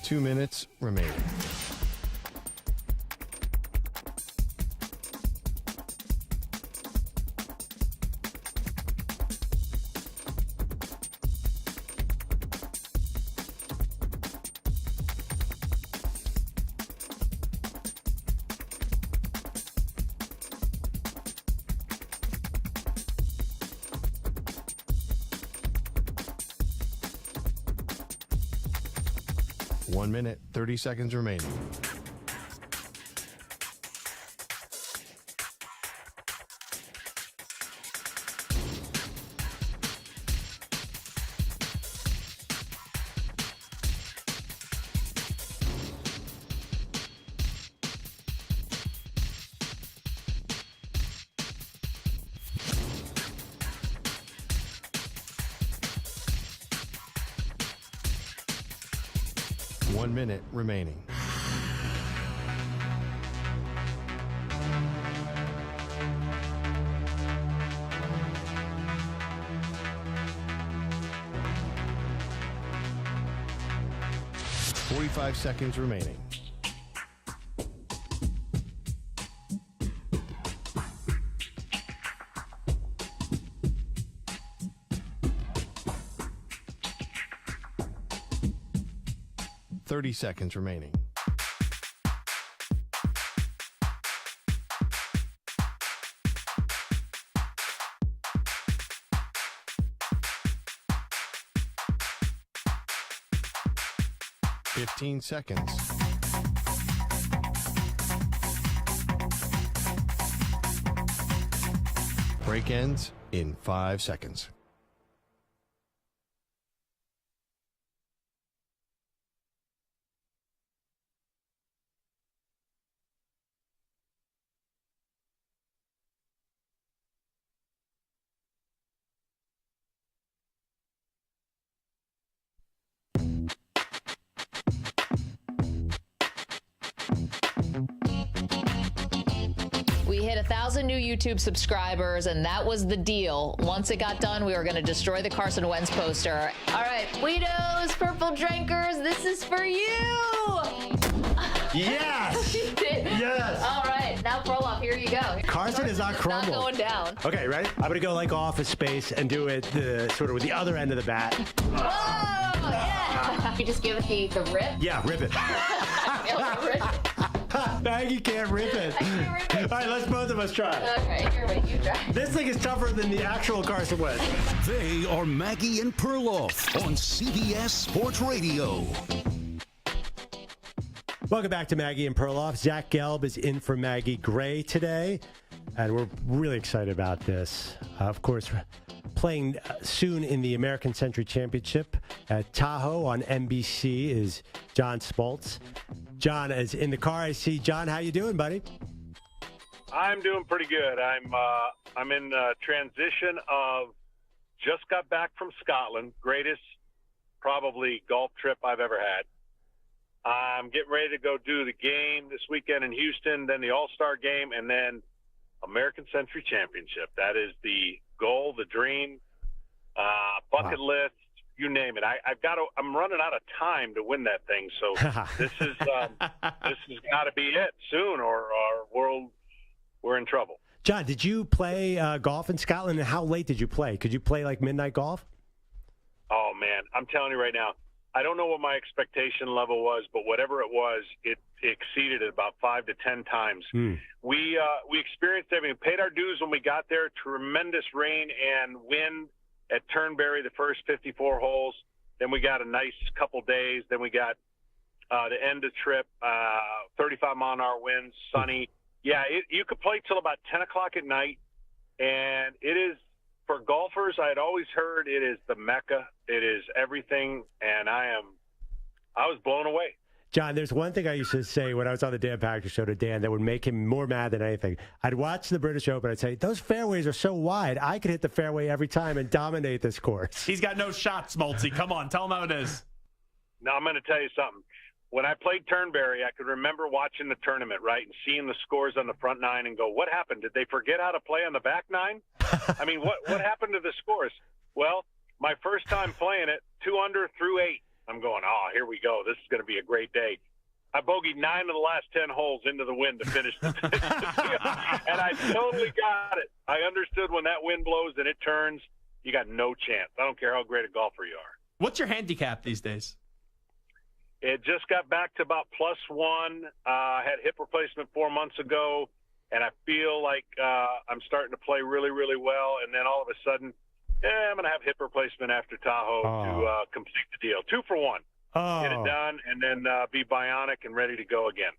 Two minutes remaining. One minute, 30 seconds remaining. One minute remaining. Five seconds remaining. Seconds remaining. 15 seconds. Break ends in 5 seconds. We hit 1,000 new YouTube subscribers, and that was the deal. Once it got done, we were going to destroy the Carson Wentz poster. All right, Guidos, Purple Drinkers, this is for you. Yes. You did. Yes. All right, now Perloff, here you go. Carson is not crumbled. Not going down. Okay, ready? I'm going to go like Office Space and do it sort of with the other end of the bat. Oh, yeah. You just give it the rip? Yeah, rip it. Rip. Maggie can't rip it. All right, let's both of us try. Okay, here, wait, you try. This thing is tougher than the actual Carson Wentz. They are Maggie and Perloff on CBS Sports Radio. Welcome back to Maggie and Perloff. Zach Gelb is in for Maggie Gray today, and we're really excited about this. Of course, playing soon in the American Century Championship at Tahoe on NBC is John Smoltz. John is in the car. I see. John, how you doing, buddy? I'm doing pretty good. I'm in transition of just got back from Scotland, greatest probably golf trip I've ever had. I'm getting ready to go do the game this weekend in Houston, then the All-Star game, and then American Century Championship. That is the goal, the dream, bucket list. You name it. I'm running out of time to win that thing. So this has got to be it soon, or we're in trouble. John, did you play golf in Scotland, and how late did you play? Could you play like midnight golf? Oh man, I'm telling you right now, I don't know what my expectation level was, but whatever it was, it exceeded it about 5 to 10 times. We experienced everything. We paid our dues when we got there. Tremendous rain and wind at Turnberry the first 54 holes. Then we got a nice couple days. Then we got the end of the trip, 35-mile-an-hour winds, sunny. Yeah, you could play till about 10 o'clock at night, and it is, for golfers, I had always heard it is the Mecca. It is everything, and I was blown away. John, there's one thing I used to say when I was on the Dan Patrick Show to Dan that would make him more mad than anything. I'd watch the British Open. I'd say, those fairways are so wide. I could hit the fairway every time and dominate this course. He's got no shots, Smoltzy. Come on, tell him how it is. Now, I'm going to tell you something. When I played Turnberry, I could remember watching the tournament, right, and seeing the scores on the front nine and go, what happened? Did they forget how to play on the back nine? I mean, what happened to the scores? Well, my first time playing it, 2 under through 8. I'm going, here we go. This is going to be a great day. I bogeyed 9 of the last 10 holes into the wind to finish the deal. And I totally got it. I understood when that wind blows and it turns, you got no chance. I don't care how great a golfer you are. What's your handicap these days? It just got back to about +1. I had hip replacement 4 months ago, and I feel like I'm starting to play really, really well. And then all of a sudden, I'm going to have hip replacement after Tahoe to complete the deal. 2 for 1. Get it done, and then be bionic and ready to go again.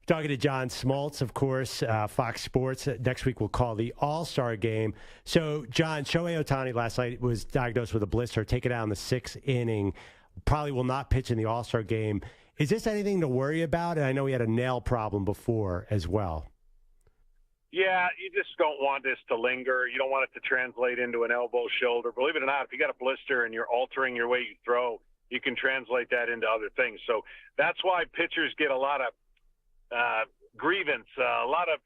Talking to John Smoltz, of course, Fox Sports. Next week we'll call the All-Star Game. So, John, Shohei Ohtani last night was diagnosed with a blister, taken out in the 6th inning. Probably will not pitch in the All-Star Game. Is this anything to worry about? And I know he had a nail problem before as well. Yeah, you just don't want this to linger. You don't want it to translate into an elbow, shoulder. Believe it or not, if you got a blister and you're altering your way you throw, you can translate that into other things. So that's why pitchers get a lot of grievance, a lot of,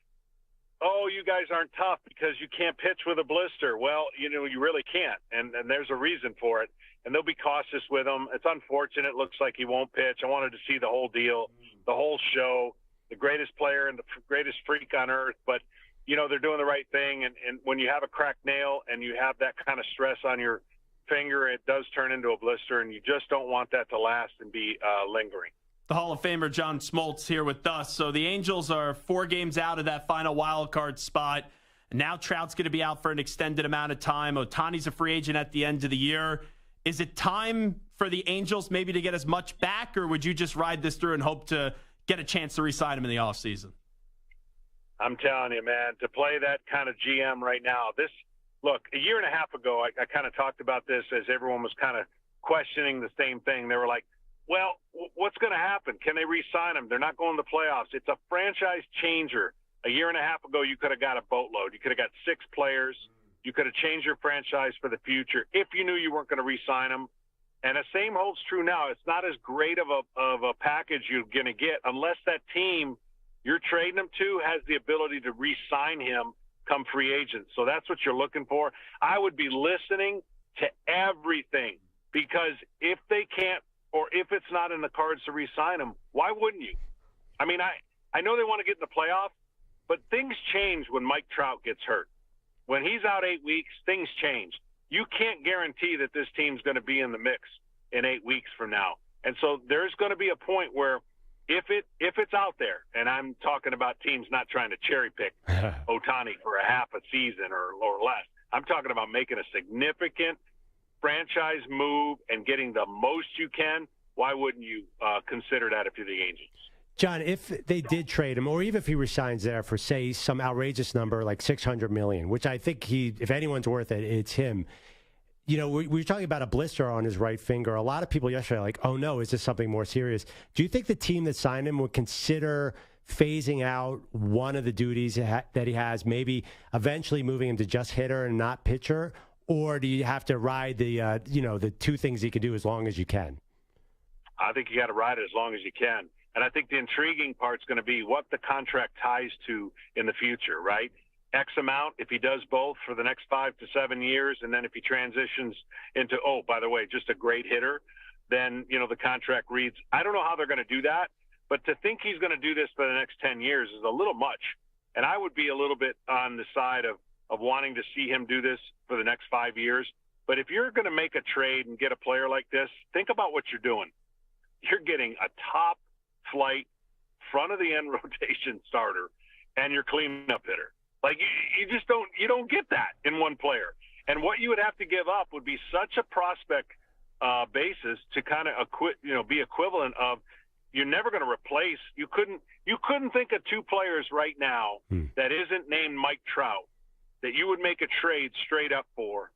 you guys aren't tough because you can't pitch with a blister. Well, you really can't, and there's a reason for it. And they'll be cautious with him. It's unfortunate. It looks like he won't pitch. I wanted to see the whole deal, the whole show, the greatest player and the greatest freak on earth. But, they're doing the right thing. And when you have a cracked nail and you have that kind of stress on your finger, it does turn into a blister, and you just don't want that to last and be lingering. The Hall of Famer John Smoltz here with us. So the Angels are 4 games out of that final wild card spot. Now Trout's going to be out for an extended amount of time. Ohtani's a free agent at the end of the year. Is it time for the Angels maybe to get as much back, or would you just ride this through and hope to get a chance to re-sign him in the offseason? I'm telling you, man, to play that kind of GM right now, look, a year and a half ago, I kind of talked about this as everyone was kind of questioning the same thing. They were like, well, what's going to happen? Can they re-sign him? They're not going to the playoffs. It's a franchise changer. A year and a half ago, you could have got a boatload. You could have got 6 players. You could have changed your franchise for the future if you knew you weren't going to re-sign him. And the same holds true now. It's not as great of a package you're going to get unless that team you're trading him to has the ability to re-sign him come free agent. So that's what you're looking for. I would be listening to everything, because if they can't, or if it's not in the cards to re-sign him, why wouldn't you? I mean, I know they want to get in the playoff, but things change when Mike Trout gets hurt. When he's out 8 weeks, things change. You can't guarantee that this team's going to be in the mix in 8 weeks from now. And so there's going to be a point where if it's out there, and I'm talking about teams not trying to cherry pick Ohtani for a half a season or less. I'm talking about making a significant franchise move and getting the most you can. Why wouldn't you consider that if you're the Angels? John, if they did trade him, or even if he resigns there for, say, some outrageous number like $600 million, which I think if anyone's worth it, it's him. You know, we were talking about a blister on his right finger. A lot of people yesterday are like, oh, no, is this something more serious? Do you think the team that signed him would consider phasing out one of the duties that he has, maybe eventually moving him to just hitter and not pitcher? Or do you have to ride the 2 things he can do as long as you can? I think you got to ride it as long as you can. And I think the intriguing part's going to be what the contract ties to in the future, right? X amount if he does both for the next 5 to 7 years, and then if he transitions into, oh, by the way, just a great hitter, then, the contract reads. I don't know how they're going to do that, but to think he's going to do this for the next 10 years is a little much. And I would be a little bit on the side of wanting to see him do this for the next 5 years. But if you're going to make a trade and get a player like this, think about what you're doing. You're getting a top flight, front of the end rotation starter and your cleanup hitter. Like you just don't get that in one player. And what you would have to give up would be such a prospect basis to kind of be equivalent of, you're never going to replace. You couldn't think of 2 players right now that isn't named Mike Trout that you would make a trade straight up for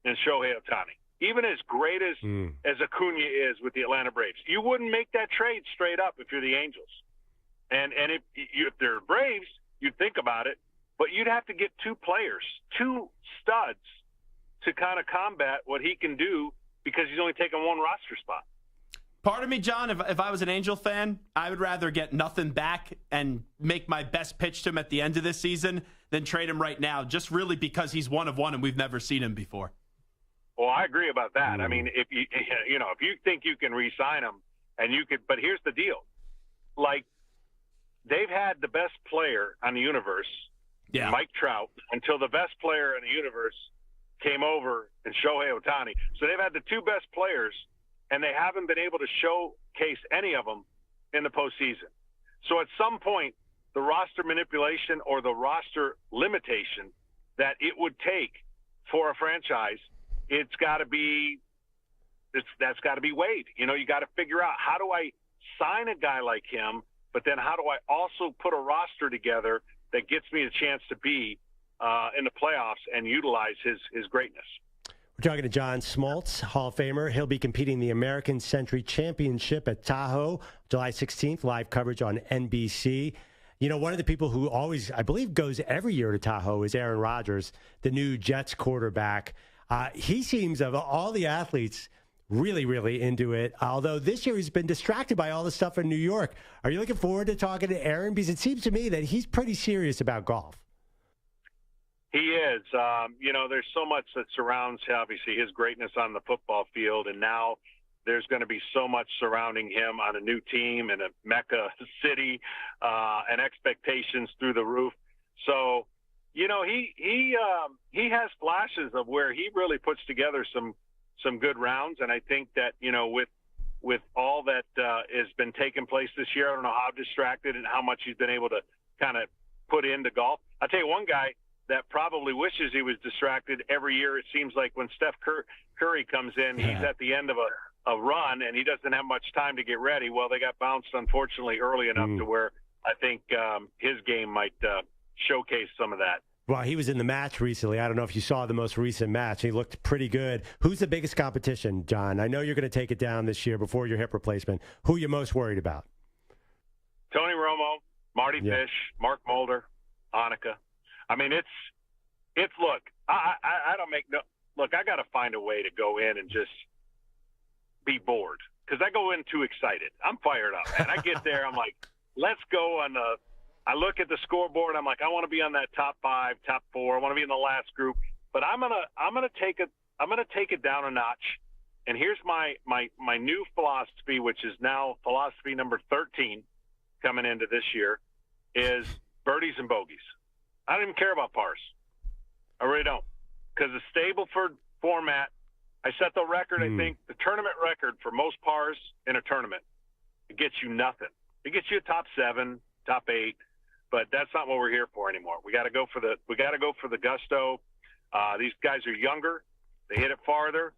in Shohei Ohtani. Even as great as Acuna is with the Atlanta Braves, you wouldn't make that trade straight up if you're the Angels. And if they're Braves, you'd think about it, but you'd have to get 2 players, 2 studs to kind of combat what he can do, because he's only taken 1 roster spot. Part of me, John, if I was an Angel fan, I would rather get nothing back and make my best pitch to him at the end of this season than trade him right now, just really because he's one of one and we've never seen him before. Well, I agree about that. I mean, if you think you can re-sign him, and you could, but here's the deal: like, they've had the best player on the universe, Mike Trout, until the best player in the universe came over in Shohei Ohtani. So they've had the 2 best players, and they haven't been able to showcase any of them in the postseason. So at some point, the roster manipulation or the roster limitation that it would take for a franchise, that's got to be weighed. You got to figure out, how do I sign a guy like him, but then how do I also put a roster together that gets me a chance to be in the playoffs and utilize his greatness. We're talking to John Smoltz, Hall of Famer. He'll be competing in the American Century Championship at Tahoe, July 16th, live coverage on NBC. One of the people who always, I believe, goes every year to Tahoe is Aaron Rodgers, the new Jets quarterback. He seems, of all the athletes, really, really into it. Although this year he's been distracted by all the stuff in New York. Are you looking forward to talking to Aaron? Because it seems to me that he's pretty serious about golf. He is. There's so much that surrounds, obviously, his greatness on the football field, and now there's going to be so much surrounding him on a new team in a Mecca city, and expectations through the roof. So, he has flashes of where he really puts together some good rounds, and I think that with all that has been taking place this year, I don't know how distracted and how much he's been able to kind of put into golf. I'll tell you one guy that probably wishes he was distracted. Every year it seems like when Steph Curry comes in, he's at the end of a run and he doesn't have much time to get ready. Well, they got bounced, unfortunately, early enough to where I think his game might showcase some of that. Well, he was in the match recently. I don't know if you saw the most recent match. He looked pretty good. Who's the biggest competition, John? I know you're going to take it down this year before your hip replacement. Who are you most worried about? Tony Romo, Marty Fish, Mark Mulder, Hanukkah. I mean, it's look, I don't make no – look, I got to find a way to go in and just be bored because I go in too excited. I'm fired up. And I get there, I'm like, let's go on the – I look at the scoreboard. I'm like, I want to be on that top 5, top 4. I want to be in the last group. But I'm gonna take it down a notch. And here's my new philosophy, which is now philosophy number 13 coming into this year, is birdies and bogeys. I don't even care about pars. I really don't, because the Stableford format. I set the record. I think the tournament record for most pars in a tournament. It gets you nothing. It gets you a top 7, top 8. But that's not what we're here for anymore. We got to go for the gusto. These guys are younger; they hit it farther,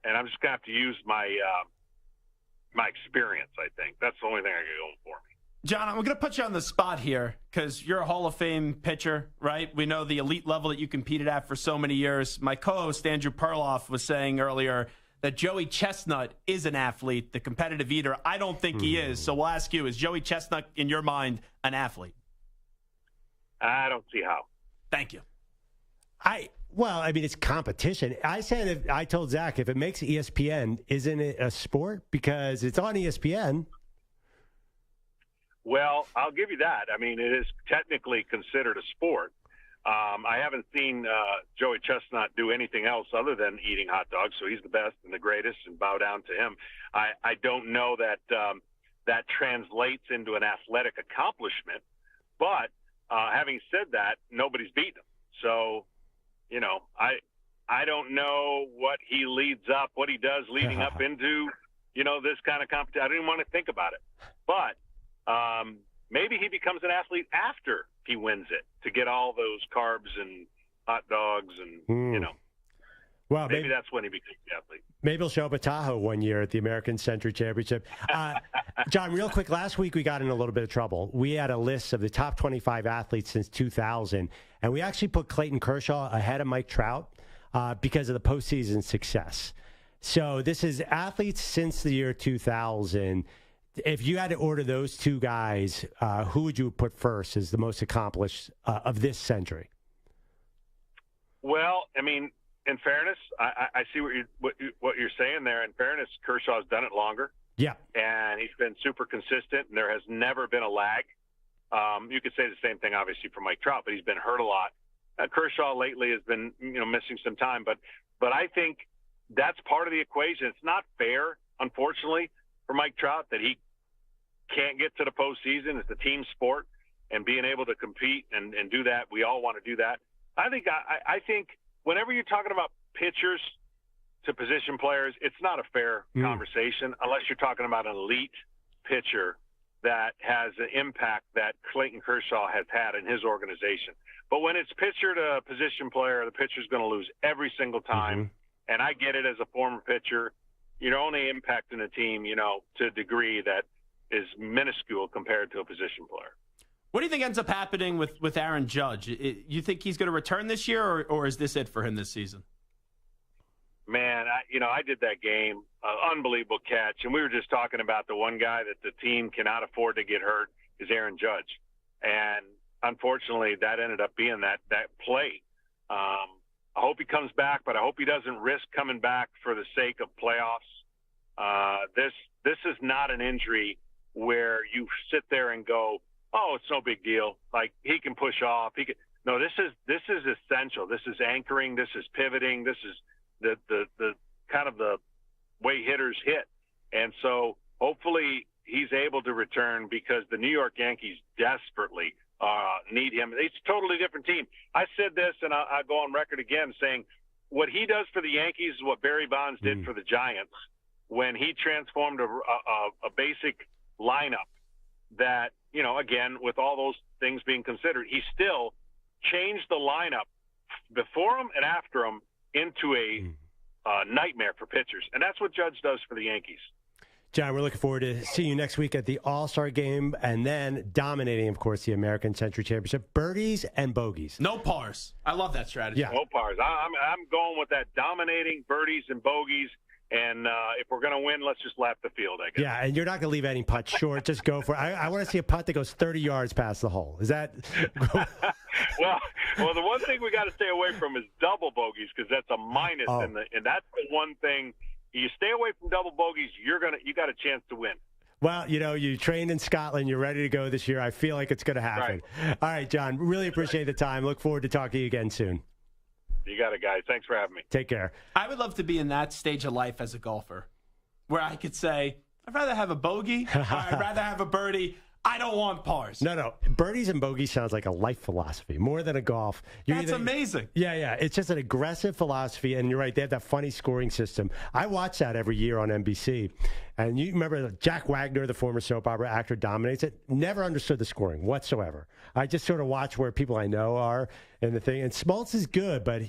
and I'm just gonna have to use my experience. I think that's the only thing I can go for me. John, I'm going to put you on the spot here because you're a Hall of Fame pitcher, right? We know the elite level that you competed at for so many years. My co-host Andrew Perloff was saying earlier that Joey Chestnut is an athlete, the competitive eater. I don't think he is. So we'll ask you: is Joey Chestnut, in your mind, an athlete? I don't see how. Thank you. Well, I mean, it's competition. I told Zach, if it makes ESPN, isn't it a sport? Because it's on ESPN. Well, I'll give you that. I mean, it is technically considered a sport. I haven't seen Joey Chestnut do anything else other than eating hot dogs, so he's the best and the greatest, and bow down to him. I don't know that that translates into an athletic accomplishment, but having said that, nobody's beaten him. So, you know, I don't know what he does leading up into, you know, this kind of competition. I don't even want to think about it. But maybe he becomes an athlete after he wins it to get all those carbs and hot dogs and, you know. Well, maybe that's when he becomes the athlete. Maybe he'll show up at Tahoe one year at the American Century Championship. John, real quick, last week we got in a little bit of trouble. We had a list of the top 25 athletes since 2000, and we actually put Clayton Kershaw ahead of Mike Trout because of the postseason success. So this is athletes since the year 2000. If you had to order those two guys, who would you put first as the most accomplished of this century? Well, I mean, in fairness, I see what you're saying there. In fairness, Kershaw's done it longer. Yeah. And he's been super consistent, and there has never been a lag. You could say the same thing, obviously, for Mike Trout, but he's been hurt a lot. Kershaw lately has been, missing some time, but I think that's part of the equation. It's not fair, unfortunately, for Mike Trout that he can't get to the postseason. It's a team sport, and being able to compete and do that, we all want to do that. I think whenever you're talking about pitchers to position players, it's not a fair conversation unless you're talking about an elite pitcher that has an impact that Clayton Kershaw has had in his organization. But when it's pitcher to position player, the pitcher's going to lose every single time. And I get it as a former pitcher. You're only impacting a team, to a degree that is minuscule compared to a position player. What do you think ends up happening with Aaron Judge? You think he's going to return this year, or is this it for him this season? Man, I did that game, unbelievable catch, and we were just talking about the one guy that the team cannot afford to get hurt is Aaron Judge, and unfortunately, that ended up being that play. I hope he comes back, but I hope he doesn't risk coming back for the sake of playoffs. This is not an injury where you sit there and go, oh, it's no big deal. Like, he can push off. No, this is essential. This is anchoring. This is pivoting. This is the kind of the way hitters hit. And so hopefully he's able to return because the New York Yankees desperately need him. It's a totally different team. I said this, and I'll go on record again saying what he does for the Yankees is what Barry Bonds did for the Giants when he transformed a basic lineup that, again, with all those things being considered, he still change the lineup before him and after him into a nightmare for pitchers. And that's what Judge does for the Yankees. John, we're looking forward to seeing you next week at the All-Star Game and then dominating, of course, the American Century Championship. Birdies and bogeys. No pars. I love that strategy. Yeah. No pars. I'm going with that dominating birdies and bogeys. And if we're going to win, let's just lap the field, I guess. Yeah, and you're not going to leave any putts short. Just go for it. I want to see a putt that goes 30 yards past the hole. Is that? well, the one thing we got to stay away from is double bogeys because that's a minus, and that's the one thing. You stay away from double bogeys, you got a chance to win. Well, you trained in Scotland. You're ready to go this year. I feel like it's going to happen. Right. All right, John, really appreciate the time. Look forward to talking to you again soon. You got it, guys. Thanks for having me. Take care. I would love to be in that stage of life as a golfer where I could say, I'd rather have a bogey or I'd rather have a birdie. I don't want pars. No. Birdies and bogeys sounds like a life philosophy more than a golf. That's amazing. Yeah. It's just an aggressive philosophy. And you're right. They have that funny scoring system. I watch that every year on NBC. And you remember Jack Wagner, the former soap opera actor, dominates it. Never understood the scoring whatsoever. I just sort of watch where people I know are in the thing. And Smoltz is good, but,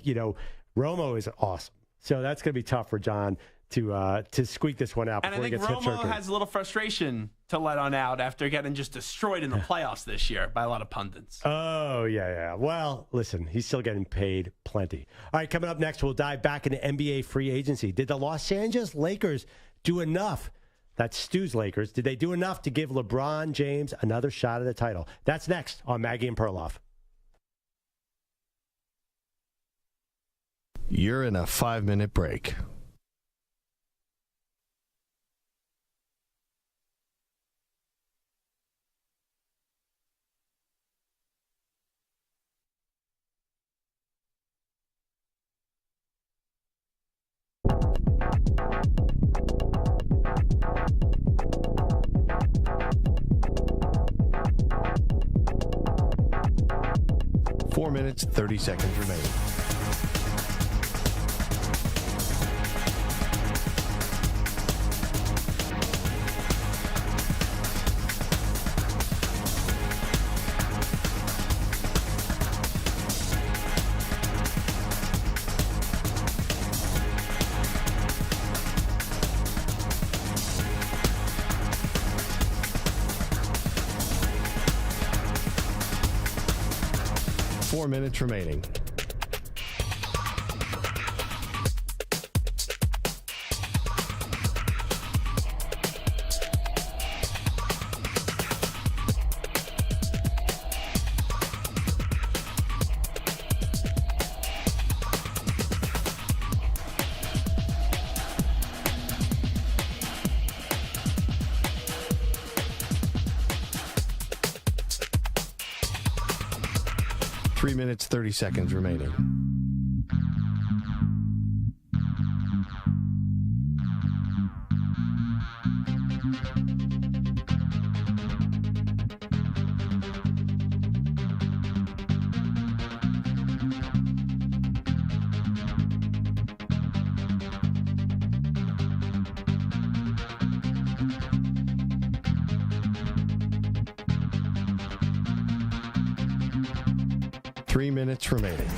Romo is awesome. So that's going to be tough for John to squeak this one out before he gets hip surgery. And I think Romo has a little frustration to let on out after getting just destroyed in the playoffs this year by a lot of pundits. Oh, yeah. Well, listen, he's still getting paid plenty. All right, coming up next, we'll dive back into NBA free agency. Did the Los Angeles Lakers do enough? That's Stu's Lakers. Did they do enough to give LeBron James another shot at the title? That's next on Maggie and Perloff. You're in a 5-minute break. Four minutes, 30 seconds remaining. Minutes remaining. Minutes, 30 seconds remaining. Minutes remaining.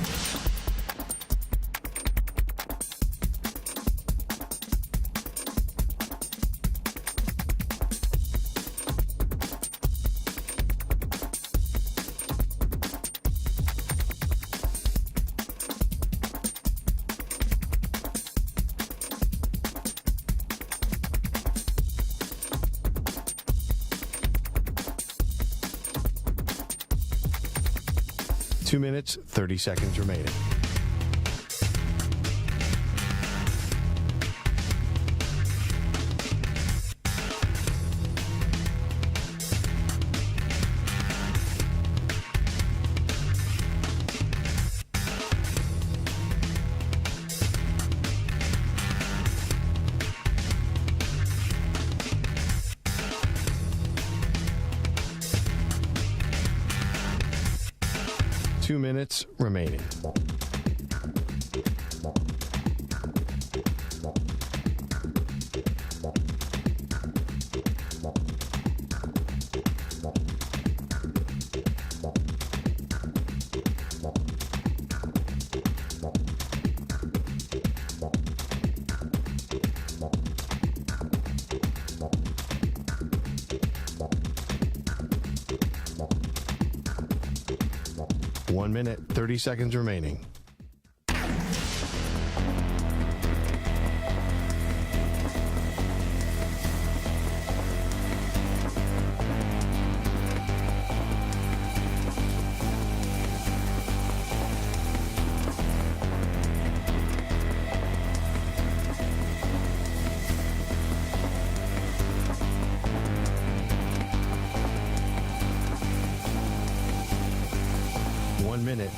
Two minutes, 30 seconds remaining. Minutes remaining. 1 minute, 30 seconds remaining.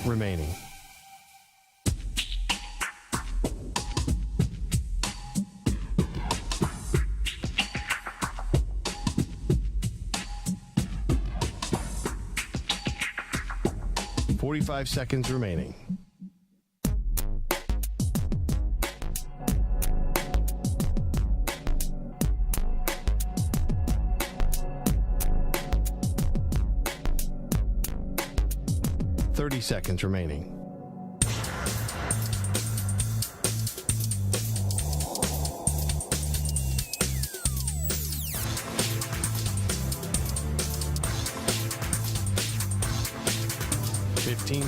Remaining. "45 seconds remaining. Seconds remaining.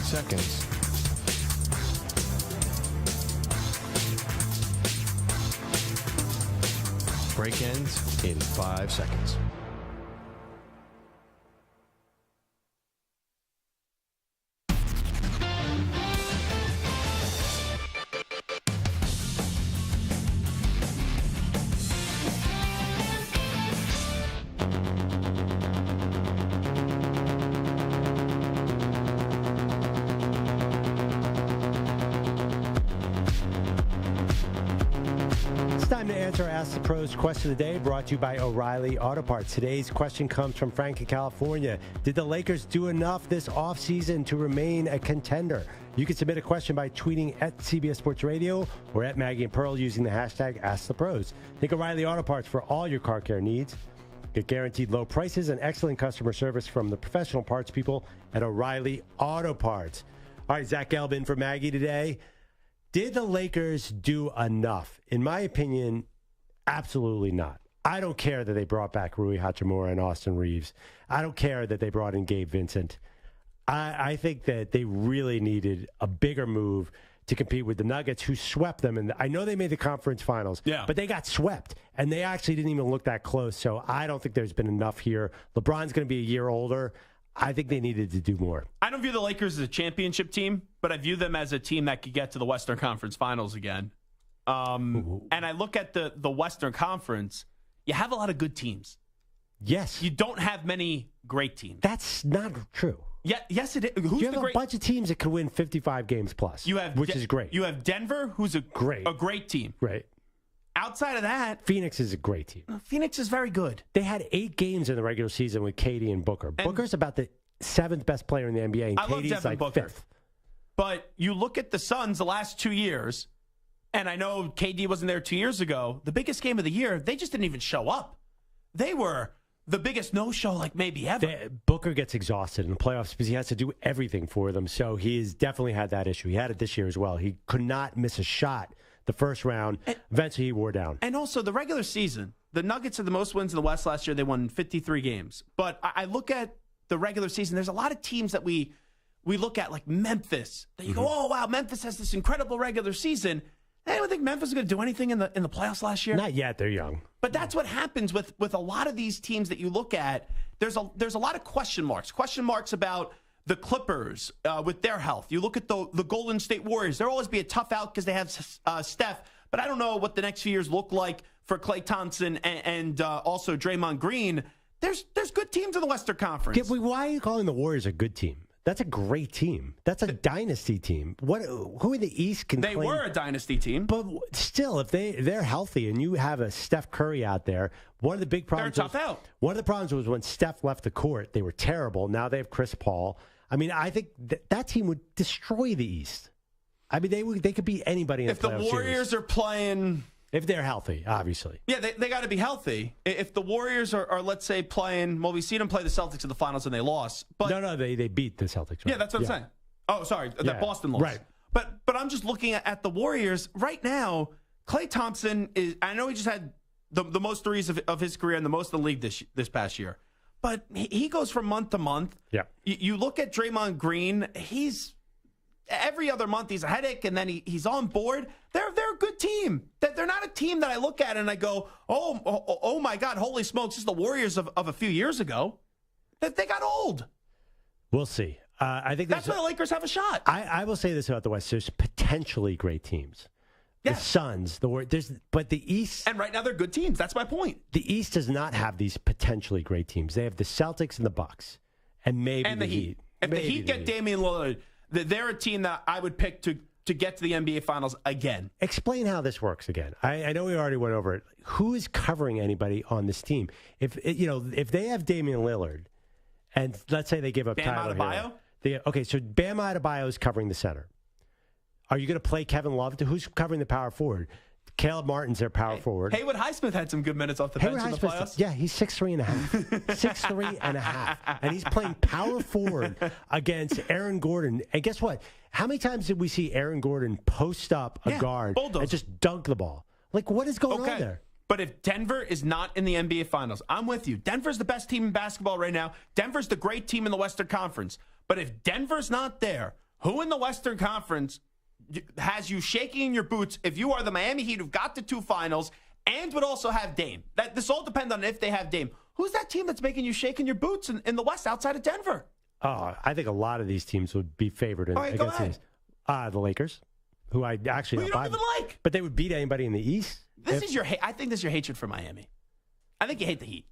Seconds. Break ends in 5 seconds. Ask the Pros question of the day, brought to you by O'Reilly Auto Parts. Today's question comes from Frank in California. Did the Lakers do enough this offseason to remain a contender? You can submit a question by tweeting at CBS Sports Radio or at Maggie and Pearl using the hashtag #AskThePros. Think O'Reilly Auto Parts for all your car care needs. Get guaranteed low prices and excellent customer service from the professional parts people at O'Reilly Auto Parts. All right, Zach Gelb in for Maggie today. Did the Lakers do enough? In my opinion, absolutely not. I don't care that they brought back Rui Hachimura and Austin Reeves. I don't care that they brought in Gabe Vincent. I think that they really needed a bigger move to compete with the Nuggets, who swept them. And I know they made the conference finals, but they got swept, and they actually didn't even look that close. So I don't think there's been enough here. LeBron's going to be a year older. I think they needed to do more. I don't view the Lakers as a championship team, but I view them as a team that could get to the Western Conference Finals again. And I look at the Western Conference, you have a lot of good teams. Yes. You don't have many great teams. That's not true. Yeah, yes, it is. Who's you have a bunch of teams that could win 55 games plus, which is great. You have Denver, who's a great team. Right. Outside of that, Phoenix is a great team. Phoenix is very good. They had 8 games in the regular season with KD and Booker. Booker's about the 7th best player in the NBA, and KD's like Booker. 5th. But you look at the Suns the last 2 years, and I know KD wasn't there 2 years ago. The biggest game of the year, they just didn't even show up. They were the biggest no-show like maybe ever. Booker gets exhausted in the playoffs because he has to do everything for them. So he's definitely had that issue. He had it this year as well. He could not miss a shot the first round. Eventually he wore down. And also the regular season, the Nuggets had the most wins in the West last year. They won 53 games. But I look at the regular season, there's a lot of teams that we look at, like Memphis, that you go, oh, wow, Memphis has this incredible regular season. Anyone think Memphis is going to do anything in the playoffs last year? Not yet. They're young. But that's what happens with a lot of these teams that you look at. There's a lot of question marks. Question marks about the Clippers with their health. You look at the Golden State Warriors. There'll always be a tough out because they have Steph. But I don't know what the next few years look like for Klay Thompson and also Draymond Green. There's good teams in the Western Conference. Why are you calling the Warriors a good team? That's a great team. That's a dynasty team. Who in the East can They were a dynasty team. But still, if they're healthy and you have a Steph Curry out there, one of the big problems they're tough out. One of the problems was when Steph left the court, they were terrible. Now they have Chris Paul. I mean, I think that team would destroy the East. I mean, they could beat anybody in the playoff series. If the Warriors are playing... If they're healthy, obviously. Yeah, they got to be healthy. If the Warriors are, let's say, playing... Well, we've seen them play the Celtics in the finals and they lost. But No, they beat the Celtics. Right? Yeah, that's what I'm saying. Oh, sorry, that Boston lost. Right. But I'm just looking at the Warriors. Right now, Klay Thompson is... I know he just had the most threes of his career and the most in the league this past year. but he goes from month to month. Yeah. You look at Draymond Green, every other month he's a headache, and then he's on board. They're a good team. They're not a team that I look at and I go, oh my God, holy smokes, this is the Warriors of a few years ago. They got old. We'll see. I think that's why the Lakers have a shot. I will say this about the West: there's potentially great teams. The Suns, but the East, and right now they're good teams. That's my point. The East does not have these potentially great teams. They have the Celtics and the Bucks, and maybe the Heat. If the Heat get Damian Lillard, they're a team that I would pick to get to the NBA Finals again. Explain how this works again. I know we already went over it. Who is covering anybody on this team? If they have Damian Lillard, and let's say they give up Bam Tyler Adebayo? Hero. Okay, so Bam Adebayo is covering the center. Are you going to play Kevin Love? Who's covering the power forward? Caleb Martin's their power forward. Haywood Highsmith had some good minutes off the bench in the playoffs. Yeah, he's 6'3.5". 6'3.5". And he's playing power forward against Aaron Gordon. And guess what? How many times did we see Aaron Gordon post up a guard and just dunk the ball? Like, what is going on there? But if Denver is not in the NBA Finals, I'm with you. Denver's the best team in basketball right now. Denver's the great team in the Western Conference. But if Denver's not there, who in the Western Conference has you shaking in your boots if you are the Miami Heat who've got the 2 finals and would also have Dame? This all depends on if they have Dame. Who's that team that's making you shake in your boots in the West outside of Denver? Oh, I think a lot of these teams would be favored against these. The Lakers, who I actually who you don't even like. But they would beat anybody in the East. I think this is your hatred for Miami. I think you hate the Heat.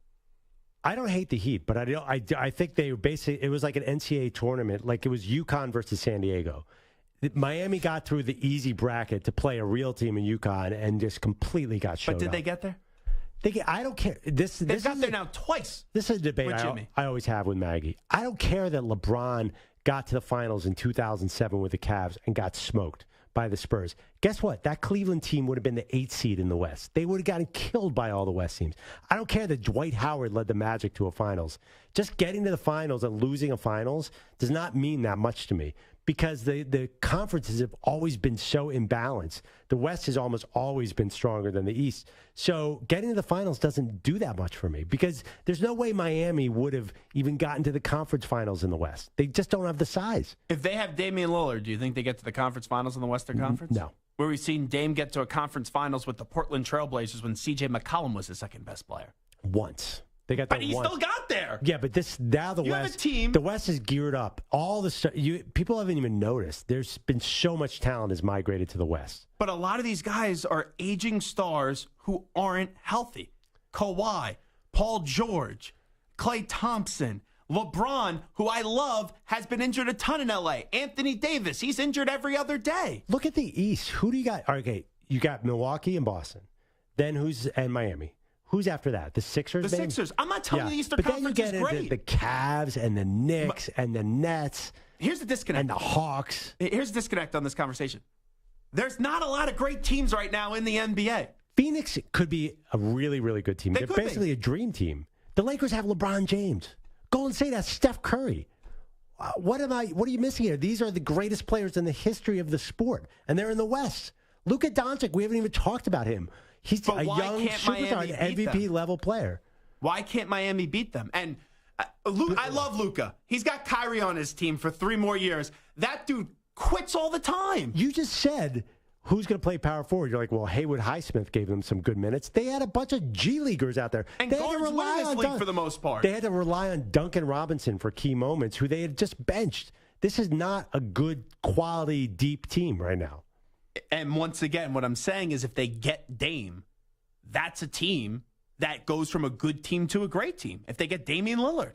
I don't hate the Heat, but I think they basically, it was like an NCAA tournament, like it was UConn versus San Diego. Miami got through the easy bracket to play a real team in UConn and just completely got showed But did up. they get there? I don't care. They've got there now twice. This is a debate I always have with Maggie. I don't care that LeBron got to the finals in 2007 with the Cavs and got smoked by the Spurs. Guess what? That Cleveland team would have been the 8th seed in the West. They would have gotten killed by all the West teams. I don't care that Dwight Howard led the Magic to a finals. Just getting to the finals and losing a finals does not mean that much to me, because the conferences have always been so imbalanced. The West has almost always been stronger than the East. So getting to the finals doesn't do that much for me, because there's no way Miami would have even gotten to the conference finals in the West. They just don't have the size. If they have Damian Lillard, do you think they get to the conference finals in the Western Conference? No. Where we've seen Dame get to a conference finals with the Portland Trailblazers when C.J. McCollum was the second best player. Once. They got but he still got there. Yeah, but now the West, have a team. The West is geared up. All the stuff people haven't even noticed. There's been so much talent has migrated to the West. But a lot of these guys are aging stars who aren't healthy. Kawhi, Paul George, Klay Thompson, LeBron, who I love, has been injured a ton in L.A. Anthony Davis, he's injured every other day. Look at the East. Who do you got? Okay, you got Milwaukee and Boston. Then and Miami. Who's after that? The Sixers? The Sixers. I'm not telling you the Eastern Conference is great. But then you get into the Cavs and the Knicks and the Nets. Here's the disconnect. And the Hawks. Here's the disconnect on this conversation. There's not a lot of great teams right now in the NBA. Phoenix could be a really, really good team. They're basically a dream team. The Lakers have LeBron James. Golden State has Steph Curry. What are you missing here? These are the greatest players in the history of the sport, and they're in the West. Luka Doncic, we haven't even talked about him. He's a young superstar, an MVP-level player. Why can't Miami beat them? And I love Luka. He's got Kyrie on his team for 3 more years. That dude quits all the time. You just said, who's going to play power forward? You're like, well, Haywood Highsmith gave them some good minutes. They had a bunch of G Leaguers out there. And guards win this league for the most part. They had to rely on Duncan Robinson for key moments, who they had just benched. This is not a good, quality, deep team right now. And once again, what I'm saying is if they get Dame, that's a team that goes from a good team to a great team. If they get Damian Lillard.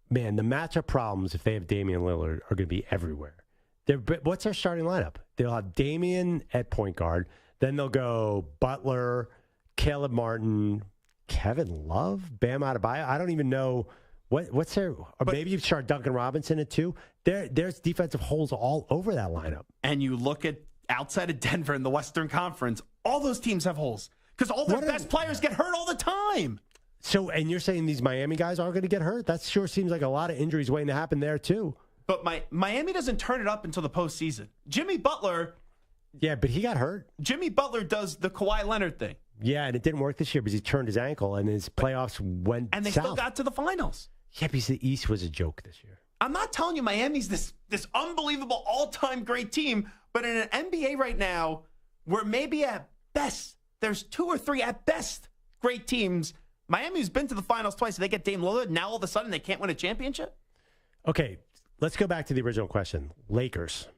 Man, the matchup problems, if they have Damian Lillard, are going to be everywhere. What's their starting lineup? They'll have Damian at point guard. Then they'll go Butler, Caleb Martin, Kevin Love, Bam Adebayo. I don't even know what's their. Or maybe you start Duncan Robinson at 2. There's defensive holes all over that lineup. And you look at outside of Denver in the Western Conference, all those teams have holes because all their best players get hurt all the time. So, and you're saying these Miami guys aren't going to get hurt? That sure seems like a lot of injuries waiting to happen there, too. But Miami doesn't turn it up until the postseason. Jimmy Butler. Yeah, but he got hurt. Jimmy Butler does the Kawhi Leonard thing. Yeah, and it didn't work this year because he turned his ankle and his playoffs went And they south. still got to the finals. Yeah, because the East was a joke this year. I'm not telling you Miami's this unbelievable all-time great team, but in an NBA right now, where maybe at best there's 2 or 3 at best great teams. Miami's been to the finals twice. They get Dame Lillard. Now all of a sudden they can't win a championship? Okay, let's go back to the original question. Lakers.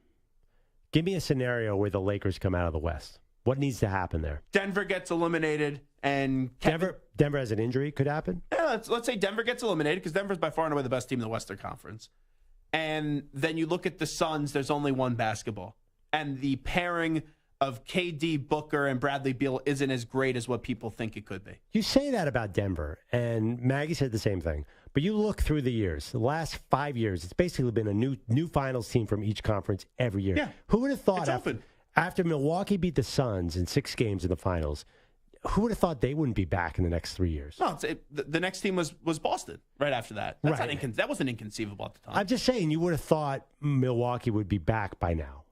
Give me a scenario where the Lakers come out of the West. What needs to happen there? Denver gets eliminated, and Denver has an injury. Could happen? Yeah, let's say Denver gets eliminated because Denver's by far and away the best team in the Western Conference. And then you look at the Suns, there's only one basketball. And the pairing of KD, Booker, and Bradley Beal isn't as great as what people think it could be. You say that about Denver, and Maggie said the same thing. But you look through the years, the last 5 years, it's basically been a new finals team from each conference every year. Yeah. Who would have thought It's after Milwaukee beat the Suns in 6 games in the finals, who would have thought they wouldn't be back in the next 3 years? No, the next team was Boston right after that. That's Right. that wasn't inconceivable at the time. I'm just saying, you would have thought Milwaukee would be back by now.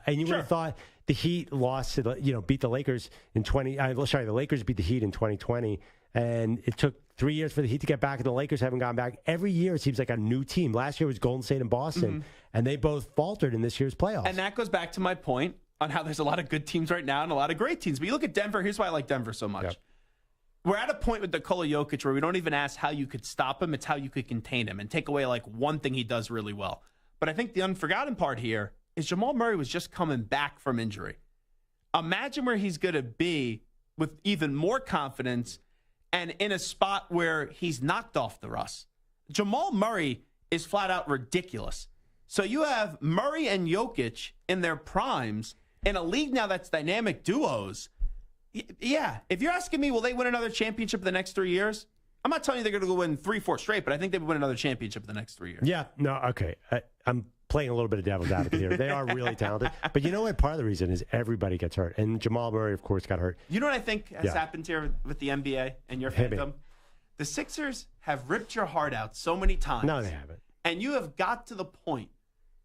And you would have thought the Heat lost to beat the Lakers in the Lakers beat the Heat in 2020, and it took 3 years for the Heat to get back, and the Lakers haven't gone back. Every year it seems like a new team. Last year was Golden State and Boston, and they both faltered in this year's playoffs. And that goes back to my point on how there's a lot of good teams right now and a lot of great teams. But you look at Denver, here's why I like Denver so much. Yep. We're at a point with Nikola Jokic where we don't even ask how you could stop him, it's how you could contain him and take away like one thing he does really well. But I think the unforgotten part here is Jamal Murray was just coming back from injury. Imagine where he's going to be with even more confidence and in a spot where he's knocked off the rust. Jamal Murray is flat out ridiculous. So you have Murray and Jokic in their primes in a league now that's dynamic duos. Yeah, if you're asking me, will they win another championship in the next 3 years? I'm not telling you they're going to go win 3-4 straight, but I think they would win another championship in the next 3 years. Yeah, no, okay. I'm playing a little bit of devil's advocate here. They are really talented. But you know what? Part of the reason is everybody gets hurt. And Jamal Murray, of course, got hurt. You know what I think has happened here with the NBA and your fandom? The Sixers have ripped your heart out so many times. No, they haven't. And you have got to the point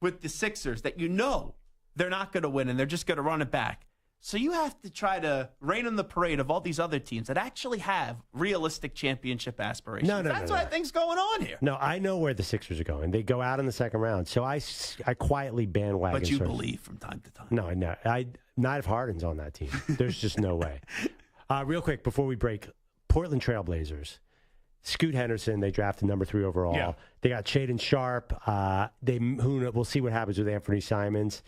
with the Sixers that you know they're not going to win and they're just going to run it back. So you have to try to rain on the parade of all these other teams that actually have realistic championship aspirations. That's what I think's going on here. No, I know where the Sixers are going. They go out in the second round. So I quietly bandwagon. But you believe from time to time. No, not if Harden's on that team. There's just no way. Real quick, before we break, Portland Trailblazers. Scoot Henderson, they drafted number 3 overall. Yeah. They got Shaedon Sharpe. We'll see what happens with Anthony Simons.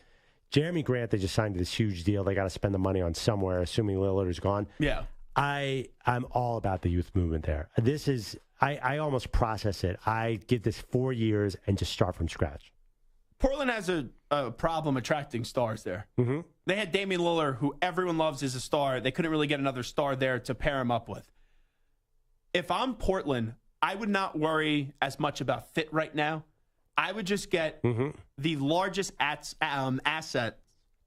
Jeremy Grant, they just signed this huge deal. They got to spend the money on somewhere, assuming Lillard is gone. Yeah. I'm all about the youth movement there. This is, I almost process it. I give this 4 years and just start from scratch. Portland has a problem attracting stars there. Mm-hmm. They had Damian Lillard, who everyone loves as a star. They couldn't really get another star there to pair him up with. If I'm Portland, I would not worry as much about fit right now. I would just get the largest asset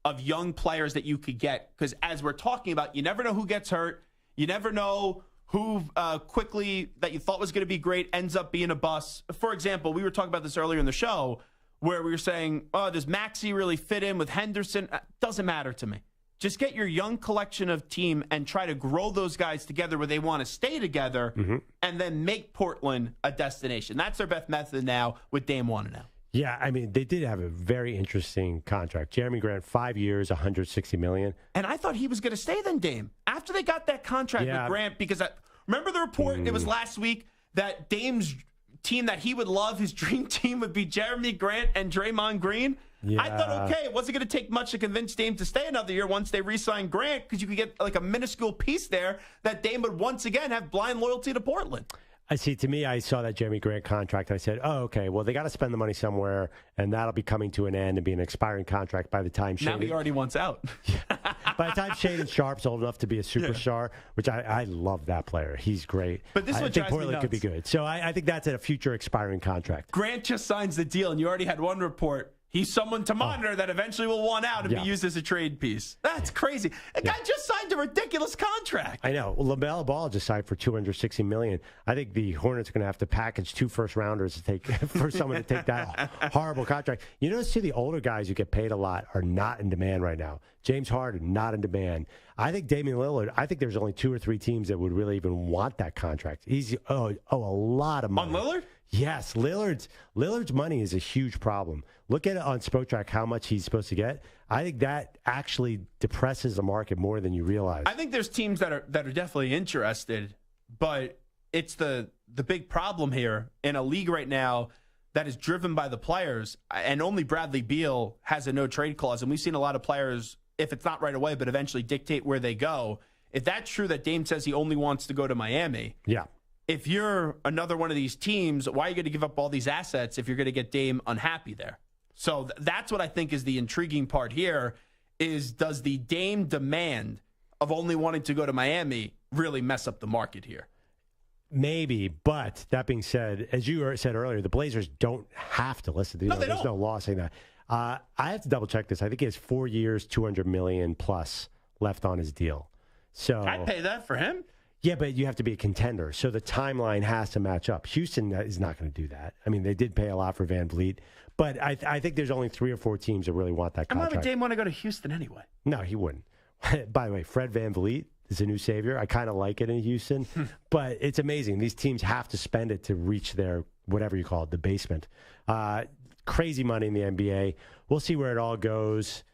of young players that you could get. Because as we're talking about, you never know who gets hurt. You never know who quickly that you thought was going to be great ends up being a bust. For example, we were talking about this earlier in the show where we were saying, does Maxey really fit in with Henderson? Doesn't matter to me. Just get your young collection of team and try to grow those guys together where they want to stay together and then make Portland a destination. That's their best method now with Dame wanting out. Yeah, I mean, they did have a very interesting contract. Jeremy Grant, 5 years, $160 million. And I thought he was going to stay then, Dame. After they got that contract with Grant, because remember the report, it was last week, that Dame's team that he would love, his dream team would be Jeremy Grant and Draymond Green. Yeah. I thought, okay, it wasn't going to take much to convince Dame to stay another year once they re-signed Grant because you could get like a minuscule piece there that Dame would once again have blind loyalty to Portland. I see. To me, I saw that Jeremy Grant contract. And I said, oh, okay, well, they got to spend the money somewhere, and that'll be coming to an end and be an expiring contract by the time Now he already wants out. By the time Shaedon Sharpe's old enough to be a superstar, which I love that player. He's great. But this is what I think drives me Portland nuts. could be good. So I think that's a future expiring contract. Grant just signs the deal, and you already had one report. He's someone to monitor that eventually will want out and be used as a trade piece. That's crazy. A guy just signed a ridiculous contract. I know. Well, LaMelo Ball just signed for $260 million. I think the Hornets are going to have to package 2 first-rounders to take for someone to take that horrible contract. You notice, too, the older guys who get paid a lot are not in demand right now. James Harden, not in demand. I think Damian Lillard, I think there's only 2 or 3 teams that would really even want that contract. He's a lot of money. On Lillard? Yes, Lillard's money is a huge problem. Look at it on Spotrac, how much he's supposed to get. I think that actually depresses the market more than you realize. I think there's teams that are definitely interested, but it's the big problem here in a league right now that is driven by the players, and only Bradley Beal has a no-trade clause, and we've seen a lot of players, if it's not right away, but eventually dictate where they go. If that's true that Dame says he only wants to go to Miami, yeah. If you're another one of these teams, why are you going to give up all these assets if you're going to get Dame unhappy there? So that's what I think is the intriguing part here is, does the Dame demand of only wanting to go to Miami really mess up the market here? Maybe, but that being said, as you said earlier, the Blazers don't have to listen to they there's don't. no law saying that. I have to double check this. I think he has 4 years, $200 million plus left on his deal. So I'd pay that for him. Yeah, but you have to be a contender. So the timeline has to match up. Houston is not going to do that. I mean, they did pay a lot for Van Vliet, but I think there's only 3 or 4 teams that really want that contract. Why would Dame want to go to Houston anyway? No, he wouldn't. By the way, Fred Van Vliet is a new savior. I kind of like it in Houston, but it's amazing. These teams have to spend it to reach their, whatever you call it, the basement. Crazy money in the NBA. We'll see where it all goes.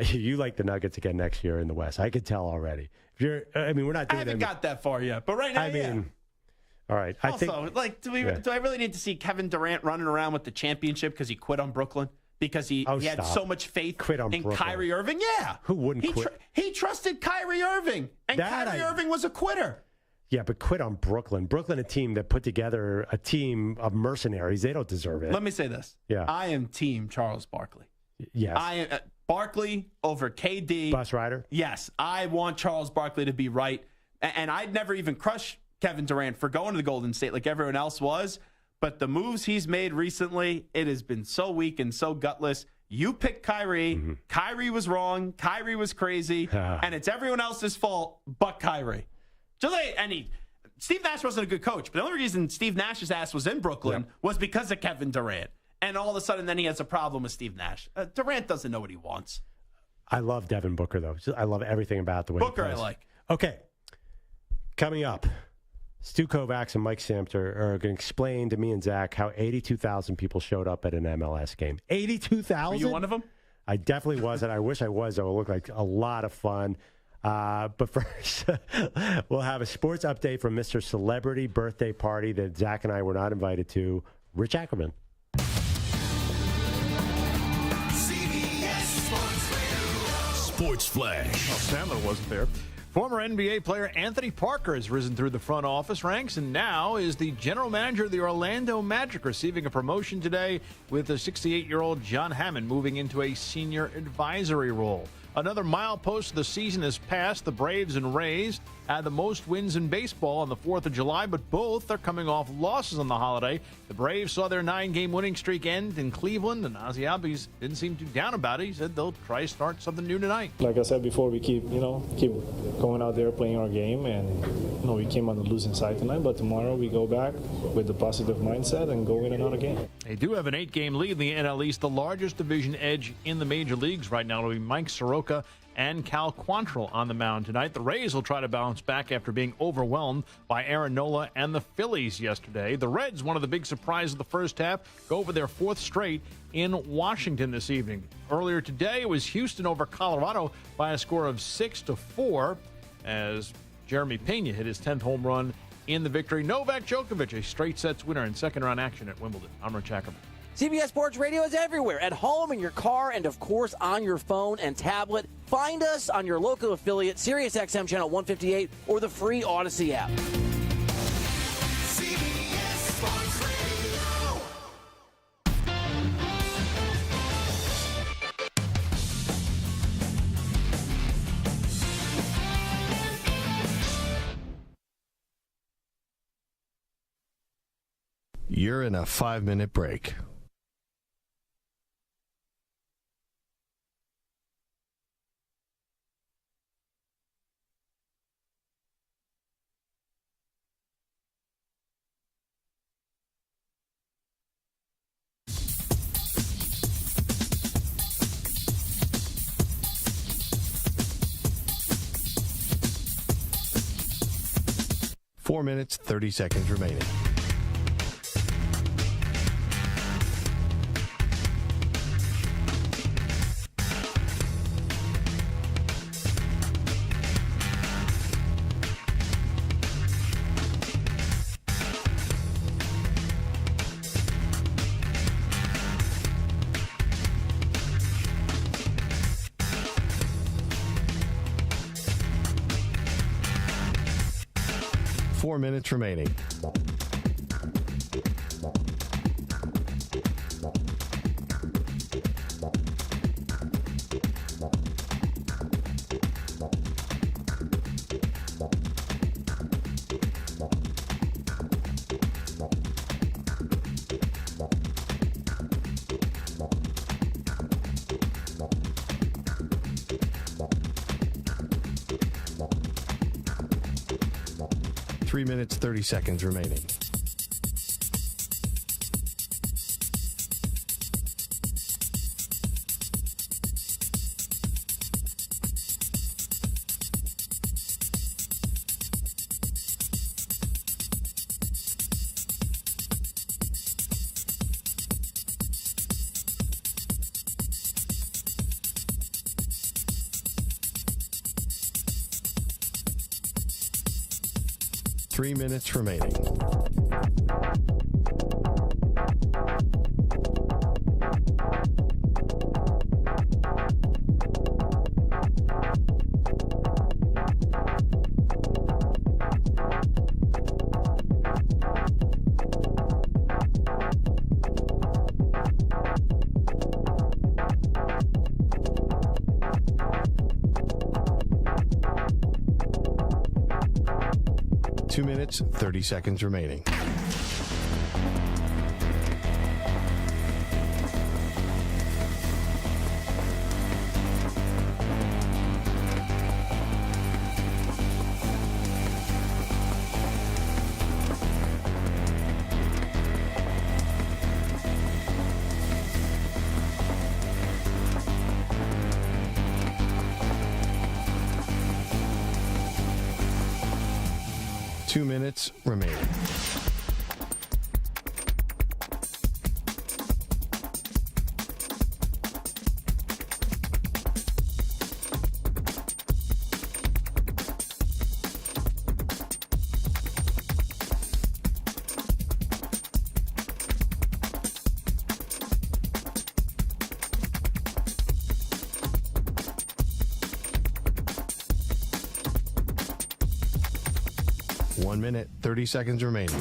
You like the Nuggets again next year in the West. I could tell already. We're not doing I haven't got that far yet, but right now, all right. Also, do I really need to see Kevin Durant running around with the championship because he quit on Brooklyn? Because he had so much faith in Brooklyn. Kyrie Irving? Yeah. Who wouldn't quit? He trusted Kyrie Irving, and Kyrie Irving was a quitter. Yeah, but quit on Brooklyn. Brooklyn, a team that put together a team of mercenaries. They don't deserve it. Let me say this. Yeah. I am team Charles Barkley. Yes. I am Barkley over KD. Bus rider? Yes. I want Charles Barkley to be right. And I'd never even crush Kevin Durant for going to the Golden State like everyone else was. But the moves he's made recently, it has been so weak and so gutless. You picked Kyrie. Mm-hmm. Kyrie was wrong. Kyrie was crazy. And it's everyone else's fault but Kyrie. Steve Nash wasn't a good coach, but the only reason Steve Nash's ass was in Brooklyn was because of Kevin Durant. And all of a sudden, then he has a problem with Steve Nash. Durant doesn't know what he wants. I love Devin Booker, though. I love everything about the way Booker he plays. I like. Okay. Coming up, Stu Kovacs and Mike Samter are going to explain to me and Zach how 82,000 people showed up at an MLS game. 82,000? Were you one of them? I definitely wasn't. I wish I was, though. It looked like a lot of fun. But first, we'll have a sports update from Mr. Celebrity Birthday Party that Zach and I were not invited to, Rich Ackerman. Sports Flash. Well, Sandler wasn't there. Former NBA player Anthony Parker has risen through the front office ranks and now is the general manager of the Orlando Magic, receiving a promotion today with the 68-year-old John Hammond moving into a senior advisory role. Another milepost of the season has passed. The Braves and Rays had the most wins in baseball on the 4th of July, but both are coming off losses on the holiday. The Braves saw their 9-game winning streak end in Cleveland, and Ozzie Albies didn't seem too down about it. He said they'll try to start something new tonight. Like I said before, we keep going out there playing our game, and we came on the losing side tonight, but tomorrow we go back with the positive mindset and go win another game. They do have an 8-game lead in the NL East, the largest division edge in the major leagues right now. It'll be Mike Soroka and Cal Quantrill on the mound tonight. The Rays will try to bounce back after being overwhelmed by Aaron Nola and the Phillies yesterday. The Reds, one of the big surprises of the first half, go for their 4th straight in Washington this evening. Earlier today, it was Houston over Colorado by a score of 6-4 as Jeremy Pena hit his 10th home run in the victory. Novak Djokovic, a straight sets winner in second-round action at Wimbledon. I'm Rich Ackerman. CBS Sports Radio is everywhere, at home, in your car, and of course on your phone and tablet. Find us on your local affiliate, SiriusXM Channel 158, or the free Odyssey app. CBS Sports Radio. You're in a 5-minute break. Four minutes, 30 seconds remaining. 4 minutes remaining. Three minutes, 30 seconds remaining. Three minutes remaining. Two minutes, 30 seconds remaining. Two minutes remaining. One minute, 30 seconds remaining.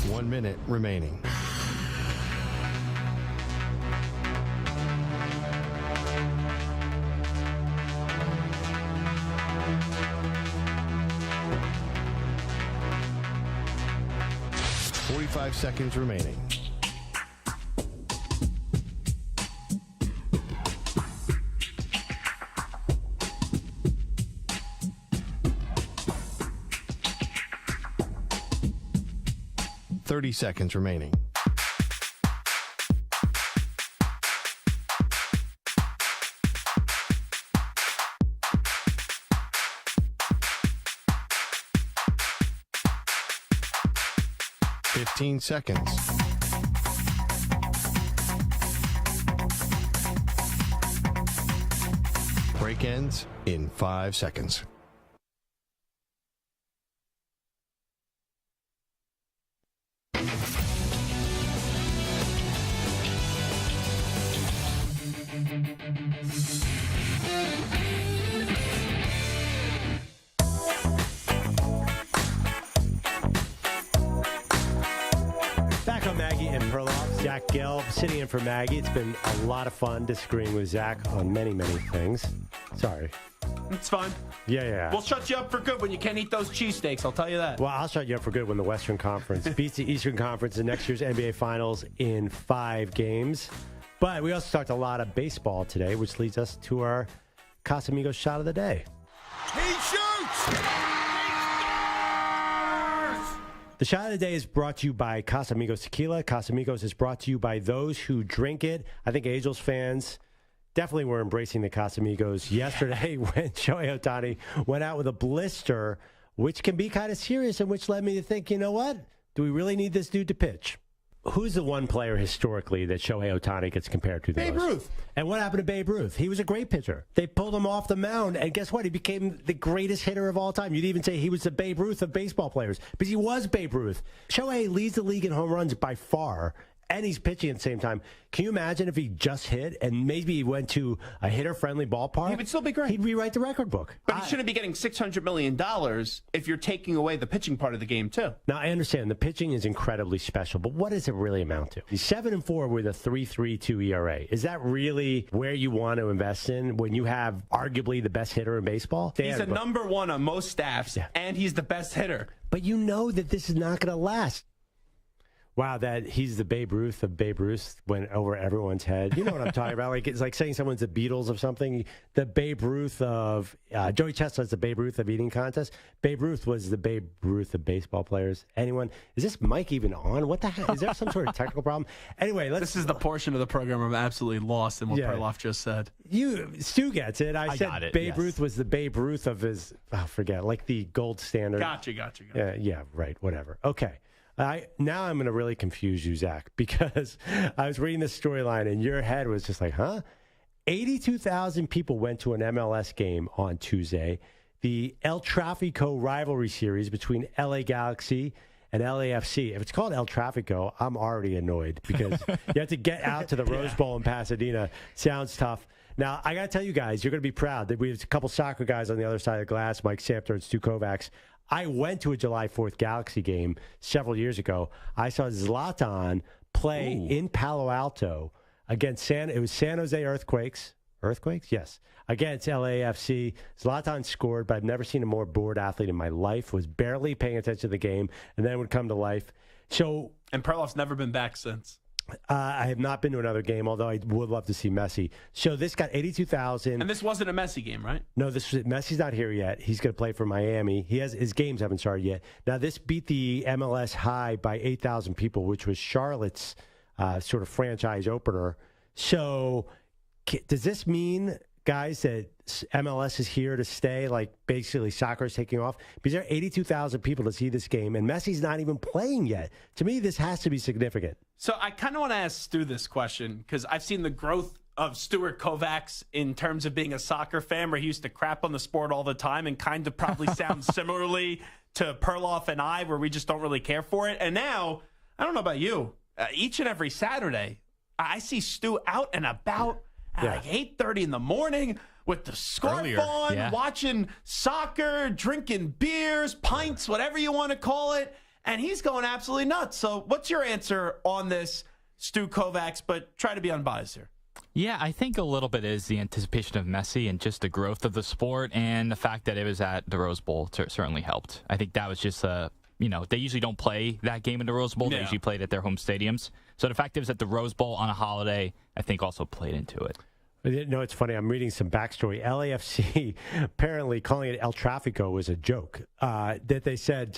One minute remaining. Five seconds remaining. Thirty seconds remaining. Fifteen seconds. Break ends in 5 seconds. Back on Maggie and Perloff, Zach Gelb sitting in for Maggie. It's been a lot of fun disagreeing with Zach on many, many things. Sorry. It's fine. Yeah. We'll shut you up for good when you can't eat those cheesesteaks, I'll tell you that. Well, I'll shut you up for good when the Western Conference beats the Eastern Conference in next year's NBA Finals in 5 games. But we also talked a lot of baseball today, which leads us to our Casamigos shot of the day. He shoots! The shot of the day is brought to you by Casamigos Tequila. Casamigos is brought to you by those who drink it. I think Angels fans definitely were embracing the Casamigos yesterday when Shohei Ohtani went out with a blister, which can be kind of serious and which led me to think, you know what? Do we really need this dude to pitch? Who's the one player historically that Shohei Ohtani gets compared to the Babe most? Ruth. And what happened to Babe Ruth? He was a great pitcher. They pulled him off the mound, and guess what? He became the greatest hitter of all time. You'd even say he was the Babe Ruth of baseball players, because he was Babe Ruth. Shohei leads the league in home runs by far, and he's pitching at the same time. Can you imagine if he just hit and maybe he went to a hitter-friendly ballpark? He would still be great. He'd rewrite the record book. But he shouldn't be getting $600 million if you're taking away the pitching part of the game, too. Now, I understand the pitching is incredibly special, but what does it really amount to? He's 7-4 with a 3.32 ERA. Is that really where you want to invest in when you have arguably the best hitter in baseball? He's a number one on most staffs, and he's the best hitter. But you know that this is not going to last. Wow, that he's the Babe Ruth of Babe Ruth went over everyone's head. You know what I'm talking about? Like, it's like saying someone's the Beatles of something. The Babe Ruth of Joey Chestnut's the Babe Ruth of eating contests. Babe Ruth was the Babe Ruth of baseball players. Anyone? Is this mic even on? What the heck? Is there some sort of technical problem? Anyway, this is the portion of the program I'm absolutely lost in what Perloff just said. Stu gets it. I said got it, Babe yes. Ruth was the Babe Ruth of his, forget, like the gold standard. Gotcha. Yeah, right, whatever. Okay. Now I'm going to really confuse you, Zach, because I was reading this storyline and your head was just like, huh? 82,000 people went to an MLS game on Tuesday. The El Tráfico rivalry series between LA Galaxy and LAFC. If it's called El Tráfico, I'm already annoyed because you have to get out to the Rose Bowl in Pasadena. Sounds tough. Now, I got to tell you guys, you're going to be proud that we have a couple soccer guys on the other side of the glass, Mike Samter and Stu Kovacs. I went to a July 4th Galaxy game several years ago. I saw Zlatan play in Palo Alto against San Jose Earthquakes. Earthquakes? Yes. Against LAFC. Zlatan scored, but I've never seen a more bored athlete in my life. Was barely paying attention to the game, and then would come to life. And Perloff's never been back since. I have not been to another game, although I would love to see Messi. So this got 82,000. And this wasn't a Messi game, right? No, Messi's not here yet. He's going to play for Miami. His games haven't started yet. Now, this beat the MLS high by 8,000 people, which was Charlotte's sort of franchise opener. So does this mean, guys, that MLS is here to stay, like basically soccer is taking off? Because there are 82,000 people to see this game, and Messi's not even playing yet. To me, this has to be significant. So I kind of want to ask Stu this question because I've seen the growth of Stuart Kovacs in terms of being a soccer fan, where he used to crap on the sport all the time and kind of probably sounds similarly to Perloff and I, where we just don't really care for it. And now, I don't know about you, each and every Saturday, I see Stu out and about at like 8:30 in the morning with the scarf on, watching soccer, drinking beers, pints, whatever you want to call it. And he's going absolutely nuts. So what's your answer on this, Stu Kovacs, but try to be unbiased here? Yeah, I think a little bit is the anticipation of Messi and just the growth of the sport, and the fact that it was at the Rose Bowl certainly helped. I think that was just they usually don't play that game in the Rose Bowl. They usually play it at their home stadiums. So the fact that it was at the Rose Bowl on a holiday, I think also played into it. No, it's funny. I'm reading some backstory. LAFC apparently calling it El Tráfico was a joke. That they said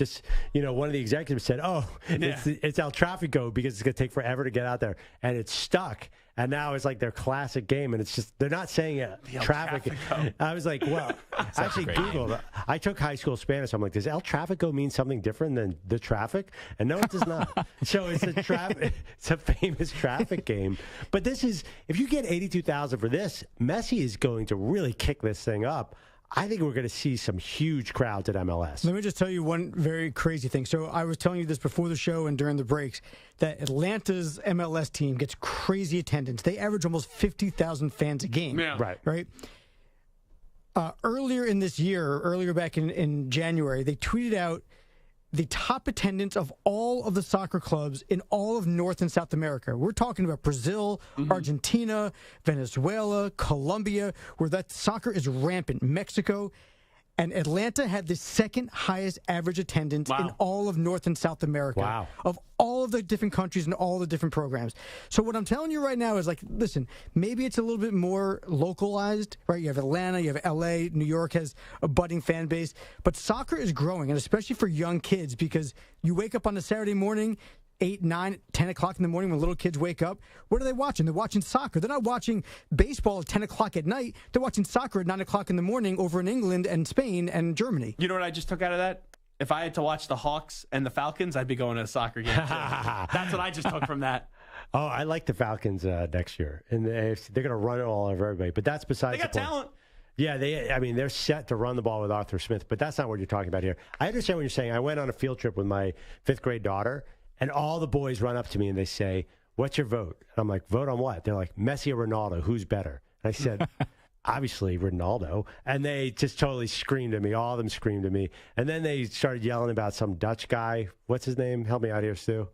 one of the executives said, it's El Tráfico because it's going to take forever to get out there. And it's stuck. And now it's like their classic game. And it's just, they're not saying traffic. I was like, well, I actually Googled. I took high school Spanish. I'm like, does El Tráfico mean something different than the traffic? And no, it does not. So it's it's a famous traffic game. But this is, if you get 82,000 for this, Messi is going to really kick this thing up. I think we're going to see some huge crowds at MLS. Let me just tell you one very crazy thing. So I was telling you this before the show and during the breaks, that Atlanta's MLS team gets crazy attendance. They average almost 50,000 fans a game. Yeah. Right? Earlier back in January, they tweeted out the top attendance of all of the soccer clubs in all of North and South America. We're talking about Brazil, Argentina, Venezuela, Colombia, where that soccer is rampant. Mexico. And Atlanta had the second highest average attendance in all of North and South America of all of the different countries and all the different programs. So what I'm telling you right now is, like, listen, maybe it's a little bit more localized, right? You have Atlanta, you have L.A., New York has a budding fan base. But soccer is growing, and especially for young kids, because you wake up on a Saturday morning, 8, 9, 10 o'clock in the morning when little kids wake up. What are they watching? They're watching soccer. They're not watching baseball at 10 o'clock at night. They're watching soccer at 9 o'clock in the morning over in England and Spain and Germany. You know what I just took out of that? if I had to watch the Hawks and the Falcons, I'd be going to a soccer game. That's what I just took from that. Oh, I like the Falcons next year. And they're going to run it all over everybody. But that's besides They got the point. talent. Yeah, they're set to run the ball with Arthur Smith, but that's not what you're talking about here. I understand what you're saying. I went on a field trip with my 5th grade daughter, and all the boys run up to me and they say, "What's your vote?" And I'm like, "Vote on what?" They're like, "Messi or Ronaldo, who's better?" And I said, "Obviously Ronaldo." And they just totally screamed at me. All of them screamed at me. And then they started yelling about some Dutch guy. What's his name? Help me out here, Stu.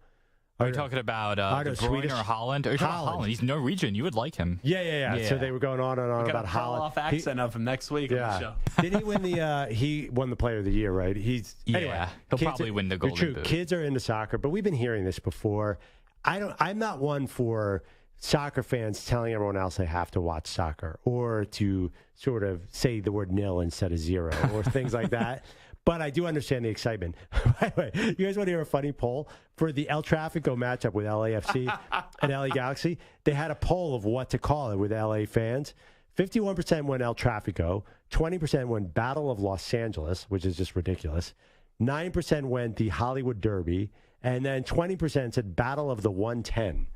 Are you talking about De Bruyne Swedish? or Holland? Are you talking about Holland? He's Norwegian. You would like him. Yeah. So they were going on and on about Holland. Got a accent of him next week on the show. Did he win he won the Player of the Year, right? Anyway, he'll probably win the Golden Boot. Kids are into soccer, but we've been hearing this before. I'm not one for soccer fans telling everyone else they have to watch soccer or to sort of say the word nil instead of zero or things like that. But I do understand the excitement. By the way, you guys want to hear a funny poll? For the El Tráfico matchup with LAFC and LA Galaxy, they had a poll of what to call it with LA fans. 51% went El Tráfico, 20% went Battle of Los Angeles, which is just ridiculous. 9% went the Hollywood Derby, and then 20% said Battle of the 110,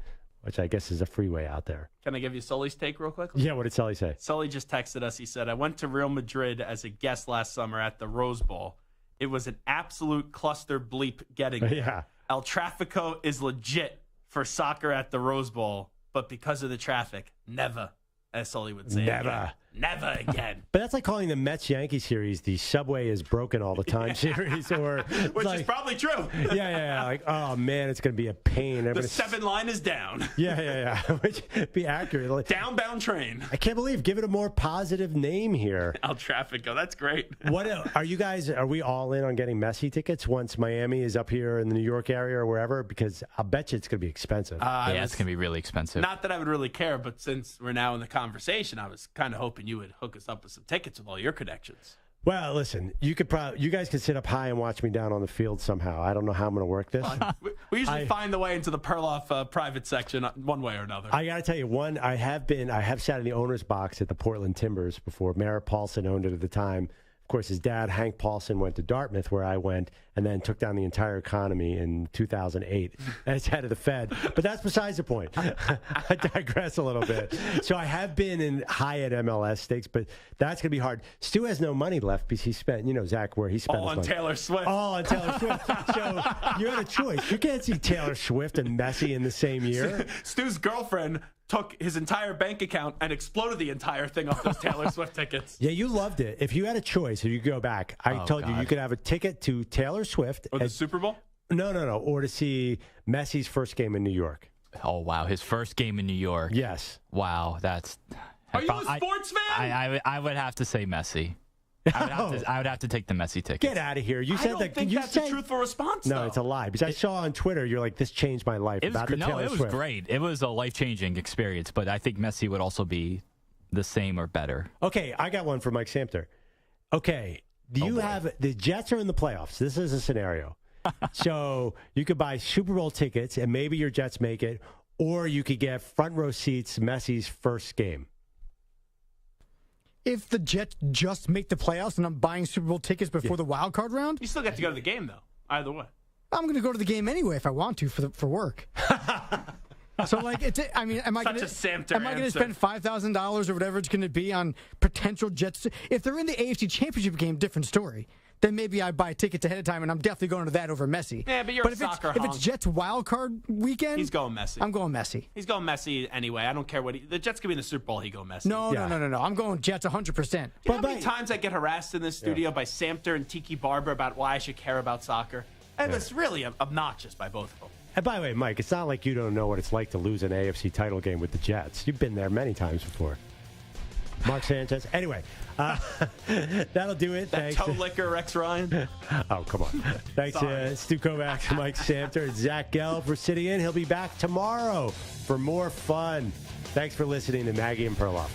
which I guess is a freeway out there. Can I give you Sully's take real quick? Yeah, what did Sully say? Sully just texted us. He said, "I went to Real Madrid as a guest last summer at the Rose Bowl. It was an absolute cluster bleep getting there. Yeah. El Tráfico is legit for soccer at the Rose Bowl, but because of the traffic, never, as Sully would say. Never. Never again." But that's like calling the Mets-Yankee series the subway is broken all the time series. Or Which is probably true. Yeah. Like, oh, man, it's going to be a pain. The 7 line is down. Yeah. Which be accurate. Like, Downbound train. I can't believe, give it a more positive name here. El Tráfico, that's great. Are we all in on getting Messi tickets once Miami is up here in the New York area or wherever? Because I'll bet you it's going to be expensive. It's going to be really expensive. Not that I would really care, but since we're now in the conversation, I was kind of hoping you would hook us up with some tickets with all your connections. Well, listen, you guys can sit up high and watch me down on the field somehow. I don't know how I'm going to work this. We usually find the way into the Perloff private section one way or another. I got to tell you, I have sat in the owner's box at the Portland Timbers before. Merritt Paulson owned it at the time. Of course, his dad, Hank Paulson, went to Dartmouth, where I went, and then took down the entire economy in 2008 as head of the Fed. But that's besides the point. I digress a little bit. So I have been in high at MLS stakes, but that's going to be hard. Stu has no money left because he spent, Zach, where he spent all his on money. Taylor Swift. All on Taylor Swift. So you had a choice. You can't see Taylor Swift and Messi in the same year. Stu's girlfriend took his entire bank account and exploded the entire thing off those Taylor Swift tickets. Yeah, you loved it. If you had a choice, if you could go back, I told you could have a ticket to Taylor Swift. Or the Super Bowl? No. Or to see Messi's first game in New York. Oh, wow. His first game in New York. Yes. Wow. That's. Are you a sports fan? I would have to say Messi. I would have to take the Messi ticket. Get out of here. You said that. That's a truthful response, No, though. it's a lie. Because I saw on Twitter, you're like, this changed my life. It was great. It was a life-changing experience, but I think Messi would also be the same or better. Okay, I got one for Mike Samter. Okay, the Jets are in the playoffs. This is a scenario. So you could buy Super Bowl tickets, and maybe your Jets make it, or you could get front row seats Messi's first game. If the Jets just make the playoffs and I'm buying Super Bowl tickets before the wild card round, You still get to go to the game, though, either way. I'm going to go to the game anyway if I want to for work. So, am I going to spend $5,000 or whatever it's going to be on potential Jets? If they're in the AFC Championship game, different story. Then maybe I buy tickets ahead of time, and I'm definitely going to that over Messi. Yeah, but if it's Jets wild card weekend, he's going Messi. I'm going Messi. He's going Messi anyway. I don't care what the Jets could be in the Super Bowl. He go Messi. No. I'm going Jets 100%. You know how many times I get harassed in this studio by Samter and Tiki Barber about why I should care about soccer? And it's really obnoxious by both of them. And by the way, Mike, it's not like you don't know what it's like to lose an AFC title game with the Jets. You've been there many times before. Mark Sanchez. Anyway, that'll do it. That toe licker, Rex Ryan. Oh, come on. Thanks to Stu Kovacs, Mike Samter, and Zach Gelb for sitting in. He'll be back tomorrow for more fun. Thanks for listening to Maggie and Perloff.